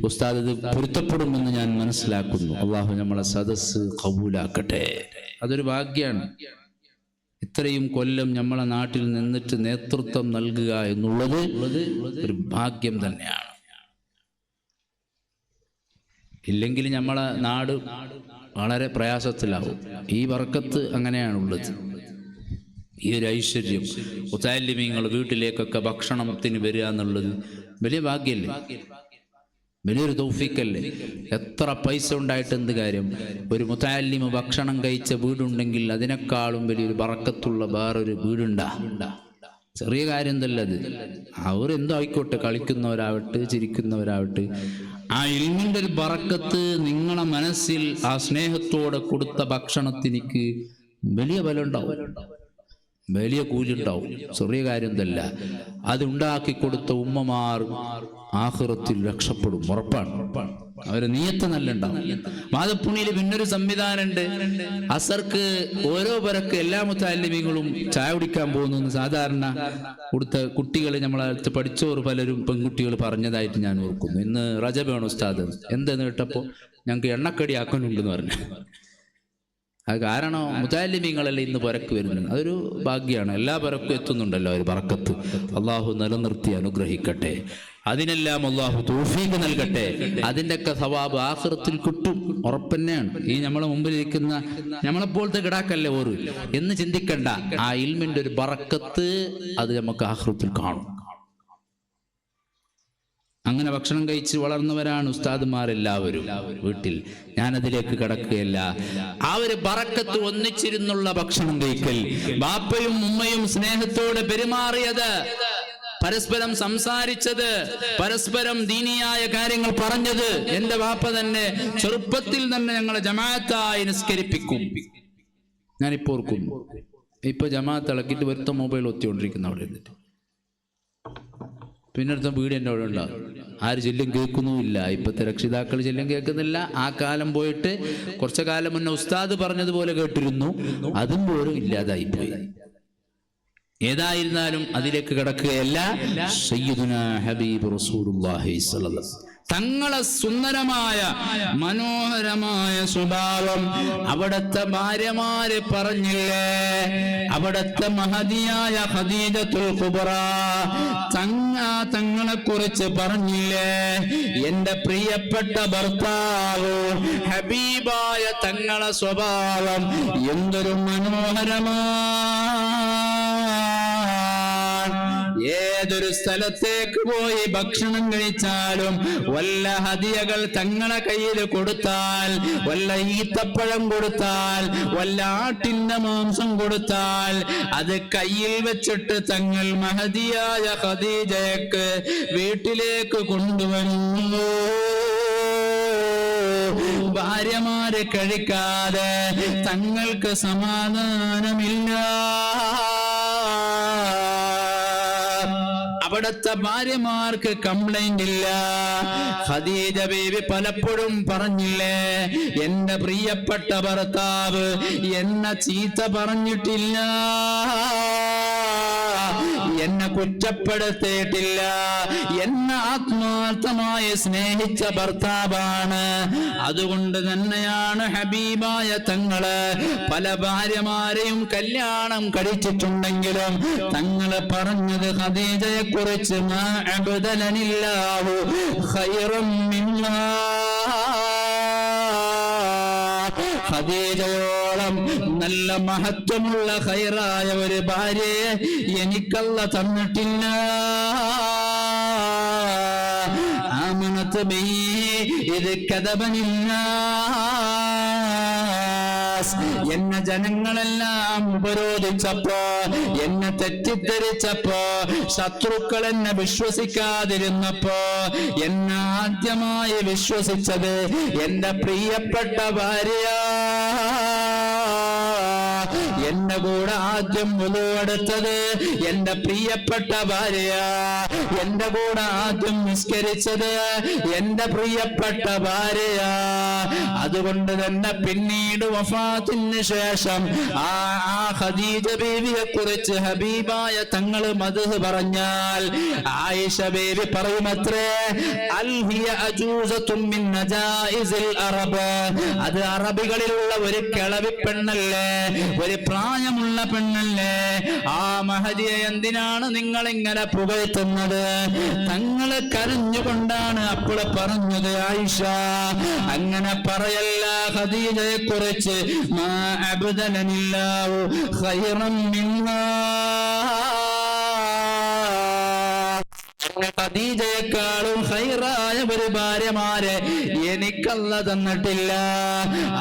ഉസ്താദ് ഇത് പൊരുത്തപ്പെടുമെന്ന് ഞാൻ മനസ്സിലാക്കുന്നു. അള്ളാഹു നമ്മളെ സദസ്സ് ഖബൂലാക്കട്ടെ. അതൊരു ഭാഗ്യമാണ്. ഇത്രയും കൊല്ലം നമ്മളെ നാട്ടിൽ നിന്നിട്ട് നേതൃത്വം നൽകുക എന്നുള്ളത് ഒരു ഭാഗ്യം തന്നെയാണ്. ഇല്ലെങ്കിൽ നമ്മളെ നാട് വളരെ പ്രയാസത്തിലാവും. ഈ ബർക്കത്ത് അങ്ങനെയാണുള്ളത്, ഈ ഒരു ഐശ്വര്യം. മുതഅല്ലിമീങ്ങൾ വീട്ടിലേക്കൊക്കെ ഭക്ഷണത്തിന് വരിക എന്നുള്ളത് വലിയ ഭാഗ്യമല്ലേ, വലിയൊരു തൗഫീഖല്ലേ. എത്ര പൈസ ഉണ്ടായിട്ട് എന്ത് കാര്യം? ഒരു മുതഅല്ലിമ് ഭക്ഷണം കഴിച്ച വീടുണ്ടെങ്കിൽ അതിനേക്കാളും വലിയൊരു ബറക്കത്തുള്ള വേറൊരു വീടുണ്ടാ. ചെറിയ കാര്യം തന്നെ അത്. അവരെന്തോ ആയിക്കോട്ടെ, കളിക്കുന്നവരാവട്ടെ ചിരിക്കുന്നവരാവട്ടെ, ആ ഇൽമിന്റെ ഒരു ബറക്കത്ത് നിങ്ങളെ മനസ്സിൽ ആ സ്നേഹത്തോടെ കൊടുത്ത ഭക്ഷണത്തിനിക്ക് വലിയ ബലം ഉണ്ടാവും, വലിയ കൂലി ഉണ്ടാവും. ചെറിയ കാര്യം തന്നെ. അതുണ്ടാക്കി കൊടുത്ത ഉമ്മമാർ ആഖിറത്തിൽ രക്ഷപ്പെടും, ഉറപ്പാണ്. അവരെ നീയത്ത് നല്ല ഉണ്ടാവും. മാതപ്പുണിയിൽ പിന്നൊരു സംവിധാനം ഉണ്ട്. അസർക്ക് ഓരോ പേരൊക്കെ എല്ലാ മുതഅല്ലിമീങ്ങളും ചായ കുടിക്കാൻ പോകുന്നു. സാധാരണ കൊടുത്ത കുട്ടികൾ നമ്മളെ അടുത്ത് പഠിച്ചോർ പലരും പെൺകുട്ടികൾ പറഞ്ഞതായിട്ട് ഞാൻ ഓർക്കുന്നു. ഇന്ന് റജബാണ് ഉസ്താദ്, എന്തെന്ന് കേട്ടപ്പോൾ ഞങ്ങൾക്ക് എണ്ണക്കടി ആക്കാനുണ്ടെന്ന് പറഞ്ഞു. അത് കാരണം മുതഅല്ലിമീങ്ങളല്ലേ ഇന്ന് പുരക്ക് വരുന്നത്. അതൊരു ഭാഗ്യമാണ്. എല്ലാ പുരക്കും എത്തുന്നുണ്ടല്ലോ ഒരു ബറക്കത്ത്. അള്ളാഹു നിലനിർത്തി അനുഗ്രഹിക്കട്ടെ. അതിനെല്ലാം അള്ളാഹു തൗഫീഖ് നൽകട്ടെ. അതിൻ്റെയൊക്കെ സവാബ് ആഖിറത്തിൽ കിട്ടും, ഉറപ്പന്നെയാണ്. ഈ നമ്മളെ മുമ്പിലിരിക്കുന്ന നമ്മളെപ്പോലത്തെ കിടാക്കല്ലേ ഓറ് എന്ന് ചിന്തിക്കണ്ട. ആ ഇൽമിന്റെ ഒരു ബറക്കത്ത് അത് നമുക്ക് ആഖിറത്തിൽ കാണും. അങ്ങനെ ഭക്ഷണം കഴിച്ച് വളർന്നവരാണ് ഉസ്താദുമാരെല്ലാവരും വീട്ടിൽ. ഞാനതിലേക്ക് കടക്കുകയല്ല. ആ ഒരു ബറക്കത്ത്, ഒന്നിച്ചിരുന്നുള്ള ഭക്ഷണം കഴിക്കൽ, ബാപ്പയും ഉമ്മയും സ്നേഹത്തോടെ പെരുമാറിയത്, പരസ്പരം സംസാരിച്ചത്, പരസ്പരം ദീനിയായ കാര്യങ്ങൾ പറഞ്ഞത്. എന്റെ ബാപ്പ തന്നെ ചെറുപ്പത്തിൽ തന്നെ ഞങ്ങളെ ജമാഅത്തായി നിസ്കരിപ്പിക്കും. ഞാനിപ്പോ ഓർക്കുന്നു. ഇപ്പൊ ജമാഅത്ത് ഇളക്കിയിട്ട് വരുത്ത മൊബൈൽ ഒത്തിക്കൊണ്ടിരിക്കുന്ന അവിടെ ഇരുന്നിട്ട്, പിന്നെ അടുത്ത വീട് എൻ്റെ അവിടെ ഉണ്ടാകും. ആര് ചെല്ലും കേൾക്കുന്നുമില്ല. ഇപ്പോഴത്തെ രക്ഷിതാക്കൾ ചെല്ലും കേൾക്കുന്നില്ല. ആ കാലം പോയിട്ട് കുറച്ചു കാലം മുന്നേ ഉസ്താദ് പറഞ്ഞതുപോലെ കേട്ടിരുന്നു, അതും പോലും ഇല്ലാതായിപ്പോയി. ഏതായിരുന്നാലും അതിലേക്ക് കിടക്കുകയല്ല. സയ്യിദുനാ ഹബീബ് റസൂലുള്ളാഹി സ്വല്ലല്ലാഹു അലൈഹി വസല്ലം തങ്ങളെ സുന്ദരമായ മനോഹരമായ സ്വഭാവം അവിടുത്തെ ഭാര്യമാര് പറഞ്ഞില്ലേ? അവിടുത്തെ മഹദിയായ ഖദീജത്തുൽ കുബ്ര തങ്ങളെ കുറിച്ച് പറഞ്ഞില്ലേ? എന്റെ പ്രിയപ്പെട്ട ഭർത്താവ് ഹബീബായ തങ്ങളെ സ്വഭാവം എന്തൊരു മനോഹരമാണ്. ഏതൊരു സ്ഥലത്തേക്ക് പോയി ഭക്ഷണം കഴിച്ചാലും വല്ല ഹദിയകൾ തങ്ങളെ കയ്യിൽ കൊടുത്താൽ, വല്ല ഈത്തപ്പഴം കൊടുത്താൽ, വല്ല ആട്ടിന്റെ മാംസം കൊടുത്താൽ അത് കയ്യിൽ വെച്ചിട്ട് തങ്ങൾ മഹദിയായ ഖദീജയ്ക്ക് വീട്ടിലേക്ക് കൊണ്ടുവരുന്നു. ഭാര്യമാര് കഴിക്കാതെ തങ്ങൾക്ക് സമാധാനമില്ല. അവിടുത്തെ ഭാര്യമാർക്ക് കംപ്ലൈന്റ് ഇല്ല. ഖദീജ ബീവി പലപ്പോഴും പറഞ്ഞില്ലേ, എന്റെ പ്രിയപ്പെട്ട ഭർത്താവ് എന്നെ ചീത്ത പറഞ്ഞിട്ടില്ല, എന്നെ കുറ്റപ്പെടുത്തിയിട്ടില്ല, എന്നെ ആത്മാർത്ഥമായി സ്നേഹിച്ച ഭർത്താവാണ്. അതുകൊണ്ട് തന്നെയാണ് ഹബീബായ തങ്ങള് പല ഭാര്യമാരെയും കല്യാണം കഴിച്ചിട്ടുണ്ടെങ്കിലും തങ്ങള് പറഞ്ഞത് ഖദീജയെ കുറിച്ച് മാ അബ്ദലനില്ലാഹു ഖൈറൻ മിന്നാ, ഖദീജയോളം നല്ല മഹത്വമുള്ള ഖൈറായ ഒരു ഭാര്യയെ എനിക്കല്ല തന്നിട്ടില്ല. ആമനത്ത് ബി ഇത് കദബനില്ല. എന്നെ ജനങ്ങളെല്ലാം ഉപരോധിച്ചപ്പോ, എന്നെ തെറ്റിദ്ധരിച്ചപ്പോ, ശത്രുക്കൾ എന്നെ വിശ്വസിക്കാതിരുന്നപ്പോ എന്നെ ആദ്യമായി വിശ്വസിച്ചത് എന്റെ പ്രിയപ്പെട്ട ഭാര്യ. എന്റെ കൂടെ ആദ്യം വുളു എടുത്തത് എന്റെ പ്രിയപ്പെട്ട ഭാര്യ. എന്റെ കൂടെ ആദ്യം നിസ്കരിച്ചത് എന്റെ പ്രിയപ്പെട്ട ഭാര്യ. അതുകൊണ്ട് തന്നെ പിന്നീട് വഫാത്തിന് ശേഷം ആ ഖദീജ ബീവിയെ കുറിച്ച് ഹബീബായ തങ്ങൾ മദ്ഹ് പറഞ്ഞാൽ ആയിഷ ബീവി പറയുമത്രേ, അൽ ഹിയ അജൂസത്തും മിൻ നജായിസിൽ അറബ്, അത് അറബികളിലുള്ള ഒരു കിളവി പെണ്ണല്ലേ, ഒരു പ്രായമുള്ള പെണ്ണല്ലേ. ആ മഹദിയെ എന്തിനാണ് നിങ്ങൾ ഇങ്ങനെ പുകഴ്ത്തുന്നത്? തങ്ങള് കരഞ്ഞുകൊണ്ടാണ് അപ്പോൾ പറഞ്ഞത്, ആയിഷ അങ്ങനെ പറയല്ല ഖദീജയെ കുറിച്ച്, മാ അബ്ദലനില്ലാഹു ഖൈറൻ മിന്നാ, ഖദീജയെക്കാളും ഖൈറായ ഒരു ഭാര്യമാരെ എനിക്കല്ല തന്നിട്ടില്ല.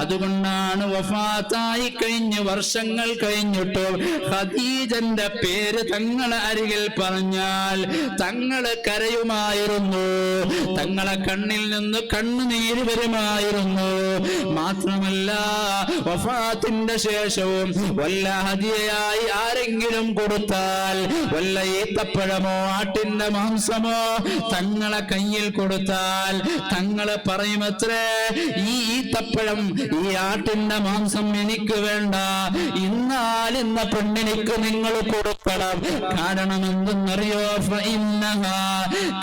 അതുകൊണ്ടാണ് വഫാത്തായി കഴിഞ്ഞ് വർഷങ്ങൾ കഴിഞ്ഞിട്ടും ഖദീജന്റെ പേര് തങ്ങളെ അരികിൽ പറഞ്ഞാൽ തങ്ങള് കരയുമായിരുന്നു, തങ്ങളെ കണ്ണിൽ നിന്ന് കണ്ണുനീര് വരുമായിരുന്നു. മാത്രമല്ല വഫാത്തിന്റെ ശേഷവും വല്ല ഹദിയയായി ആരെങ്കിലും കൊടുത്താൽ, വല്ല ഈത്തപ്പഴമോ ആട്ടിന്റെ മാംസമോ തങ്ങളെ കയ്യിൽ കൊടുത്താൽ തങ്ങള് പറയുമത്രേ, ഈ ഈത്തപ്പഴം ഈ ആട്ടിന്റെ മാംസം എനിക്ക് വേണ്ട, ഇന്ന പെണ്ണിനിക്ക് നിങ്ങൾ കൊടുക്കണം. കാരണം എന്തെന്നറിയോ? ഫഇന്നഹാ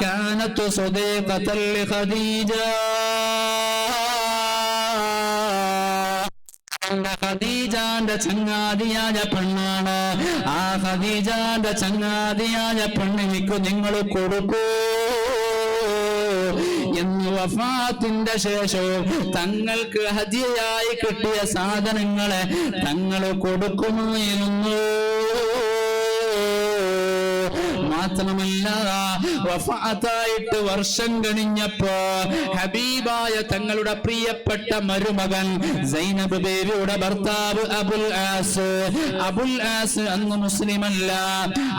കാനതു സദീഖതൽ ഖദീജ, ഖദീജാന്റെ ചങ്ങാതിയായ പെണ്ണാണ്. ആ ഖദീജാന്റെ ചങ്ങാതിയായ പെണ്ണിനിക്ക് നിങ്ങൾ കൊടുക്കൂ എന്ന് വഫാത്തിന്റെ ശേഷവും തങ്ങൾക്ക് ഹദിയയായി കിട്ടിയ സാധനങ്ങളെ തങ്ങൾ കൊടുക്കുമായിരുന്നു. മാത്രമല്ല വഫാത്തായിട്ട് വർഷം കഴിഞ്ഞപ്പോ ഹബീബായ തങ്ങളുടെ പ്രിയപ്പെട്ട മരുമകൻ സൈനബ് ബീവിയുടെ ഭർത്താവ് അബുൽ ആസ് അന്ന് മുസ്ലിമല്ല.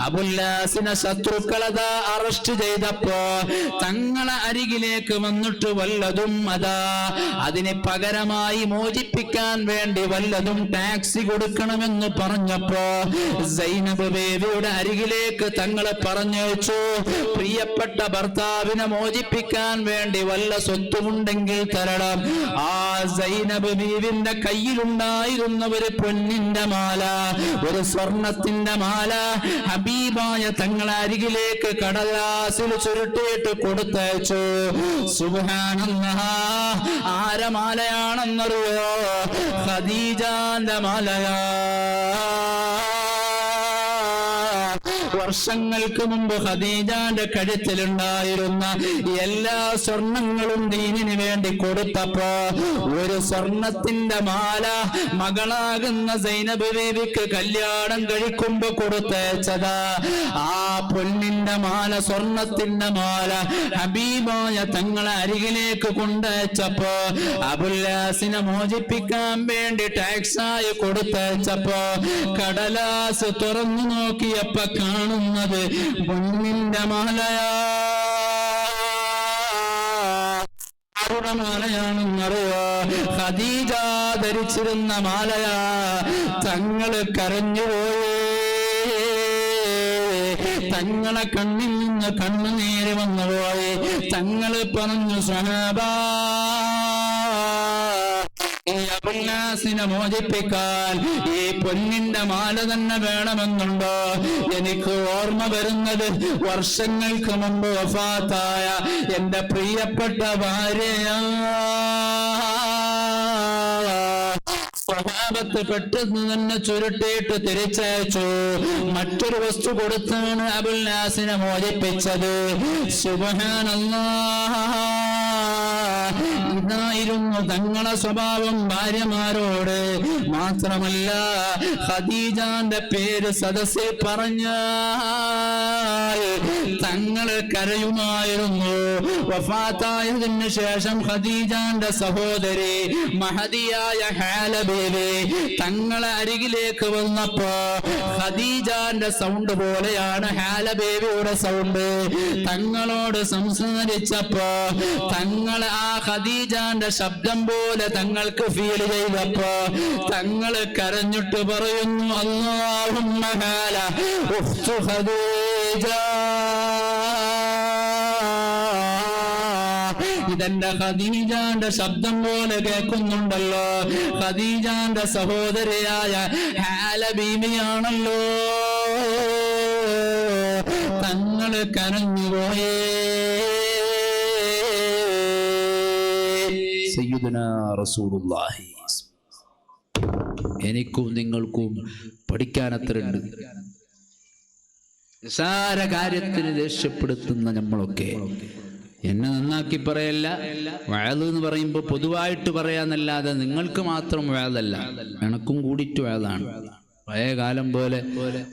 അബുൽ ആസിനെ ശത്രുക്കളതാ അറസ്റ്റ് ചെയ്തപ്പോ തങ്ങളെ അരികിലേക്ക് വന്നിട്ട് വല്ലതും അതിന് പകരമായി മോചിപ്പിക്കാൻ വേണ്ടി വല്ലതും ടാക്സി കൊടുക്കണമെന്ന് പറഞ്ഞപ്പോ സൈനബ് ബീവിയുടെ അരികിലേക്ക് തങ്ങളെ പറഞ്ഞു വെച്ചു, പ്രിയപ്പെട്ട ഭർത്താവിനെ മോചിപ്പിക്കാൻ വേണ്ടി വല്ല സ്വത്തുമുണ്ടെങ്കിൽ തരണം. ആ സൈനബ് ബീവിന്റെ കയ്യിലുണ്ടായിരുന്ന ഒരു പൊന്നിന്റെ മാല, ഒരു സ്വർണത്തിന്റെ മാല ഹബീബായ തങ്ങളെ അരികിലേക്ക് കടലാസിൽ ചുരുട്ടിയിട്ട് കൊടുത്തയച്ചു. സുബ്ഹാനല്ലാഹ്, ആരെ മാലയാണെന്നറിയോ? ഖദീജാന്റെ മാലയാ. വർഷങ്ങൾക്ക് മുമ്പ് ഖദീജാന്റെ കഴുത്തിലുണ്ടായിരുന്ന എല്ലാ സ്വർണങ്ങളും ദീനിന് വേണ്ടി കൊടുത്തപ്പോ ഒരു സ്വർണത്തിന്റെ മാല മകളാകുന്ന സൈനബ് ബീവിക്ക് കല്യാണം കഴിക്കുമ്പോ കൊടുത്തയച്ചതാ. ആ പൊന്നിന്റെ മാല, സ്വർണത്തിന്റെ മാല ഹബീബായ തങ്ങളെ അരികിലേക്ക് കൊണ്ടയച്ചപ്പോ അബുല്ലാസിനെ മോചിപ്പിക്കാൻ വേണ്ടി ടാക്സായി കൊടുത്തയച്ചപ്പോ കടലാസ് തുറന്നു നോക്കിയപ്പോ കാണുന്നത് പൊന്നിന്റെ മാലയാ. ആരുടെ മാലയാണെന്നറിയോ? ഖദീജ ധരിച്ചിരുന്ന മാലയാ. തങ്ങള് കരഞ്ഞുപോയേ. തങ്ങളെ കണ്ണിൽ നിന്ന് കണ്ണുനീര് വന്നുപോയി. തങ്ങള് പറഞ്ഞു, സ്വഹാബാ, അബുല്ലാസിനെ മോചിപ്പിക്കാൻ ഈ പൊന്നിന്റെ മാല തന്നെ വേണമെന്നുണ്ടോ? എനിക്ക് ഓർമ്മ വരുന്നത് വർഷങ്ങൾക്ക് മുമ്പ് വഫാത്തായ എന്റെ പ്രിയപ്പെട്ട ഭാര്യയാ. സ്വഹാബത്ത് പെട്ടെന്ന് തന്നെ ചുരുട്ടിയിട്ട് തിരിച്ചയച്ചു. മറ്റൊരു വസ്തു കൊടുത്താണ് അബുല്ലാസിനെ മോചിപ്പിച്ചത്. സുബ്ഹാനല്ലാഹ്, ഇതായിരുന്നു തങ്ങളെ സ്വഭാവം ഭാര്യമാരോട്. മാത്രമല്ല, ഖദീജാന്റെ പേര് സദസ്സിൽ പറഞ്ഞാൽ തങ്ങള് കരയുമായിരുന്നു. വഫാത്തായതിനു ശേഷം ഖദീജാന്റെ സഹോദരി മഹദിയായ ഹാല ബീവി തങ്ങളെ അരികിലേക്ക് വന്നപ്പോ ഖദീജാന്റെ സൗണ്ട് പോലെയാണ് ഹാല ബീവിയുടെ സൗണ്ട്. തങ്ങളോട് സംസാരിച്ചപ്പോ തങ്ങളെ ആ ഖദീജാന്റെ ശബ്ദം പോലെ തങ്ങൾക്ക് ഫീൽ ചെയ്തപ്പോ തങ്ങള് കരഞ്ഞിട്ട് പറയുന്നു, അല്ലാഹുമ്മ ഹാല ഉഖ്തു ഖദീജ. ഇതെന്റെ ഖദീജാന്റെ ശബ്ദം പോലെ കേൾക്കുന്നുണ്ടല്ലോ. ഖദീജാന്റെ സഹോദരിയായ ഹാല ബീവിയാണല്ലോ. തങ്ങള് കരഞ്ഞുപോയേ. സയ്യിദുനാ റസൂലുള്ളാഹി. എനിക്കും നിങ്ങൾക്കും പഠിക്കാനത്രയുണ്ട്. നിസാര കാര്യത്തിന് ദേഷ്യപ്പെടുത്തുന്ന നമ്മളൊക്കെ, എന്നെ നന്നാക്കി പറയല്ല, വഅദ് എന്ന് പറയുമ്പോൾ പൊതുവായിട്ട് പറയാന്നല്ലാതെ നിങ്ങൾക്ക് മാത്രം വഅദല്ല, എനക്കും കൂടിയിട്ട് വഅദാണ്. പഴയ കാലം പോലെ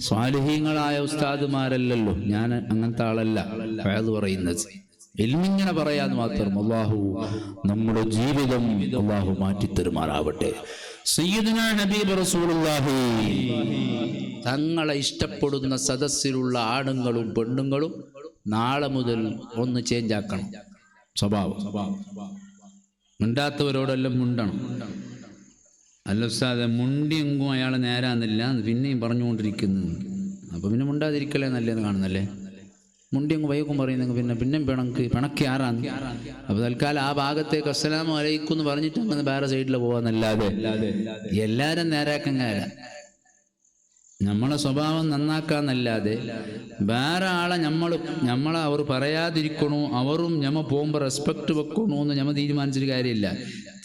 സ്വാലിഹീങ്ങളായ ഉസ്താദുമാരല്ലല്ലോ, ഞാൻ അങ്ങനത്തെ ആളല്ല വഅദ് പറയുന്നത്. ഇൽമിങ്ങനെ പറയാന്ന് മാത്രം. അല്ലാഹു നമ്മുടെ ജീവിതം അല്ലാഹു മാറ്റിത്തരുമാറാവട്ടെ. സയ്യിദുനാ ഹബീബ് റസൂലുള്ളാഹി തങ്ങളെ ഇഷ്ടപ്പെടുന്ന സദസ്സിലുള്ള ആണുങ്ങളും പെണ്ണുങ്ങളും നാളെ മുതൽ ഒന്ന് ചേഞ്ച് ആക്കണം സ്വഭാവം. മിണ്ടാത്തവരോടെല്ലാം മുണ്ടണം. അല്ല ഉസ്താദെ, മുണ്ടിയെങ്കും അയാൾ നേരാന്നില്ല, പിന്നെയും പറഞ്ഞുകൊണ്ടിരിക്കുന്നു. അപ്പൊ പിന്നെ മുണ്ടാതിരിക്കലേ നല്ലതെന്ന് കാണുന്നല്ലേ. മുണ്ടിയങ്ങ് വൈകും പറയുന്നെങ്കിൽ പിന്നെ പിണക്കി ആറാന്ന്. അപ്പൊ തൽക്കാലം ആ ഭാഗത്തേക്ക് അസ്സലാമു അലൈക്കും എന്ന് പറഞ്ഞിട്ട് അങ്ങനെ വേറെ സൈഡിൽ പോവാന്നല്ലാതെ എല്ലാരും നേരാക്കങ്ങാര. നമ്മളെ സ്വഭാവം നന്നാക്കാന്നല്ലാതെ വേറെ ആളെ നമ്മളെ അവർ പറയാതിരിക്കണു, അവരും ഞമ്മ പോകുമ്പോ റെസ്പെക്ട് വെക്കണു എന്ന് ഞമ്മ തീരുമാനിച്ചൊരു കാര്യമില്ല.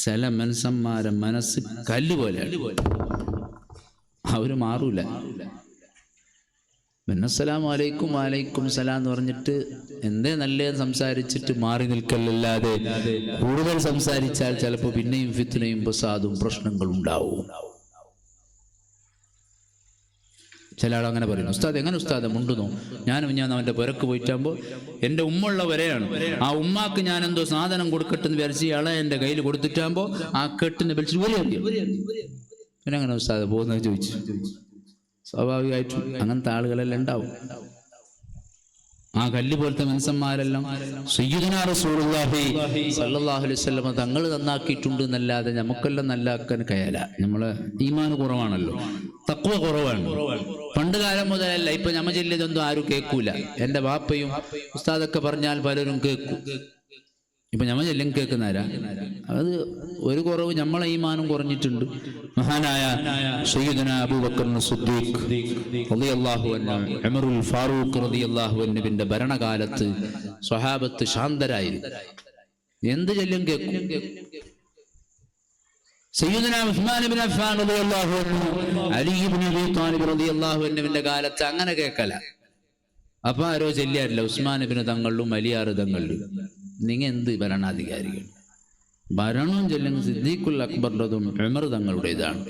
ചില മനുഷ്യന്മാരെ മനസ്സ് കല്ല് പോലെയാണ്, അവര് മാറൂല. പിന്നെ അസ്സലാമു അലൈക്കും വലൈക്കും സലാം എന്ന് പറഞ്ഞിട്ട് എന്തേ നല്ലതെന്ന് സംസാരിച്ചിട്ട് മാറി നിൽക്കലല്ലാതെ കൂടുതൽ സംസാരിച്ചാൽ ചിലപ്പോൾ പിന്നെയും ഫിത്നയും ഫസാദും പ്രശ്നങ്ങളും ഉണ്ടാവും. ചില ആൾ അങ്ങനെ പറയുന്നു, ഉസ്താദ് എങ്ങനെ ഉസ്താദ് മുണ്ടുന്നു? ഞാൻ അവൻ്റെ പുരക്ക് പോയിട്ടാകുമ്പോൾ എൻ്റെ ഉമ്മുള്ള വരെയാണ്, ആ ഉമ്മാക്ക് ഞാൻ എന്തോ സാധനം കൊടുക്കട്ടെന്ന് വിചാരിച്ച് ഇയാളെ എൻ്റെ കയ്യിൽ കൊടുത്തിട്ടാകുമ്പോൾ ആ കെട്ടിനെ വലിച്ചിട്ട് വരെ അറിയാം. പിന്നെ അങ്ങനെ ഉസ്താദ് പോകുന്നത് ചോദിച്ചു. സ്വാഭാവികമായിട്ടും അങ്ങനത്തെ ആളുകളെല്ലാം ഉണ്ടാവും. ആ കല്ല് പോലത്തെ മനുഷ്യന്മാരെല്ലാം സയ്യിദുനാ റസൂലുള്ളാഹി സ്വല്ലല്ലാഹു അലൈഹി വസല്ലം തങ്ങൾ നന്നാക്കിയിട്ടുണ്ട് എന്നല്ലാതെ നമുക്കെല്ലാം നല്ലാക്കാൻ കഴിയില്ല. നമ്മളെ ഈമാൻ കുറവാണല്ലോ. തഖ്വ കുറവാണ്. പണ്ട് കാലം മുതലല്ല, ഇപ്പൊ ഞമ്മ ചെല്ലിയതൊന്നും ആരും കേൾക്കൂല. എൻ്റെ വാപ്പയും ഉസ്താദൊക്കെ പറഞ്ഞാൽ പലരും കേൾക്കും. ഇപ്പൊ ഞമ്മ ചെല്ലും കേൾക്കുന്നാരാ? അത് ഒരു കുറവ് നമ്മളെ ഈമാനും കുറഞ്ഞിട്ടുണ്ട്. മഹാനായ സയ്യിദുനാ അബൂബക്കർ സിദ്ദീഖ് റളിയല്ലാഹു അൻഹു, ഉമറുൽ ഫാറൂഖ് റളിയല്ലാഹു അൻഹുവിന്റെ ഭരണകാലത്ത് സ്വഹാബത്ത് ശാന്തരായിരുന്നു. എന്ത് ചെല്ലും കേൾക്കും. സയ്യിദുനാ ഉസ്മാൻ ഇബ്നു അഫ്ഫാൻ റളിയല്ലാഹു അൻഹു, അലി ഇബ്നു അബീ ത്വാലിബ് റളിയല്ലാഹു അൻഹുവിന്റെ കാലത്ത് അങ്ങനെ കേൾക്കല. അപ്പൊ ആരോ ചെല്ലിയാറില്ല, ഉസ്മാൻ ഇബ്നു തങ്ങളിലും അലിയാർ തങ്ങളിലും. നിങ്ങൾ എന്ത് ഭരണാധികാരികൾ? ഭരണവും ചെല്ലുന്ന സിദ്ദീഖുൽ അക്ബറിൻ്റെതും ഉമർ തങ്ങളുടേതാണ്.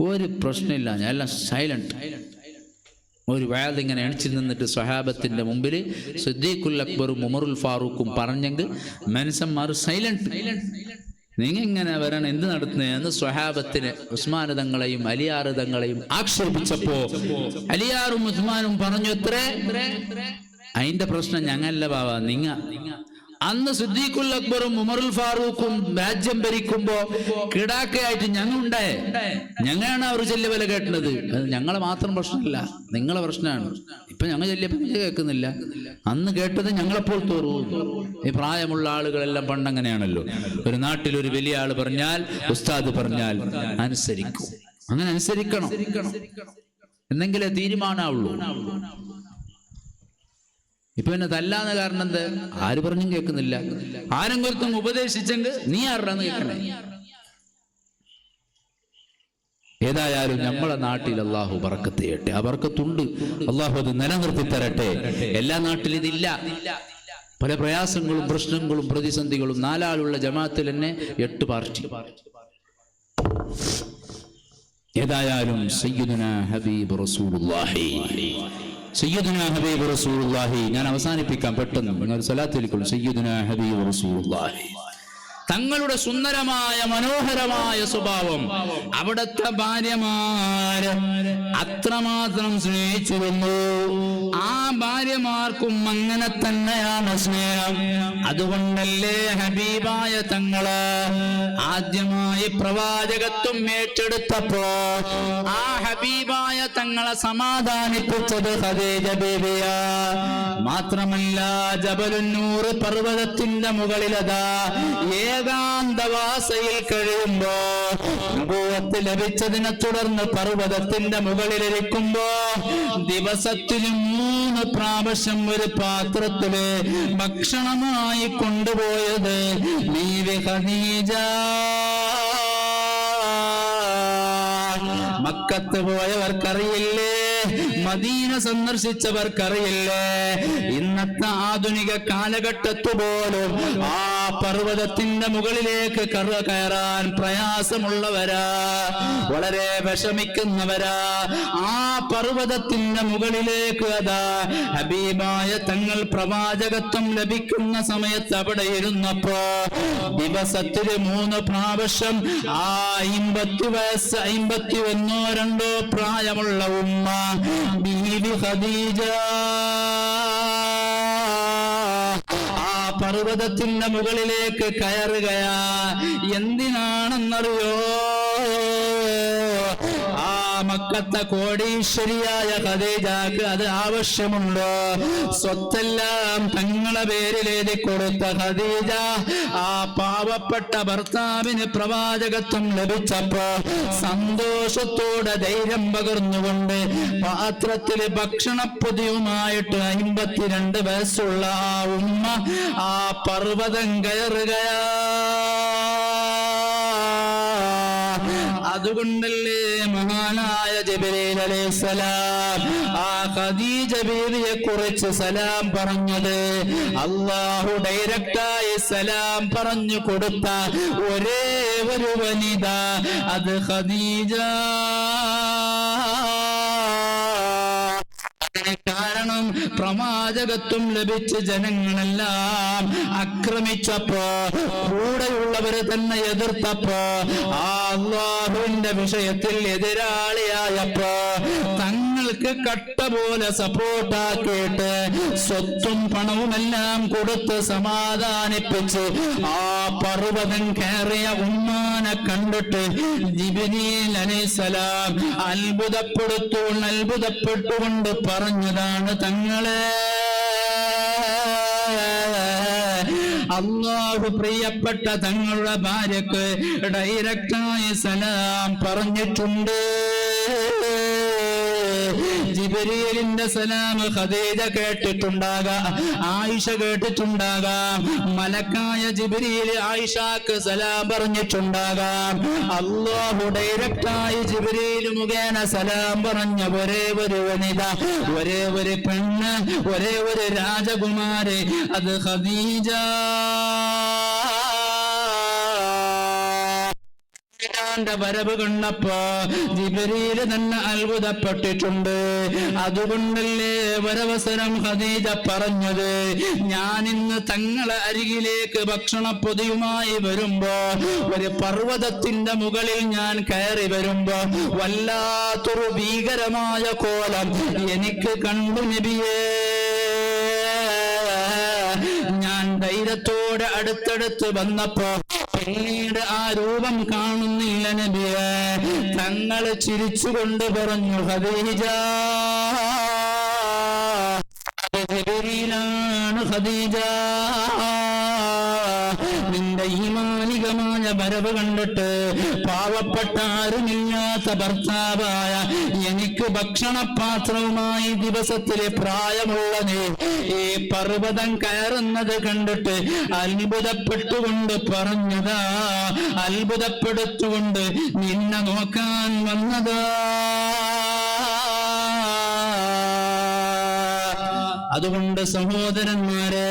ഒരു പ്രശ്നമില്ല, ഞാൻ എല്ലാം സൈലന്റ്. ഒരു വയത് ഇങ്ങനെ എണിച്ചു നിന്നിട്ട് സ്വഹാബത്തിന്റെ മുമ്പിൽ സിദ്ദീഖുൽ അക്ബറും ഉമറുൽ ഫാറൂഖും പറഞ്ഞെങ്കിൽ മനുഷ്യന്മാർ സൈലന്റ്. നിങ്ങൾ ഇങ്ങനെ വരണം, എന്ത് നടത്തുന്നതെന്ന് സ്വഹാബത്തിന് ഉസ്മാൻ തങ്ങളെയും അലിയാർ തങ്ങളെയും ആക്ഷേപിച്ചപ്പോ അലിയാറും ഉസ്മാനും പറഞ്ഞു, എത്രേ അതിന്റെ പ്രശ്നം ഞങ്ങല്ല ബാവ, നിങ്ങ. അന്ന് സിദ്ദീഖുൽ അക്ബറും ഉമറുൽ ഫാറൂഖും രാജ്യം ഭരിക്കുമ്പോ കിടാക്കയായിട്ട് ഞങ്ങളുണ്ടായേ, ഞങ്ങളാണ് അവർ ചെല്ലിയ വില കേട്ടത്. അത് ഞങ്ങളെ മാത്രം പ്രശ്നമല്ല, നിങ്ങളെ പ്രശ്നമാണ്. ഇപ്പൊ ഞങ്ങൾ ചെല്ലിയപ്പോ കേൾക്കുന്നില്ല. അന്ന് കേട്ടത് ഞങ്ങളെപ്പോൾ തോറൂ. ഈ പ്രായമുള്ള ആളുകളെല്ലാം പണ്ടങ്ങനെയാണല്ലോ. ഒരു നാട്ടിൽ ഒരു വലിയ ആള് പറഞ്ഞാൽ, ഉസ്താദ് പറഞ്ഞാൽ അനുസരിക്കും. അങ്ങനെ അനുസരിക്കണം, എന്നെങ്കിലേ തീരുമാനമുള്ളൂ. ഇപ്പൊ എന്നെ തല്ലാന്ന കാരണം എന്ത്? ആര് പറഞ്ഞും കേൾക്കുന്നില്ല. ആരെങ്കിലും ഉപദേശിച്ചെങ്കിൽ നീ ആരുടെന്ന് കേൾക്കണേ. ഏതായാലും നമ്മളെ നാട്ടിൽ അള്ളാഹു ബർക്കത്ത് ചെയ്യട്ടെ. ആ ബർക്കത്തുണ്ട്, അള്ളാഹു അത് നിലനിർത്തി തരട്ടെ. എല്ലാ നാട്ടിലും ഇതില്ല. പല പ്രയാസങ്ങളും പ്രശ്നങ്ങളും പ്രതിസന്ധികളും. 4 ആളുള്ള ജമാഅത്തിൽ തന്നെ 8 പാർട്ടി. ഏതായാലും സയ്യിദുനാ ഹബീബ് റസൂലുള്ളാഹി, സയ്യിദുനാ ഹബീബ് റസൂലുള്ളാഹി. ഞാൻ അവസാനിപ്പിക്കാം പെട്ടെന്ന്. നിങ്ങൾ സ്വലാത്തിലേക്കുള്ളൂ. സയ്യിദുനാ ഹബീബ് റസൂലുള്ളാഹി തങ്ങളുടെ സുന്ദരമായ മനോഹരമായ സ്വഭാവം അവിടുത്തെ ഭാര്യമാര് അത്രമാത്രം സ്നേഹിച്ചിരുന്നു. ആ ഭാര്യമാർക്കും അങ്ങനെ തന്നെയാണ് സ്നേഹം. അതുകൊണ്ടല്ലേ ഹബീബായ തങ്ങള് ആദ്യമായി പ്രവാചകത്വം ഏറ്റെടുത്തപ്പോ ആ ഹബീബായ തങ്ങളെ സമാധാനിപ്പിച്ചത് ഖദീജ ബീവിയാ. മാത്രമല്ല ജബലുന്നൂർ പർവ്വതത്തിന്റെ മുകളിലതാ ഏകാന്തവാസയിൽ കഴിയുമ്പോ നബുവത്ത് ലഭിച്ചതിനെ തുടർന്ന് പർവ്വതത്തിന്റെ മുകളിലിരിക്കുമ്പോ ദിവസത്തിൽ 3 പ്രാവശ്യം ഒരു പാത്രത്തില് ഭക്ഷണമായി കൊണ്ടുപോയത് ബീവി ഖദീജ. മക്കത്ത് പോയവർക്കറിയില്ലേ, മദീന സന്ദർശിച്ചവർക്കറിയില്ലേ, ഇന്നത്തെ ആധുനിക കാലഘട്ടത്തു പോലും ആ പർവ്വതത്തിന്റെ മുകളിലേക്ക് കയറാൻ പ്രയാസമുള്ളവരാ, വളരെ വിഷമിക്കുന്നവരാ. ആ പർവ്വതത്തിന്റെ മുകളിലേക്ക് അതാ ഹബീബായ തങ്ങൾ പ്രവാചകത്വം ലഭിക്കുന്ന സമയത്ത് അവിടെ ഇരുന്നപ്പോ ദിവസത്തിൽ 3 പ്രാവശ്യം ആ 50 വയസ്സ് 51-2 പ്രായമുള്ള ഉമ്മ ബീവി ഖദീജ ആ പർവ്വതത്തിന്റെ മുകളിലേക്ക് കയറുകയാ. എന്തിനാണെന്നറിയോ? മക്കത്തെ കോടീശ്വരിയായ ഖദീജക്ക് അത് ആവശ്യമുണ്ടോ? സ്വത്തെല്ലാം തങ്ങളെ പേരിൽ എഴുതി കൊടുത്ത ഖദീജ ആ പാവപ്പെട്ട ഭർത്താവിന് പ്രവാചകത്വം ലഭിച്ചപ്പോ സന്തോഷത്തോടെ ധൈര്യം പകർന്നുകൊണ്ട് പാത്രത്തില് ഭക്ഷണപ്പൊതിയുമായിട്ട് 52 വയസ്സുള്ള ആ ഉമ്മ ആ പർവ്വതം കയറുകയാ. അതുകൊണ്ടല്ലേ മഹാനായ ജിബ്രീൽ അലൈഹിസ്സലാം ആ ഖദീജ ബീവിയെ കുറിച്ച് സലാം പറഞ്ഞത്? അല്ലാഹു ഡയറക്റ്റായി സലാം പറഞ്ഞു കൊടുത്ത ഒരേ ഒരു വനിത അത് ഖദീജ. കാരണം പ്രവാചകത്വം ലഭിച്ച് ജനങ്ങളെല്ലാം ആക്രമിച്ചപ്പോ, കൂടെയുള്ളവര് തന്നെ എതിർത്തപ്പോ, ആ അല്ലാഹുവിന്റെ വിഷയത്തിൽ എതിരാളിയായപ്പോ തങ്ങൾക്ക് തങ്ങൾക്ക് കട്ട പോലെ സപ്പോർട്ടാക്കിയിട്ട് സ്വത്തും പണവുമെല്ലാം കൊടുത്ത് സമാധാനിപ്പിച്ച് ആ പർവ്വതം കയറിയ ഉമ്മാനെ കണ്ടിട്ട് ജിബ്രീൽ അലൈഹിസ്സലാം അത്ഭുതപ്പെട്ടുകൊണ്ട് പറഞ്ഞതാണ്, തങ്ങളെ അല്ലാഹു പ്രിയപ്പെട്ട തങ്ങളുടെ ഭാര്യക്ക് ഡയറക്റ്റായി സലാം പറഞ്ഞിട്ടുണ്ട്. ജിബ്രീലിന്റെ സലാം ഖദീജ കേട്ടിട്ടുണ്ടാകാം, ആയിഷ കേട്ടിട്ടുണ്ടാകാം, മലക്കായ ജിബ്രീൽ ആയിഷക്ക് സലാം പറഞ്ഞിട്ടുണ്ടാകാം. അല്ലാഹു ഡയറക്റ്റായി ജിബ്രീൽ മുഖേന സലാം പറഞ്ഞ ഒരേ ഒരു വനിത, ഒരേ ഒരു പെണ്ണ്, ഒരേ ഒരു രാജകുമാരി, അത് ഖദീജ. വരവ് കണ്ടപ്പോ ജിബ്രീൽ തന്നെ അത്ഭുതപ്പെട്ടിട്ടുണ്ട്. അതുകൊണ്ടല്ലേ ഒരവസരം ഖദീജ പറഞ്ഞത്, ഞാൻ ഇന്ന് തങ്ങളെ അരികിലേക്ക് ഭക്ഷണപ്പൊതിയുമായി വരുമ്പോ, ഒരു പർവ്വതത്തിന്റെ മുകളിൽ ഞാൻ കയറി വരുമ്പോ വല്ലാത്തൊരു ഭീകരമായ കോലം എനിക്ക് കണ്ടു നബിയേ. ഞാൻ ധൈര്യത്തോടെ അടുത്തടുത്ത് വന്നപ്പോ പിന്നീട് ആ രൂപം കാണുന്നില്ല നബിയേ. തങ്ങൾ ചിരിച്ചുകൊണ്ട് പറഞ്ഞു, ഖദീജ, ജിബ്രീലാണ് ഖദീജ. നിന്റെ ഈമാനികമായ വരവ് കണ്ടിട്ട് പാവപ്പെട്ട ആരുമില്ലാത്ത ഭർത്താവായ എനിക്ക് ഭക്ഷണപാത്രവുമായി ദിവസത്തിലെ പ്രായമുള്ള നീ ഈ പർവ്വതം കയറുന്നത് കണ്ടിട്ട് അത്ഭുതപ്പെട്ടുകൊണ്ട് പറഞ്ഞതാ, അത്ഭുതപ്പെടുത്തുകൊണ്ട് നിന്നെ നോക്കാൻ വന്നതാ. അതുകൊണ്ട് സഹോദരന്മാരെ,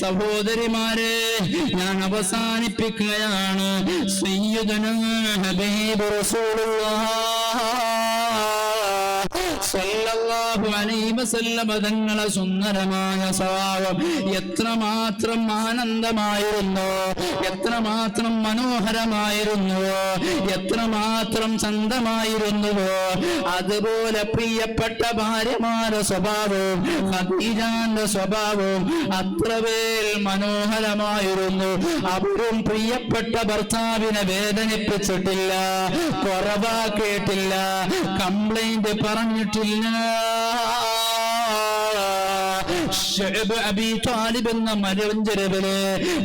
സഹോദരിമാരെ, ഞാൻ അവസാനിപ്പിക്കുകയാണ്. സയ്യിദുനാ ഹബീബ് റസൂലുള്ളാഹ് സല്ലല്ലാഹു അലൈഹി വസല്ലം തങ്ങളെ സുന്ദരമായ സ്വഭാവം എത്രമാത്രം ആനന്ദമായിരുന്നു, എത്രമാത്രം മനോഹരമായിരുന്നുവോ, എത്രമാത്രം ചന്തമായിരുന്നുവോ, അതുപോലെ പ്രിയപ്പെട്ട ഭാര്യമാരുടെ സ്വഭാവവും ഖദീജാന്റെ സ്വഭാവവും അത്രവേൽ മനോഹരമായിരുന്നു. അവരും പ്രിയപ്പെട്ട ഭർത്താവിനെ വേദനിപ്പിച്ചിട്ടില്ല, കുറവാക്കിയിട്ടില്ല, കംപ്ലൈന്റ് പറഞ്ഞിട്ടില്ല. ശഅബ് അബീ ത്വാലിബ് എന്ന മലഞ്ചെരുവില്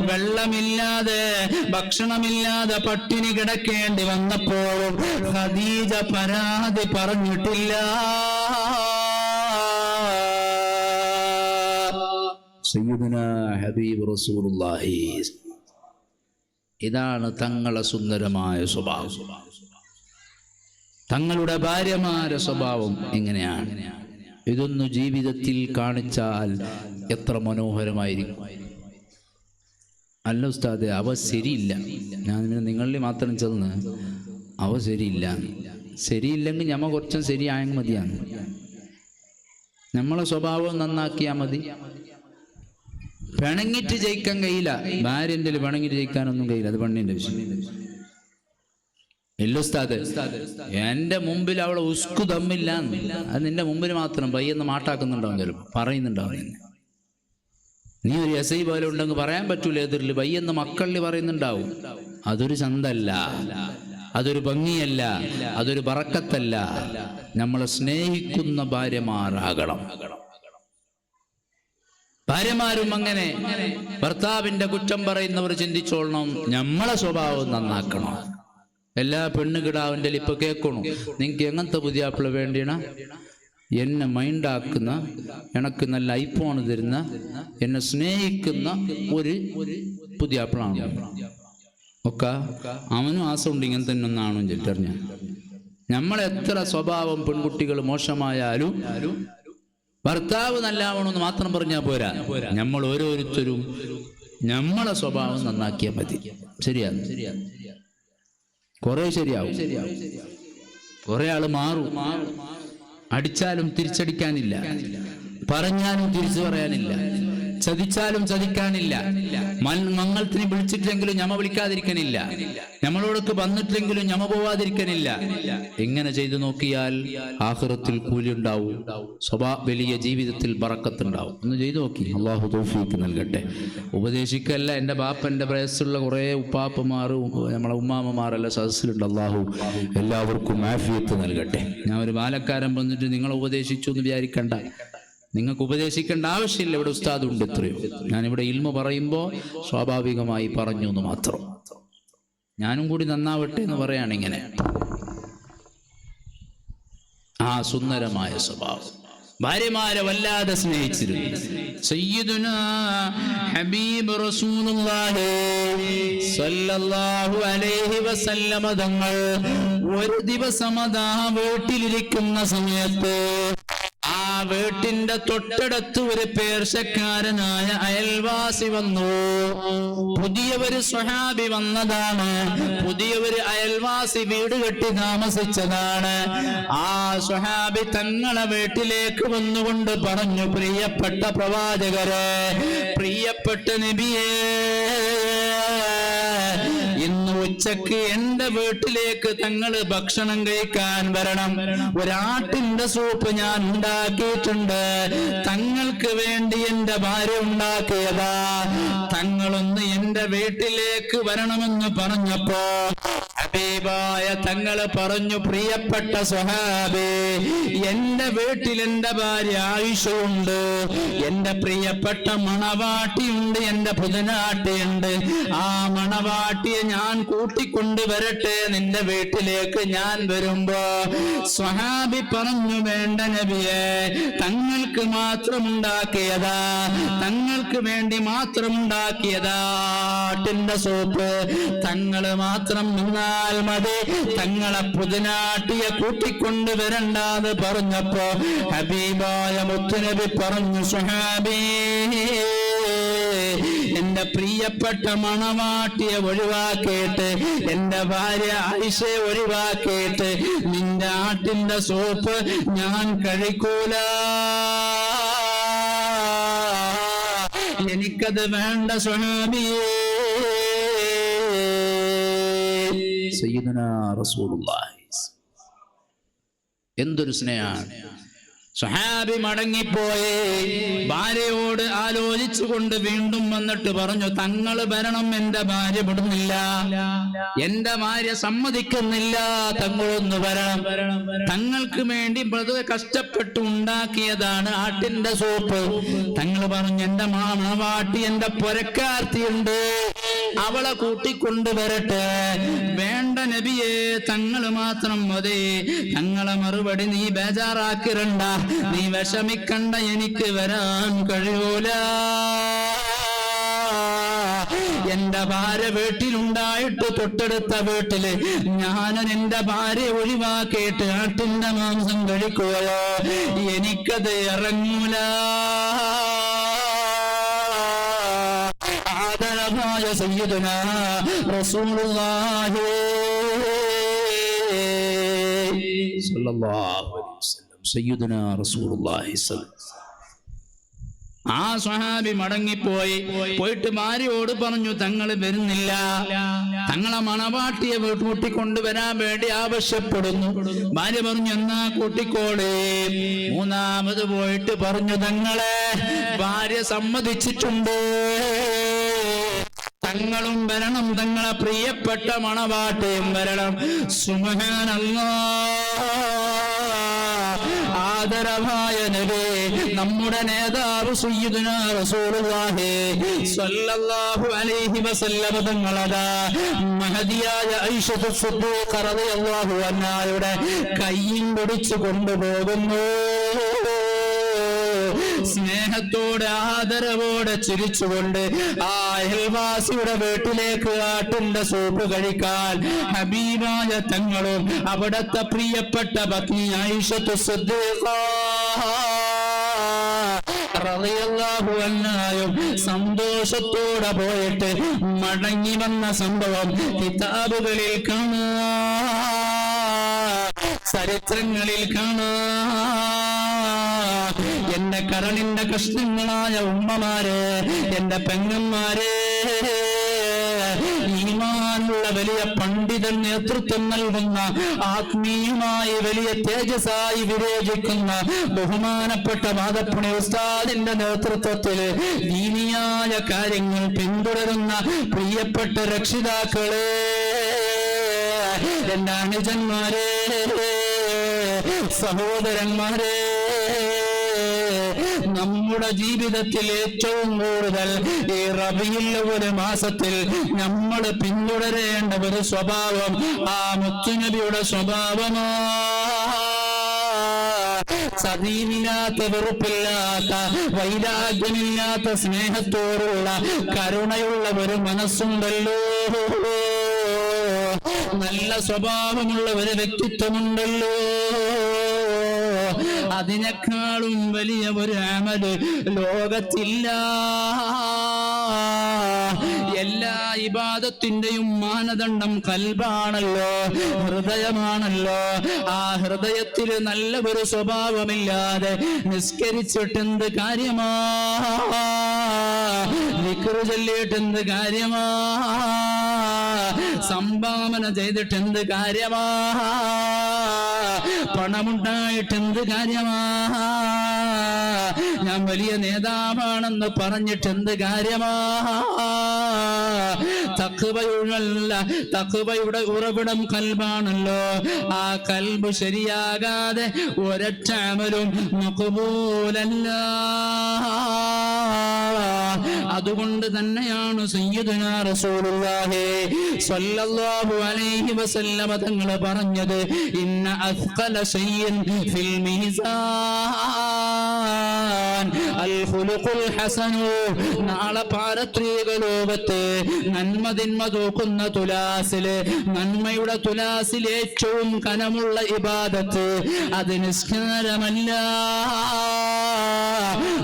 വെള്ളമില്ലാതെ ഭക്ഷണമില്ലാതെ പട്ടിണി കിടക്കേണ്ടി വന്നപ്പോഴും ഖദീജ പരാതി പറഞ്ഞിട്ടില്ല. സയ്യിദുനാ ഹബീബ് റസൂലുള്ളാഹി. ഇതാണ് തങ്ങളെ സുന്ദരമായ സ്വഭാവം. തങ്ങളുടെ ഭാര്യമാരുടെ സ്വഭാവം ഇങ്ങനെയാണ്. ഇതൊന്നു ജീവിതത്തിൽ കാണിച്ചാൽ എത്ര മനോഹരമായിരിക്കും. അല്ല ഉസ്താദെ, അവ ശരിയില്ല, ഞാൻ നിങ്ങളിൽ മാത്രം ചെന്ന് അവ ശരിയില്ല. ശരിയില്ലെങ്കിൽ ഞമ്മ കുറച്ചും ശരിയായെങ്കിൽ മതിയാണ്. നമ്മളെ സ്വഭാവം നന്നാക്കിയാൽ മതി. പിണങ്ങിട്ട് ജയിക്കാൻ കഴിയില്ല. ഭാര്യൻ്റെ പിണങ്ങിട്ട് ജയിക്കാനൊന്നും കഴിയില്ല. അത് പെണ്ണിന്റെ വിഷയം. ഇല്ല ഉസ്താദ്, എന്റെ മുമ്പിൽ അവളെ ഉസ്കു തമ്മില്ല, അത് നിന്റെ മുമ്പിൽ മാത്രം പയ്യെന്ന് മാട്ടാക്കുന്നുണ്ടാവും, ചിലപ്പോൾ പറയുന്നുണ്ടാവും. നീ ഒരു എസ് ഐ പോലെ ഉണ്ടെങ്കിൽ പറയാൻ പറ്റൂല, എതിരിൽ പയ്യെന്ന് മക്കളിൽ പറയുന്നുണ്ടാവും. അതൊരു ചന്തല്ല, അതൊരു ഭംഗിയല്ല, അതൊരു ബറക്കത്തല്ല. നമ്മളെ സ്നേഹിക്കുന്ന ഭാര്യമാരാകണം. ഭാര്യമാരും അങ്ങനെ ഭർത്താവിന്റെ കുറ്റം പറയുന്നവർ ചിന്തിച്ചോളണം, നമ്മളെ സ്വഭാവം നന്നാക്കണം. എല്ലാ പെണ്ണുകിടാവിൻ്റെ ഇപ്പൊ കേൾക്കണു, നിങ്ങൾക്ക് എങ്ങനത്തെ പുതിയാപ്പിള വേണ്ടിയാണ്? എന്നെ മൈൻഡാക്കുന്ന, എനക്ക് നല്ല ഐഫോൺ തരുന്ന, എന്നെ സ്നേഹിക്കുന്ന ഒരു പുതിയാപ്പിളാണ് ഒക്കെ. അവനും ആസമുണ്ട് ഇങ്ങനെ തന്നെ ഒന്നാണോ ചെറ്ററിഞ്ഞ. നമ്മളെത്ര സ്വഭാവം പെൺകുട്ടികൾ മോശമായാലും ഭർത്താവ് നല്ലാവണമെന്ന് മാത്രം പറഞ്ഞാൽ പോരാ, നമ്മൾ ഓരോരുത്തരും നമ്മളെ സ്വഭാവം നന്നാക്കിയാൽ മതി. ശരിയാണ്, കുറെ ശരിയാവും. കുറെ ആള് മാറും. അടിച്ചാലും തിരിച്ചടിക്കാനില്ല, പറഞ്ഞാലും തിരിച്ചു പറയാനില്ല. ചതിച്ചാലും ചതിക്കാനില്ല. മംഗളത്തിന് വിളിച്ചിട്ടില്ലെങ്കിലും ഞമ വിളിക്കാതിരിക്കണില്ല. നമ്മളോടൊക്കെ വന്നിട്ടില്ലെങ്കിലും ഞമ പോവാതിരിക്കണില്ല. എങ്ങനെ ചെയ്തു നോക്കിയാൽ ആഖിറത്തിൽ കൂലി ഉണ്ടാവും, വലിയ ജീവിതത്തിൽ ബറക്കത്തുണ്ടാവും. ഒന്ന് ചെയ്തു നോക്കി. അള്ളാഹു തൗഫീഖ് നൽകട്ടെ. ഉപദേശിക്കല്ല, എൻ്റെ ബാപ്പൻ്റെ വയസ്സുള്ള കുറേ ഉപ്പാപ്പമാർ, നമ്മളെ ഉമ്മാമ്മമാരെല്ലാം സദസ്സിലുണ്ട്. അള്ളാഹു എല്ലാവർക്കും ആഫിയത്ത് നൽകട്ടെ. ഞാൻ ഒരു ബാലക്കാരൻ വന്നിട്ട് നിങ്ങളെ ഉപദേശിച്ചു എന്ന് വിചാരിക്കണ്ട. നിങ്ങൾക്ക് ഉപദേശിക്കേണ്ട ആവശ്യമില്ല. ഇവിടെ ഉസ്താദ് ഉണ്ട് എത്രയോ. ഞാനിവിടെ ഇൽമ പറയുമ്പോൾ സ്വാഭാവികമായി പറഞ്ഞു എന്ന് മാത്രം. ഞാനും കൂടി നന്നാവട്ടെ എന്ന് പറയാണ്. ഇങ്ങനെ ആ സുന്ദരമായ സ്വഭാവം, ഭാര്യമാരെ വല്ലാതെ സ്നേഹിച്ചിരുന്നു. സയ്യിദുനാ ഹബീബ് റസൂലുള്ളാഹി സ്വല്ലല്ലാഹു അലൈഹി വസല്ലമ തങ്ങൾ ഒരു ദിവസം അതാ വീട്ടിലിരിക്കുന്ന സമയത്ത് ആ വീട്ടിന്റെ തൊട്ടടുത്ത് ഒരു പേർഷ്യക്കാരനായ അയൽവാസി വന്നു. പുതിയൊരു സ്വഹാബി വന്നതാണ്. പുതിയൊരു അയൽവാസി വീട് കെട്ടി താമസിച്ചതാണ്. ആ സ്വഹാബി തങ്ങളെ വീട്ടിലേക്ക് വന്നുകൊണ്ട് പറഞ്ഞു, പ്രിയപ്പെട്ട പ്രവാചകരെ, പ്രിയപ്പെട്ട നബിയേ, ഇന്ന് ഉച്ചക്ക് എന്റെ വീട്ടിലേക്ക് തങ്ങള് ഭക്ഷണം കഴിക്കാൻ വരണം. ഒരാട്ടിന്റെ സൂപ്പ് ഞാൻ ഉണ്ടാക്കിയിട്ടുണ്ട്. തങ്ങൾക്ക് വേണ്ടി എന്റെ ഭാര്യ ഉണ്ടാക്കിയതാ. തങ്ങളൊന്ന് എന്റെ വീട്ടിലേക്ക് വരണമെന്ന് പറഞ്ഞപ്പോ ഹബീബായ തങ്ങള് പറഞ്ഞു, പ്രിയപ്പെട്ട സ്വഹാബി, എന്റെ വീട്ടിൽ എന്റെ ഭാര്യ ആയിഷയുണ്ട്, എന്റെ പ്രിയപ്പെട്ട മണവാട്ടിയുണ്ട്, എന്റെ പുതനാട്ടിയുണ്ട്. ആ മണവാട്ടിയെ ഞാൻ കൂട്ടിക്കൊണ്ടുവരട്ടെ നിന്റെ വീട്ടിലേക്ക് ഞാൻ വരുമ്പോ? സ്വഹാബി പറഞ്ഞു, വേണ്ട നബിയെ, തങ്ങൾക്ക് മാത്രം ഉണ്ടാക്കിയതാ, തങ്ങൾക്ക് വേണ്ടി മാത്രം ഉണ്ടാക്കിയതാ ആട്ടിന്റെ സൂപ്പ്. തങ്ങള് മാത്രം നിന്നാൽ മതി, തങ്ങളെ പുതിനാട്ടിയെ കൂട്ടിക്കൊണ്ടുവരണ്ടാന്ന് പറഞ്ഞപ്പോ ഹബീബായ മുത്തുനബി പറഞ്ഞു, സ്വഹാബി, എന്റെ പ്രിയപ്പെട്ട മണവാട്ടിയെ ഒഴിവാക്കിയിട്ട്, എന്റെ ഭാര്യ ആയിഷയെ ഒഴിവാക്കിയിട്ട് നിന്റെ ആട്ടിന്റെ സൂപ്പ് ഞാൻ കഴിക്കൂല. എനിക്കത് വേണ്ട സ്വഹാബിയേ. സയ്യിദുനാ റസൂലുള്ളാഹി എന്തൊരു സ്നേഹമാണ്. സ്വഹാബി മടങ്ങിപ്പോയി ഭാര്യയോട് ആലോചിച്ചുകൊണ്ട് വീണ്ടും വന്നിട്ട് പറഞ്ഞു, തങ്ങള് വരണം, എന്റെ ഭാര്യ വിടുന്നില്ല, എന്റെ ഭാര്യ സമ്മതിക്കുന്നില്ല, തങ്ങളൊന്ന് വരണം. തങ്ങൾക്ക് വേണ്ടി വളരെ കഷ്ടപ്പെട്ട് ഉണ്ടാക്കിയതാണ് ആട്ടിന്റെ സൂപ്പ്. തങ്ങൾ പറഞ്ഞു, എന്റെ മണവാട്ടി എന്റെ പുരക്കാർത്തിയുണ്ട്, അവളെ കൂട്ടിക്കൊണ്ടുവരട്ടെ. വേണ്ട നബിയെ, തങ്ങള് മാത്രം മതി. തങ്ങളെ മറുപടി, നീ ബേജാറാക്കിരണ്ട, നീ വിഷമിക്കണ്ട, എനിക്ക് വരാൻ കഴിയൂല. എന്റെ ഭാര്യ വീട്ടിലുണ്ടായിട്ട് തൊട്ടടുത്ത വീട്ടില് ഞാൻ എന്റെ ഭാര്യ ഒഴിവാക്കിയിട്ട് ആട്ടിന്റെ മാംസം കഴിക്കുകയോ? എനിക്കത് ഇറങ്ങൂല. ആദരവായ സയ്യിദുനാ റസൂലുള്ളാഹി സ്വല്ലല്ലാഹു അലൈഹി വസല്ലം, സയ്യിദുനാ റസൂലുള്ളാഹി സ്വല്ലല്ലാഹു. ആ സ്വഹാബി മടങ്ങിപ്പോയി. പോയിട്ട് ഭാര്യയോട് പറഞ്ഞു, തങ്ങള് വരുന്നില്ല, തങ്ങളെ മണവാട്ടിയെ കൂട്ടിക്കൊണ്ടുവരാൻ വേണ്ടി ആവശ്യപ്പെടുന്നു. ഭാര്യ പറഞ്ഞു, എന്നാ കൂട്ടിക്കോളേ. മൂന്നാമത് പോയിട്ട് പറഞ്ഞു, തങ്ങളെ ഭാര്യ സമ്മതിച്ചിട്ടുണ്ട്, തങ്ങളും വരണം, തങ്ങളെ പ്രിയപ്പെട്ട മണവാട്ടിയും വരണം. സുബ്ഹാനല്ലാഹ്. ആദരവായ നബി, നമ്മുടെ നേതാവ് സയ്യിദുനാ റസൂലുള്ളാഹി സ്വല്ലല്ലാഹു അലൈഹി വസല്ലം തങ്ങളതാ മഹദിയായ ആയിഷ സിദ്ദീഖ റളിയല്ലാഹു അൻഹയുടെ കയ്യിൽ പിടിച്ചു കൊണ്ടുപോകുന്നു. സ്നേഹത്തോടെ ആദരവോടെ ചിരിച്ചുകൊണ്ട് ആ അയൽവാസിയുടെ വീട്ടിലേക്ക് ആട്ടിന്റെ സൂപ്പ് കഴിക്കാൻ ഹബീബായ തങ്ങളും അവിടത്തെ പ്രിയപ്പെട്ട പത്നി ആയിഷത്തു സിദ്ദീഖ റളിയല്ലാഹു അൻഹയും സന്തോഷത്തോടെ പോയിട്ട് മടങ്ങി വന്ന സംഭവം കിതാബുകളിൽ കാണാം, ചരിത്രങ്ങളിൽ കാണാം. എന്റെ കരളിന്റെ കഷ്ണങ്ങളായ ഉമ്മമാരെ, എന്റെ പെങ്ങന്മാരെ, ഈമാനുള്ള വലിയ പണ്ഡിതൻ നേതൃത്വം നൽകുന്ന ആത്മീയമായി വലിയ തേജസ്സായി വിവേചിക്കുന്ന ബഹുമാനപ്പെട്ട മാതപ്പുണി ഉസ്താദിന്റെ നേതൃത്വത്തിൽ ദീനിയായ കാര്യങ്ങൾ പിന്തുടരുന്ന പ്രിയപ്പെട്ട രക്ഷിതാക്കളെ, എന്റെ അനുജന്മാരെ, സഹോദരന്മാരെ, നമ്മുടെ ജീവിതത്തിൽ ഏറ്റവും കൂടുതൽ ഈ റബീഉൽ അവ്വൽ മാസത്തിൽ നമ്മൾ പിന്തുടരേണ്ട ഒരു സ്വഭാവം ആ മുത്തുനബിയുടെ സ്വഭാവമാ. സദീനില്ലാത്ത, വെറുപ്പില്ലാത്ത, വൈരാഗ്യമില്ലാത്ത, സ്നേഹത്തോടുള്ള കരുണയുള്ള ഒരു മനസ്സുണ്ടല്ലോ, നല്ല സ്വഭാവമുള്ള ഒരു വ്യക്തിത്വമുണ്ടല്ലോ, അതിനേക്കാളും വലിയ ഒരു അമല് ലോകത്തില്ല. എല്ലാ ഇബാദത്തിന്റെയും മാനദണ്ഡം കൽബാണല്ലോ, ഹൃദയമാണല്ലോ. ആ ഹൃദയത്തിൽ നല്ല ഒരു സ്വഭാവമില്ലാതെ നിസ്കരിച്ചിട്ടെന്ത് കാര്യമാ, ദിക്റ് ചൊല്ലിയിട്ടെന്ത് കാര്യമാ, സംഭാവന ചെയ്തിട്ടെന്ത് കാര്യമാ, പണമുണ്ടായിട്ടെന്ത് കാര്യമാ, ഞാൻ വലിയ നേതാവാണെന്ന് പറഞ്ഞിട്ടെന്ത് കാര്യമാ. തഖ്വയുടെ ഉറവിടം കൽബാണല്ലോ. ആ കൽബ് ശരിയാകാതെ ഒരൊറ്റ അമലും മഖ്ബൂലല്ല. അതുകൊണ്ട് തന്നെയാണ് സയ്യിദുനാ റസൂലുള്ളാഹി സ്വല്ലല്ലാഹു അലൈഹി വസല്ലമ തങ്ങൾ പറഞ്ഞത്, ഇന്ന അസ്ഖല ശൈഇൻ ഫിൽ മീസാൻ അൽ ഖുലുഖുൽ ഹസനു. നാളെ പാരത്രിക ലോകത്ത് നന്മ തിന്മ തൂക്കുന്ന തുലാസില്, നന്മയുടെ തുലാസിൽ ഏറ്റവും കനമുള്ള ഇബാദത്ത് അത് നിസ്കാരമല്ല,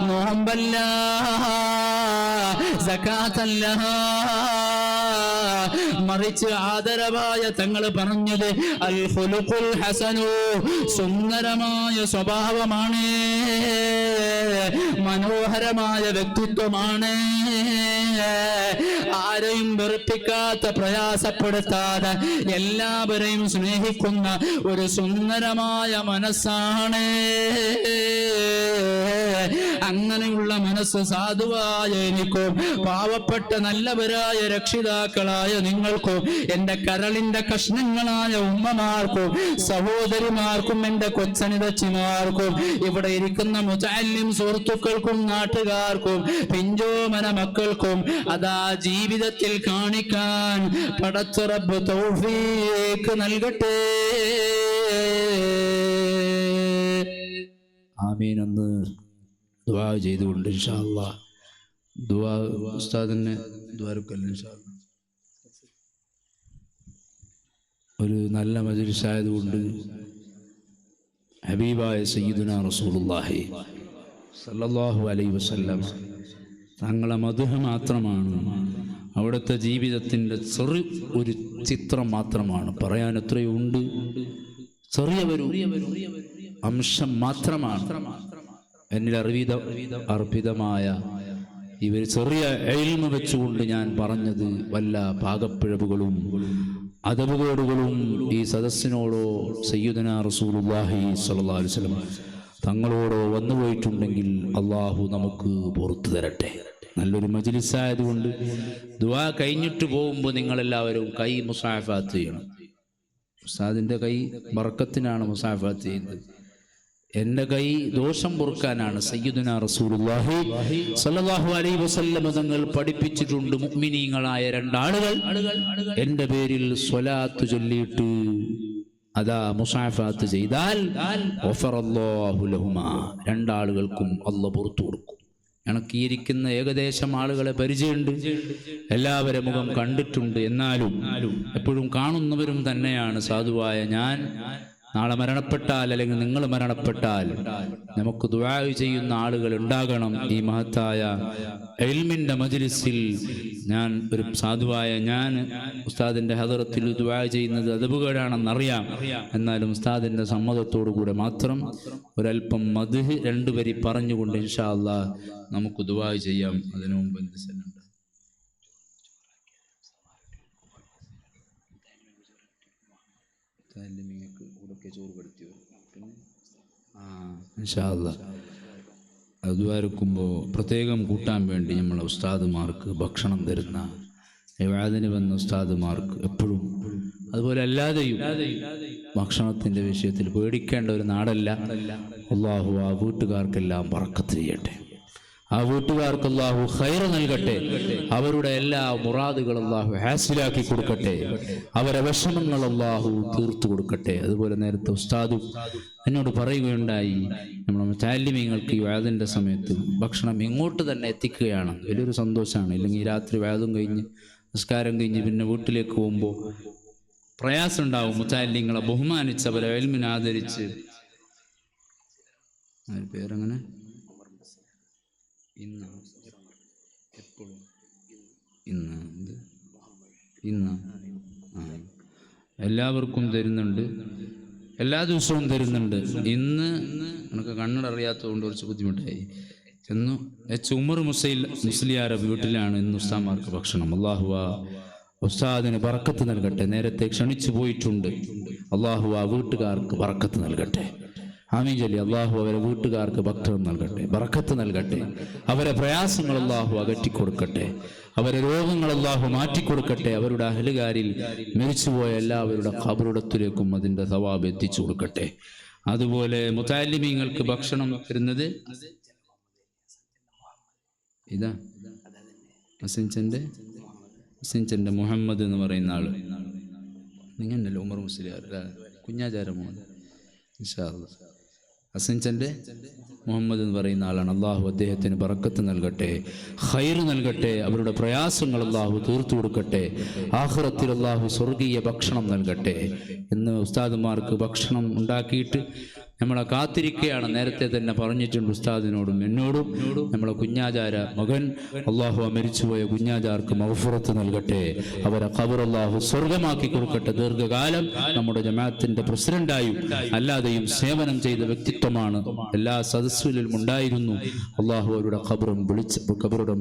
നോമ്പല്ല, സകാത്തല്ല, മറിച്ച് ആദരവായ തങ്ങൾ പറഞ്ഞത് അൽ ഖുലുഖുൽ ഹസനു, സുന്ദരമായ സ്വഭാവമാണ്, മനോഹരമായ വ്യക്തിത്വമാണ്. ആരെയും വെറുപ്പിക്കാത്ത, പ്രയാസപ്പെടുത്താതെ എല്ലാവരെയും സ്നേഹിക്കുന്ന ഒരു സുന്ദരമായ മനസ്സാണ്. അങ്ങനെയുള്ള മനസ്സ് സാധുവായ എനിക്കും പാവപ്പെട്ട നല്ലവരായ രക്ഷിതാക്കളായ നിങ്ങൾക്കും എന്റെ കരളിന്റെ കഷ്ണങ്ങളായ ഉമ്മമാർക്കും സഹോദരിമാർക്കും എന്റെ കൊച്ചനിതച്ചിമാർക്കും ഇവിടെ ഇരിക്കുന്ന മുതഅല്ലിം സുഹൃത്തുക്കൾക്കും നാട്ടുകാർക്കും പിഞ്ചോമന മക്കൾക്കും അതാ ജീവിതത്തിൽ കാണിക്കാൻ പടച്ച റബ്ബ് തൗഫീഖ് നൽകട്ടെ. ആമീൻ എന്ന് ദുആ ചെയ്തുകൊണ്ട് ഇൻഷാ അല്ലാഹ് ദുആ ഉസ്താദിനെ ദ്വാരക്കല്ല് ഇൻഷാ അല്ലാഹ്. ഒരു നല്ല മജ്‌ലിസ് ആയതുകൊണ്ട് ഹബീബായ സയ്യിദുനാ റസൂലുള്ളാഹി സല്ലല്ലാഹു അലൈഹി വസല്ലം തങ്ങളെ മദ്ഹ് മാത്രമാണ്, അവിടുത്തെ ജീവിതത്തിൻ്റെ ചെറിയ ഒരു ചിത്രം മാത്രമാണ്. പറയാൻ എത്രയുണ്ട്, ചെറിയ ഒരു അംശം മാത്രമാണ് എന്നിൽ അർപ്പിതമായ ഇവർ ചെറിയ ഇൽമ വെച്ചുകൊണ്ട് ഞാൻ പറഞ്ഞത്. വല്ല പാകപ്പിഴവുകളും അദബുകേടുകളും ഈ സദസ്സിനോടോ സയ്യിദുനാ റസൂലുള്ളാഹി സ്വല്ലല്ലാഹു അലൈഹി വസല്ലം തങ്ങളോടോ വന്നുപോയിട്ടുണ്ടെങ്കിൽ അള്ളാഹു നമുക്ക് പുറത്തു തരട്ടെ. നല്ലൊരു മജ്‌ലിസ് ആയതുകൊണ്ട് ദുആ കഴിഞ്ഞിട്ട് പോകുമ്പോൾ നിങ്ങളെല്ലാവരും കൈ മുസാഫാത്ത് ചെയ്യണം. ഉസ്താദിൻ്റെ കൈ ബർക്കത്തിനാണ് മുസാഫാത്ത് ചെയ്യുന്നത്, എൻ്റെ കൈ ദോഷം പൊറുക്കാനാണ്. സയ്യിദുനാ റസൂലുള്ളാഹി സ്വല്ലല്ലാഹു അലൈഹി വസല്ലം തങ്ങൾ പഠിപ്പിച്ചിട്ടുണ്ട്, മുഅ്മിനീങ്ങളായ രണ്ടാളുകൾ എൻ്റെ പേരിൽ സ്വലാത്ത് ചൊല്ലിയിട്ട് അതാ മുസാഫാത്ത് ചെയ്താൽ ഗഫറല്ലാഹു ലഹുമാ, രണ്ടാളുകൾക്കും അല്ലാഹു പുറത്തു കൊടുക്കും. എനിക്ക് ഇരിക്കുന്ന ഏകദേശം ആളുകളെ പരിചയമുണ്ട്, എല്ലാവരെ മുഖം കണ്ടിട്ടുണ്ട്. എന്നാലും എപ്പോഴും കാണുന്നവരും തന്നെയാണ് സാധുവായ ഞാൻ. നാളെ മരണപ്പെട്ടാൽ അല്ലെങ്കിൽ നിങ്ങൾ മരണപ്പെട്ടാൽ നമുക്ക് ദുആ ചെയ്യുന്ന ആളുകൾ ഉണ്ടാകണം. ഈ മഹത്തായ ഇൽമിന്റെ മജ്ലിസിൽ ഞാൻ ഒരു സാധുവായ ഞാൻ ഉസ്താദിന്റെ ഹദറത്തിൽ ദുആ ചെയ്യുന്നത് അദബുകേടാണെന്നറിയാം. എന്നാലും ഉസ്താദിന്റെ സമ്മതത്തോടു കൂടെ മാത്രം ഒരല്പം മദ്ഹ് 2 വരി പറഞ്ഞുകൊണ്ട് ഇൻഷാ അല്ലാഹ് നമുക്ക് ദുആ ചെയ്യാം. അതിനു മുമ്പ് എന്ത് സല്ലം ഇൻഷാ അല്ലാഹ് അതുവരക്കുമ്പോൾ പ്രത്യേകം കൂട്ടാൻ വേണ്ടി നമ്മളെ ഉസ്താദുമാർക്ക് ഭക്ഷണം തരുന്ന വാദിന് വന്ന ഉസ്താദുമാർക്ക് എപ്പോഴും അതുപോലെ അല്ലാതെയും ഭക്ഷണത്തിൻ്റെ വിഷയത്തിൽ പേടിക്കേണ്ട ഒരു നാടല്ല. അല്ലാഹു ആ വീട്ടുകാർക്കെല്ലാം ബറക്കത്ത് ചെയ്യട്ടെ. ആ വീട്ടുകാർക്ക് അല്ലാഹു ഖൈർ നൽകട്ടെ. അവരുടെ എല്ലാ മുറാദുകൾ അല്ലാഹു ഹാസിലാക്കി കൊടുക്കട്ടെ. അവരെ വിഷമങ്ങൾ അല്ലാഹു തീർത്തു കൊടുക്കട്ടെ. അതുപോലെ നേരത്തെ ഉസ്താദും എന്നോട് പറയുകയുണ്ടായി, നമ്മുടെ മുതഅല്ലിമീങ്ങൾക്ക് ഈ വാദിൻ്റെ സമയത്ത് ഭക്ഷണം ഇങ്ങോട്ട് തന്നെ എത്തിക്കുകയാണ്. വലിയൊരു സന്തോഷമാണ്. ഇല്ലെങ്കിൽ രാത്രി വാദും കഴിഞ്ഞ് നിസ്കാരം കഴിഞ്ഞ് പിന്നെ വീട്ടിലേക്ക് പോകുമ്പോൾ പ്രയാസം ഉണ്ടാവും. മുതഅല്ലിങ്ങളെ ബഹുമാനിച്ച് അവരെ ഇൽമിനെ ആദരിച്ച് പേരങ്ങനെ ഇന്ന് എല്ലാവർക്കും തരുന്നുണ്ട്, എല്ലാ ദിവസവും തരുന്നുണ്ട്. ഇന്ന് എനിക്ക് കണ്ണട അറിയാത്തതുകൊണ്ട് കുറച്ച് ബുദ്ധിമുട്ടായി. ചെന്നു ഉമർ മുസ്ലിയാരെ വീട്ടിലാണ് ഇന്ന് ഉസ്താദുമാർക്ക് ഭക്ഷണം. അല്ലാഹു ആ ഉസ്താദിന് ബറക്കത്ത് നൽകട്ടെ. നേരത്തെ ക്ഷണിച്ചു പോയിട്ടുണ്ട്. അല്ലാഹു ആ വീട്ടുകാർക്ക് ബറക്കത്ത് നൽകട്ടെ. ആമീൻ ചൊല്ലി. അല്ലാഹു അവരെ വീട്ടുകാർക്ക് ഭക്ഷണം നൽകട്ടെ, ബറക്കത്ത് നൽകട്ടെ. അവരെ പ്രയാസങ്ങൾ അല്ലാഹു അകറ്റിക്കൊടുക്കട്ടെ. അവരെ രോഗങ്ങൾ അല്ലാഹു മാറ്റിക്കൊടുക്കട്ടെ. അവരുടെ അഹലുകാരിൽ മരിച്ചുപോയ എല്ലാവരുടെ ഖബറിടത്തിലേക്കും അതിൻ്റെ സവാബ് എത്തിച്ചു കൊടുക്കട്ടെ. അതുപോലെ മുതഅല്ലിമീങ്ങൾക്ക് ഭക്ഷണം തരുന്നത് ഇതാ അസിൻചൻ്റെ മുഹമ്മദ് എന്ന് പറയുന്ന ആള്. നിങ്ങന്നല്ലേ ഉമർ മുസ്ലിയാർ കുഞ്ഞാചാരമോ ഇൻഷാ അല്ലാഹ്. അസിൻചൻ്റെ മുഹമ്മദ് എന്ന് പറയുന്ന ആളാണ്. അള്ളാഹു അദ്ദേഹത്തിന് ബറക്കത്ത് നൽകട്ടെ, ഖൈർ നൽകട്ടെ. അവരുടെ പ്രയാസങ്ങൾ അള്ളാഹു തീർത്തു കൊടുക്കട്ടെ. ആഖിറത്തിൽ അള്ളാഹു സ്വർഗീയ ഭക്ഷണം നൽകട്ടെ. ഇന്ന് ഉസ്താദുമാർക്ക് ഭക്ഷണം ഉണ്ടാക്കിയിട്ട് നമ്മളെ കാത്തിരിക്കുകയാണ്. നേരത്തെ തന്നെ പറഞ്ഞിട്ടുണ്ട് ഉസ്താദിനോടും എന്നോടും. നമ്മളെ കുഞ്ഞാചാര മകൻ അള്ളാഹു മരിച്ചുപോയ കുഞ്ഞാചാർക്ക് മഗ്ഫിറത്ത് നൽകട്ടെ. അവരെ ഖബർ അള്ളാഹു സ്വർഗമാക്കി കൊടുക്കട്ടെ. ദീർഘകാലം നമ്മുടെ ജമാഅത്തിന്റെ പ്രസിഡന്റായും അല്ലാതെയും സേവനം ചെയ്ത വ്യക്തിത്വമാണ്. എല്ലാ സദസ്സിലും ഉണ്ടായിരുന്നു. അള്ളാഹു അവരുടെ ഖബറും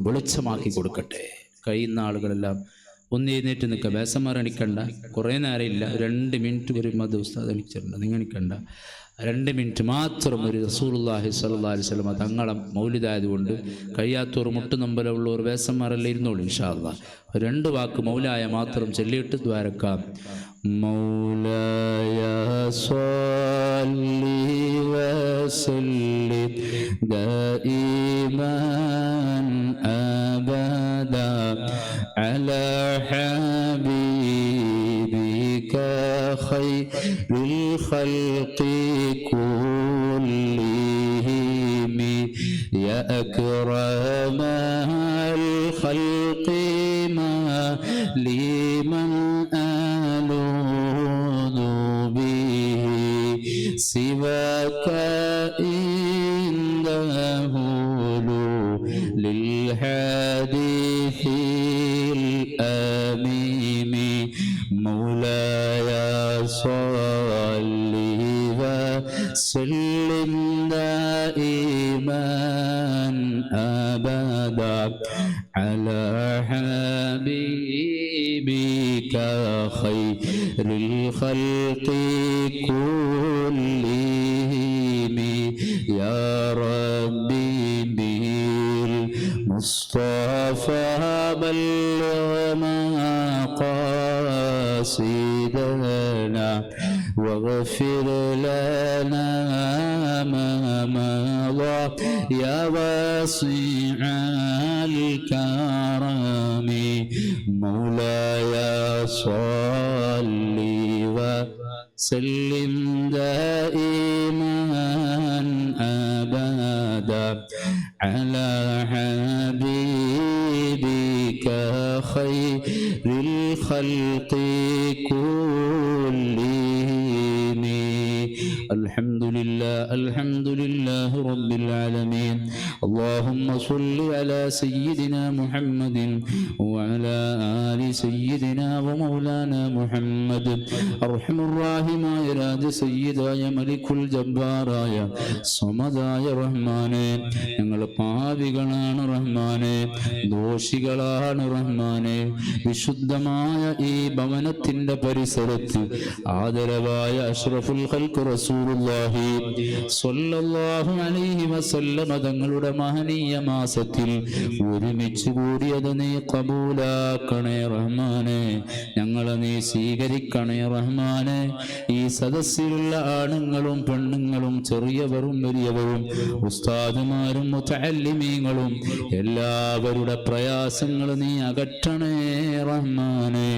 വെളിച്ചമാക്കി കൊടുക്കട്ടെ. കഴിയുന്ന ആളുകളെല്ലാം ഒന്ന് എഴുന്നേറ്റ് നിൽക്കുക. വേസന്മാർ എണിക്കണ്ട, കുറേ നേരം ഇല്ല. 2 മിനിറ്റ് വരുമ്പോൾ അത് ഉസ്താദ് എണിച്ചിട്ടുണ്ട്. നിങ്ങൾ എണിക്കണ്ട, 2 മിനിറ്റ് മാത്രം. ഒരു റസൂലുള്ളാഹി സ്വല്ലല്ലാഹി അലൈഹി വസല്ലം തങ്ങളെ മൗലിദായതുകൊണ്ട് കഴിയാത്തവർ മുട്ടുനമ്പലമുള്ളവർ വേസന്മാരെല്ലാം ഇരുന്നോളൂ ഇൻഷാ അല്ലാഹ്. 2 വാക്ക് മൗലായ മാത്രം ചൊല്ലിയിട്ട് ദ്വാരക്കാം. മൗലായ സ്വല്ലി വസല്ലിം ദായിമൻ അബദാ അലാ ഹബീബിക ഖൈറുൽ ഖൽഖി كلهم يا أكرم الخلق ما لمن ألوذ به سواك إنه للحديث الأميم مولاي صل وسلم دائما أبدا على حبيبك خير الخلق كلهم يا ربي بالمصطفى بلغ مقاصدنا واغفر لنا ما مضى يا واسع الكرم مولاي صل وسلم دائما أبدا على حبيبك خير الخلق كلهم الحمد لله رب العالمين اللهم صل على سيدنا محمد وعلى آل سيدنا ومولانا محمد أرحم الراحمين രാജ സയ്യിദായ മലിക്കുൽ ജബ്ബാറായ സമദായ റഹ്മാനെ ഞങ്ങൾ പാപികളാണ് റഹ്മാനെ ദോഷികളാണ് റഹ്മാനെ വിശുദ്ധമായ ഈ ഭവനത്തിന്റെ പരിസരത്ത് ആദരവായ അഷ്റഫുൽ ഖൽഖ് റസൂലുള്ളാഹി സ്വല്ലല്ലാഹു അലൈഹി വസല്ലം തങ്ങളുടെ മഹനീയ മാസത്തിൽ ഒരുമിച്ച് കൂടിയത് നീ ഖബൂലാക്കണേ റഹ്മാനെ ഞങ്ങളെ നീ സ്വീകരിക്കണേ റഹ്മാനെ ഈ സദസ്സിലുള്ള ആണുങ്ങളും പെണ്ണുങ്ങളും ചെറിയവരും വലിയവരും ഉസ്താദുമാരും മുതഅല്ലിമീങ്ങളും എല്ലാവരുടെ പ്രയാസങ്ങൾ നീ അകറ്റണേ റഹ്മാനെ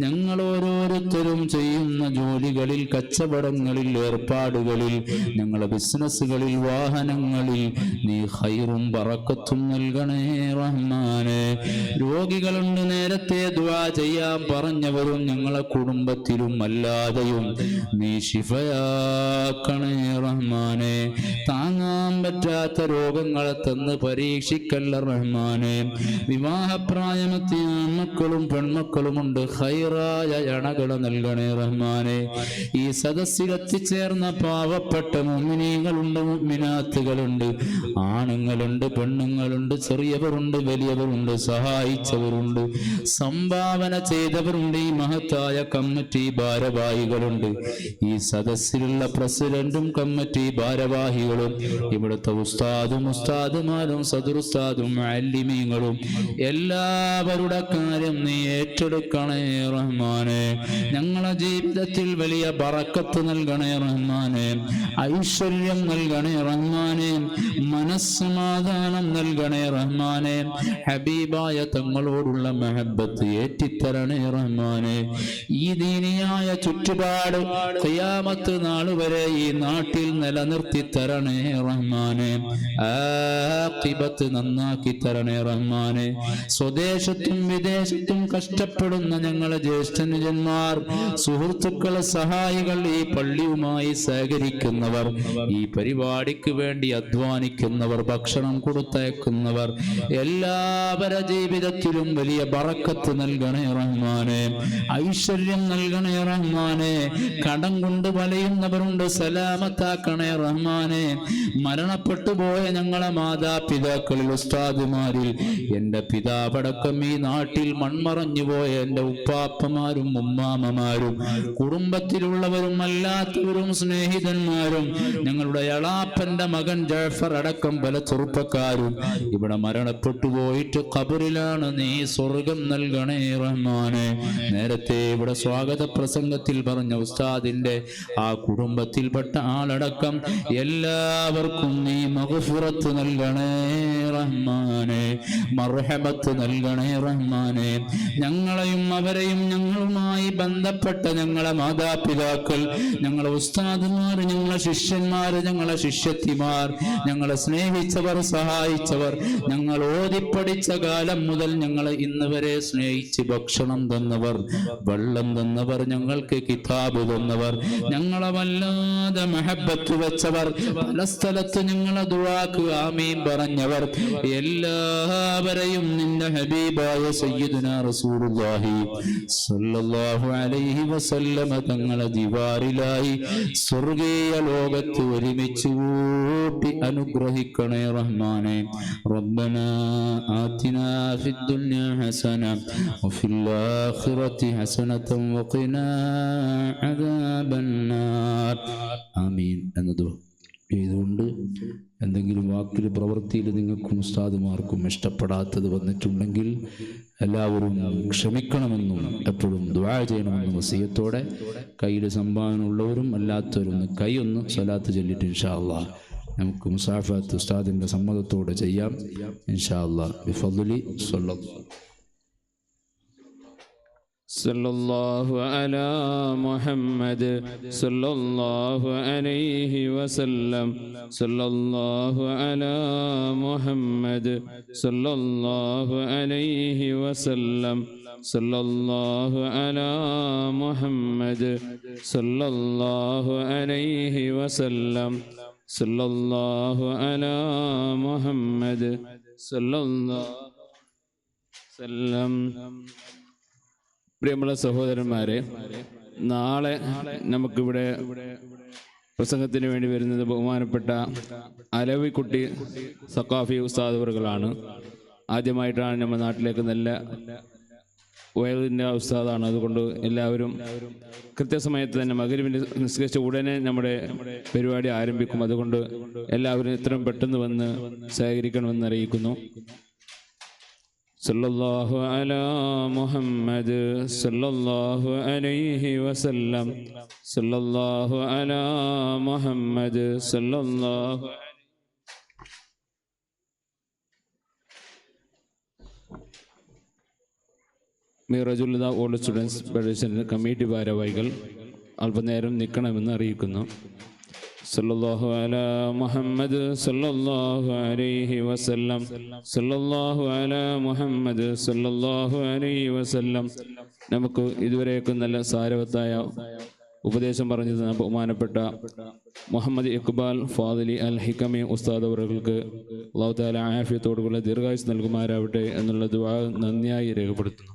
ഞങ്ങൾ ഓരോരുത്തരും ചെയ്യുന്ന ജോലികളിൽ കച്ചവടങ്ങളിൽ ഏർപ്പാടുകളിൽ ഞങ്ങളുടെ ബിസിനസ്സുകളിൽ വാഹനങ്ങളിൽ നീ ഖൈറും ബറക്കത്തും നൽകണേ റഹ്മാനെ രോഗികളുണ്ട് നേരത്തെ ദുആ ചെയ്യാൻ പറഞ്ഞവരും ഞങ്ങളെ കുടുംബത്തിലും അല്ലാതെയും നീ ശിഫയാക്കണേ റഹ്മാനെ താങ്ങാൻ പറ്റാത്ത രോഗങ്ങളെ തന്ന് പരീക്ഷിക്കല്ല റഹ്മാനെ വിവാഹപ്രായമെത്തിയ ആൺമക്കളും പെൺമക്കളുമുണ്ട് ഖൈറായ ഇണകളെ നൽകണേ റഹ്മാനെ ഈ സദസ്സിലെത്തിച്ചേർന്ന പാവപ്പെട്ട മുഅ്മിനീങ്ങളുണ്ട് മുഅ്മിനാത്തുകളുണ്ട് ആണുങ്ങളുണ്ട് പെണ്ണുങ്ങളുണ്ട് ചെറിയവരുണ്ട് വലിയവരുണ്ട് സഹായിച്ചവരുണ്ട് സംഭാവന ചെയ്തവരുണ്ട് ഈ മഹത്തായ കമ്മിറ്റി ഭാരവാഹികളുണ്ട് ഈ സദസ്സിലുള്ള പ്രസിഡന്റും കമ്മിറ്റി ഭാരവാഹികളും ഇവിടുത്തെ ഉസ്താദുമാരും സദുറുസ്താദും മുഅല്ലിമീങ്ങളും എല്ലാവരുടെ കാര്യം നീ ഏറ്റെടുക്കണേ റഹ്മാനെ ഞങ്ങളെ ജീവിതത്തിൽ വലിയ ബറക്കത്ത് നൽകണേ റഹ്മാനെ ഐശ്വര്യം നൽകണേ റഹ്മാനെ മനസ്സമാധാനം നൽകണേ റഹ്മാനെ ഹബീബായ തങ്ങളോടുള്ള മഹബത്ത് ഏറ്റിത്തരണേ റഹ്മാനെ ഈ ദീനിയായ ചുറ്റുപാട് ഖിയാമത്ത് നാൾ വരെ ഈ നാട്ടിൽ നിലനിർത്തി തരണേ റഹ്മാനെ ആഖിബത്ത് നന്നാക്കി തരണേ റഹ്മാനെ സ്വദേശത്തും വിദേശത്തും കഷ്ടപ്പെടുന്ന ഞങ്ങളെ ജ്യേഷ്ഠനുജന്മാർ സുഹൃത്തുക്കൾ സഹായികൾ ഈ പള്ളിയുമായി സഹകരിക്കുന്നവർ ഈ പരിപാടിക്ക് വേണ്ടി അധ്വാനിക്കുന്നവർ ഭക്ഷണം കൊടുത്തയക്കുന്നവർ എല്ലാവരുടെ ജീവിതത്തിലും വലിയ ബറക്കത്ത് നൽകണേ റഹ്മാനെ ഐശ്വര്യം നൽകണേ റഹ്മാനെ കടം കൊണ്ട് വലയുന്നവരുണ്ട് സലാമത്താക്കണേ റഹ്മാനെ മരണപ്പെട്ടു പോയ ഞങ്ങളെ മാതാപിതാക്കളിൽ ഉസ്താദുമാരിൽ എൻ്റെ പിതാവടക്കം ഈ നാട്ടിൽ മൺമറഞ്ഞു പോയ എൻ്റെ ഉപ്പാപ്പമാരും ഉമ്മാമ്മമാരും കുടുംബത്തിലുള്ളവരും അല്ലാത്തവരും സ്നേഹിതന്മാരും ഞങ്ങളുടെ എളാപ്പന്റെ മകൻ ജാഫർ അടക്കം പല ചെറുപ്പക്കാരും ഇവിടെ മരണപ്പെട്ടു പോയിട്ട് ഖബറിലാണ് നീ സ്വർഗം നൽകണേ റഹ്മാനെ നേരത്തെ ഇവിടെ സ്വാഗത പ്രസംഗത്തിൽ പറഞ്ഞ ഉസ്താദിന്റെ ആ കുടുംബത്തിൽപ്പെട്ട ആളടക്കം എല്ലാവർക്കും നീ മഗ്ഫിറത്ത് നൽകണേ റഹ്മാനെ മർഹമത്ത് നൽകണേ റഹ്മാനെ ഞങ്ങളെയും അവരെയും ഞങ്ങളുമായി ബന്ധപ്പെട്ട ഞങ്ങളെ മാതാപിതാക്കൾ ഞങ്ങളെ ഉസ്താദുമാർ ഞങ്ങളെ ശിഷ്യന്മാർ ഞങ്ങളെ ശിഷ്യത്തിമാർ ഞങ്ങളെ സ്നേഹിച്ചവർ സഹായിച്ചവർ ഞങ്ങൾ ഓതിപ്പടിച്ച കാലം മുതൽ ഞങ്ങളെ ഇന്ന് വരെ സ്നേഹിച്ച് ഭക്ഷണം തന്നവർ വെള്ളം തന്നവർ ഞങ്ങൾക്ക് കിതാബ് തന്നവർ ഞങ്ങളെ വല്ലാതെ മഹബത്ത് വെച്ചവർ പല സ്ഥലത്ത് ഞങ്ങളെ ദുആക്ക് ആമീൻ പറഞ്ഞവർ എല്ലാവരെയും നിന്റെ ഹബീബായ സയ്യിദുനാ റസൂലുള്ളാഹി സ്വല്ലല്ലാഹു അലൈഹി വസല്ലമ തങ്ങളെ ദിവാറിലായി സ്വർഗീയ ലോകത്ത് ഒരുമിച്ച് കൂട്ടി അനുഗ്രഹിക്കണേ റഹ്മാനെ റബ്ബനാ ആതിനാ ഫിദ്ദുനിയ ഹസന വഫിൽ ആഖിറതി ഹസനതൻ വഖിനാ അദാബന്നാർ ആമീൻ എന്നത് ഇതുകൊണ്ട് എന്തെങ്കിലും വാക്കിൽ പ്രവൃത്തിയിൽ നിങ്ങൾക്കും ഉസ്താദുമാർക്കും ഇഷ്ടപ്പെടാത്തത് വന്നിട്ടുണ്ടെങ്കിൽ എല്ലാവരും ക്ഷമിക്കണമെന്നും എപ്പോഴും ദുആ ചെയ്യണമെന്നും വസിയത്തോടെ കയ്യിൽ സംഭാവന ഉള്ളവരും അല്ലാത്തവരും കൈയൊന്ന് സ്വലാത്ത് ചൊല്ലിട്ട് ഇൻഷാ അല്ലാഹ് നമുക്ക് മുസാഫത്ത് ഉസ്താദിൻ്റെ സമ്മതത്തോടെ ചെയ്യാം ഇൻഷാ അല്ലാഹ് ബിഫദ്ലി صلى الله على محمد صلى الله عليه وسلم صلى الله على محمد صلى الله عليه وسلم സല്ലല്ലാഹു അലാ മുഹമ്മദ് സല്ലല്ലാഹു അലൈഹി വസല്ലം സല്ലല്ലാഹു അലാ മുഹമ്മദ് സല്ലല്ലാഹു വസല്ലം. പ്രിയമുള്ള സഹോദരന്മാരെ, നാളെ നമുക്കിവിടെ പ്രസംഗത്തിന് വേണ്ടി വരുന്നത് ബഹുമാനപ്പെട്ട അലവിക്കുട്ടി സഖാഫി ഉസ്താദ് അവറുകളാണ്. ആദ്യമായിട്ടാണ് നമ്മുടെ നാട്ടിലേക്ക് നല്ല വയലിൻ്റെ ഉസ്താദാണ്. അതുകൊണ്ട് എല്ലാവരും കൃത്യസമയത്ത് തന്നെ മഗ്‌രിബിന് നിസ്കരിച്ച ഉടനെ നമ്മുടെ പരിപാടി ആരംഭിക്കും. അതുകൊണ്ട് എല്ലാവരും ഇത്രയും പെട്ടെന്ന് വന്ന് സഹകരിക്കണമെന്ന് അറിയിക്കുന്നു. സല്ലല്ലാഹു അലാ മുഹമ്മദ് സല്ലല്ലാഹു അലൈഹി വസല്ലം സല്ലല്ലാഹു അലാ മുഹമ്മദ് സല്ലല്ലാഹു. മിറജുൽ ഓൾഡ് സ്റ്റുഡൻസ് ഫെഡറേഷൻ കമ്മിറ്റി ഭാരവാഹികൾ അല്പനേരം നിൽക്കണമെന്ന് അറിയിക്കുന്നു. സല്ലല്ലാഹു അലാ മുഹമ്മദ് സല്ലല്ലാഹു അലൈഹി വസല്ലം സല്ലല്ലാഹു അലാ മുഹമ്മദ് സല്ലല്ലാഹു അലൈഹി വസല്ലം. നമുക്ക് ഇതുവരെയൊക്കെ നല്ല സാരവത്തായ ഉപദേശം പറഞ്ഞു തന്ന ബഹുമാനപ്പെട്ട മുഹമ്മദ് ഇഖ്ബാൽ ഫാദിലി അൽ ഹിക്കമി ഉസ്താദ് അവർക്ക് അല്ലാഹു തആല ആഫിയത്തോടുകൂടി ദീർഘായുസ്സ് നൽകുമാറാവട്ടെ എന്നുള്ള ദുആ നന്ദിയായി രേഖപ്പെടുത്തുന്നു.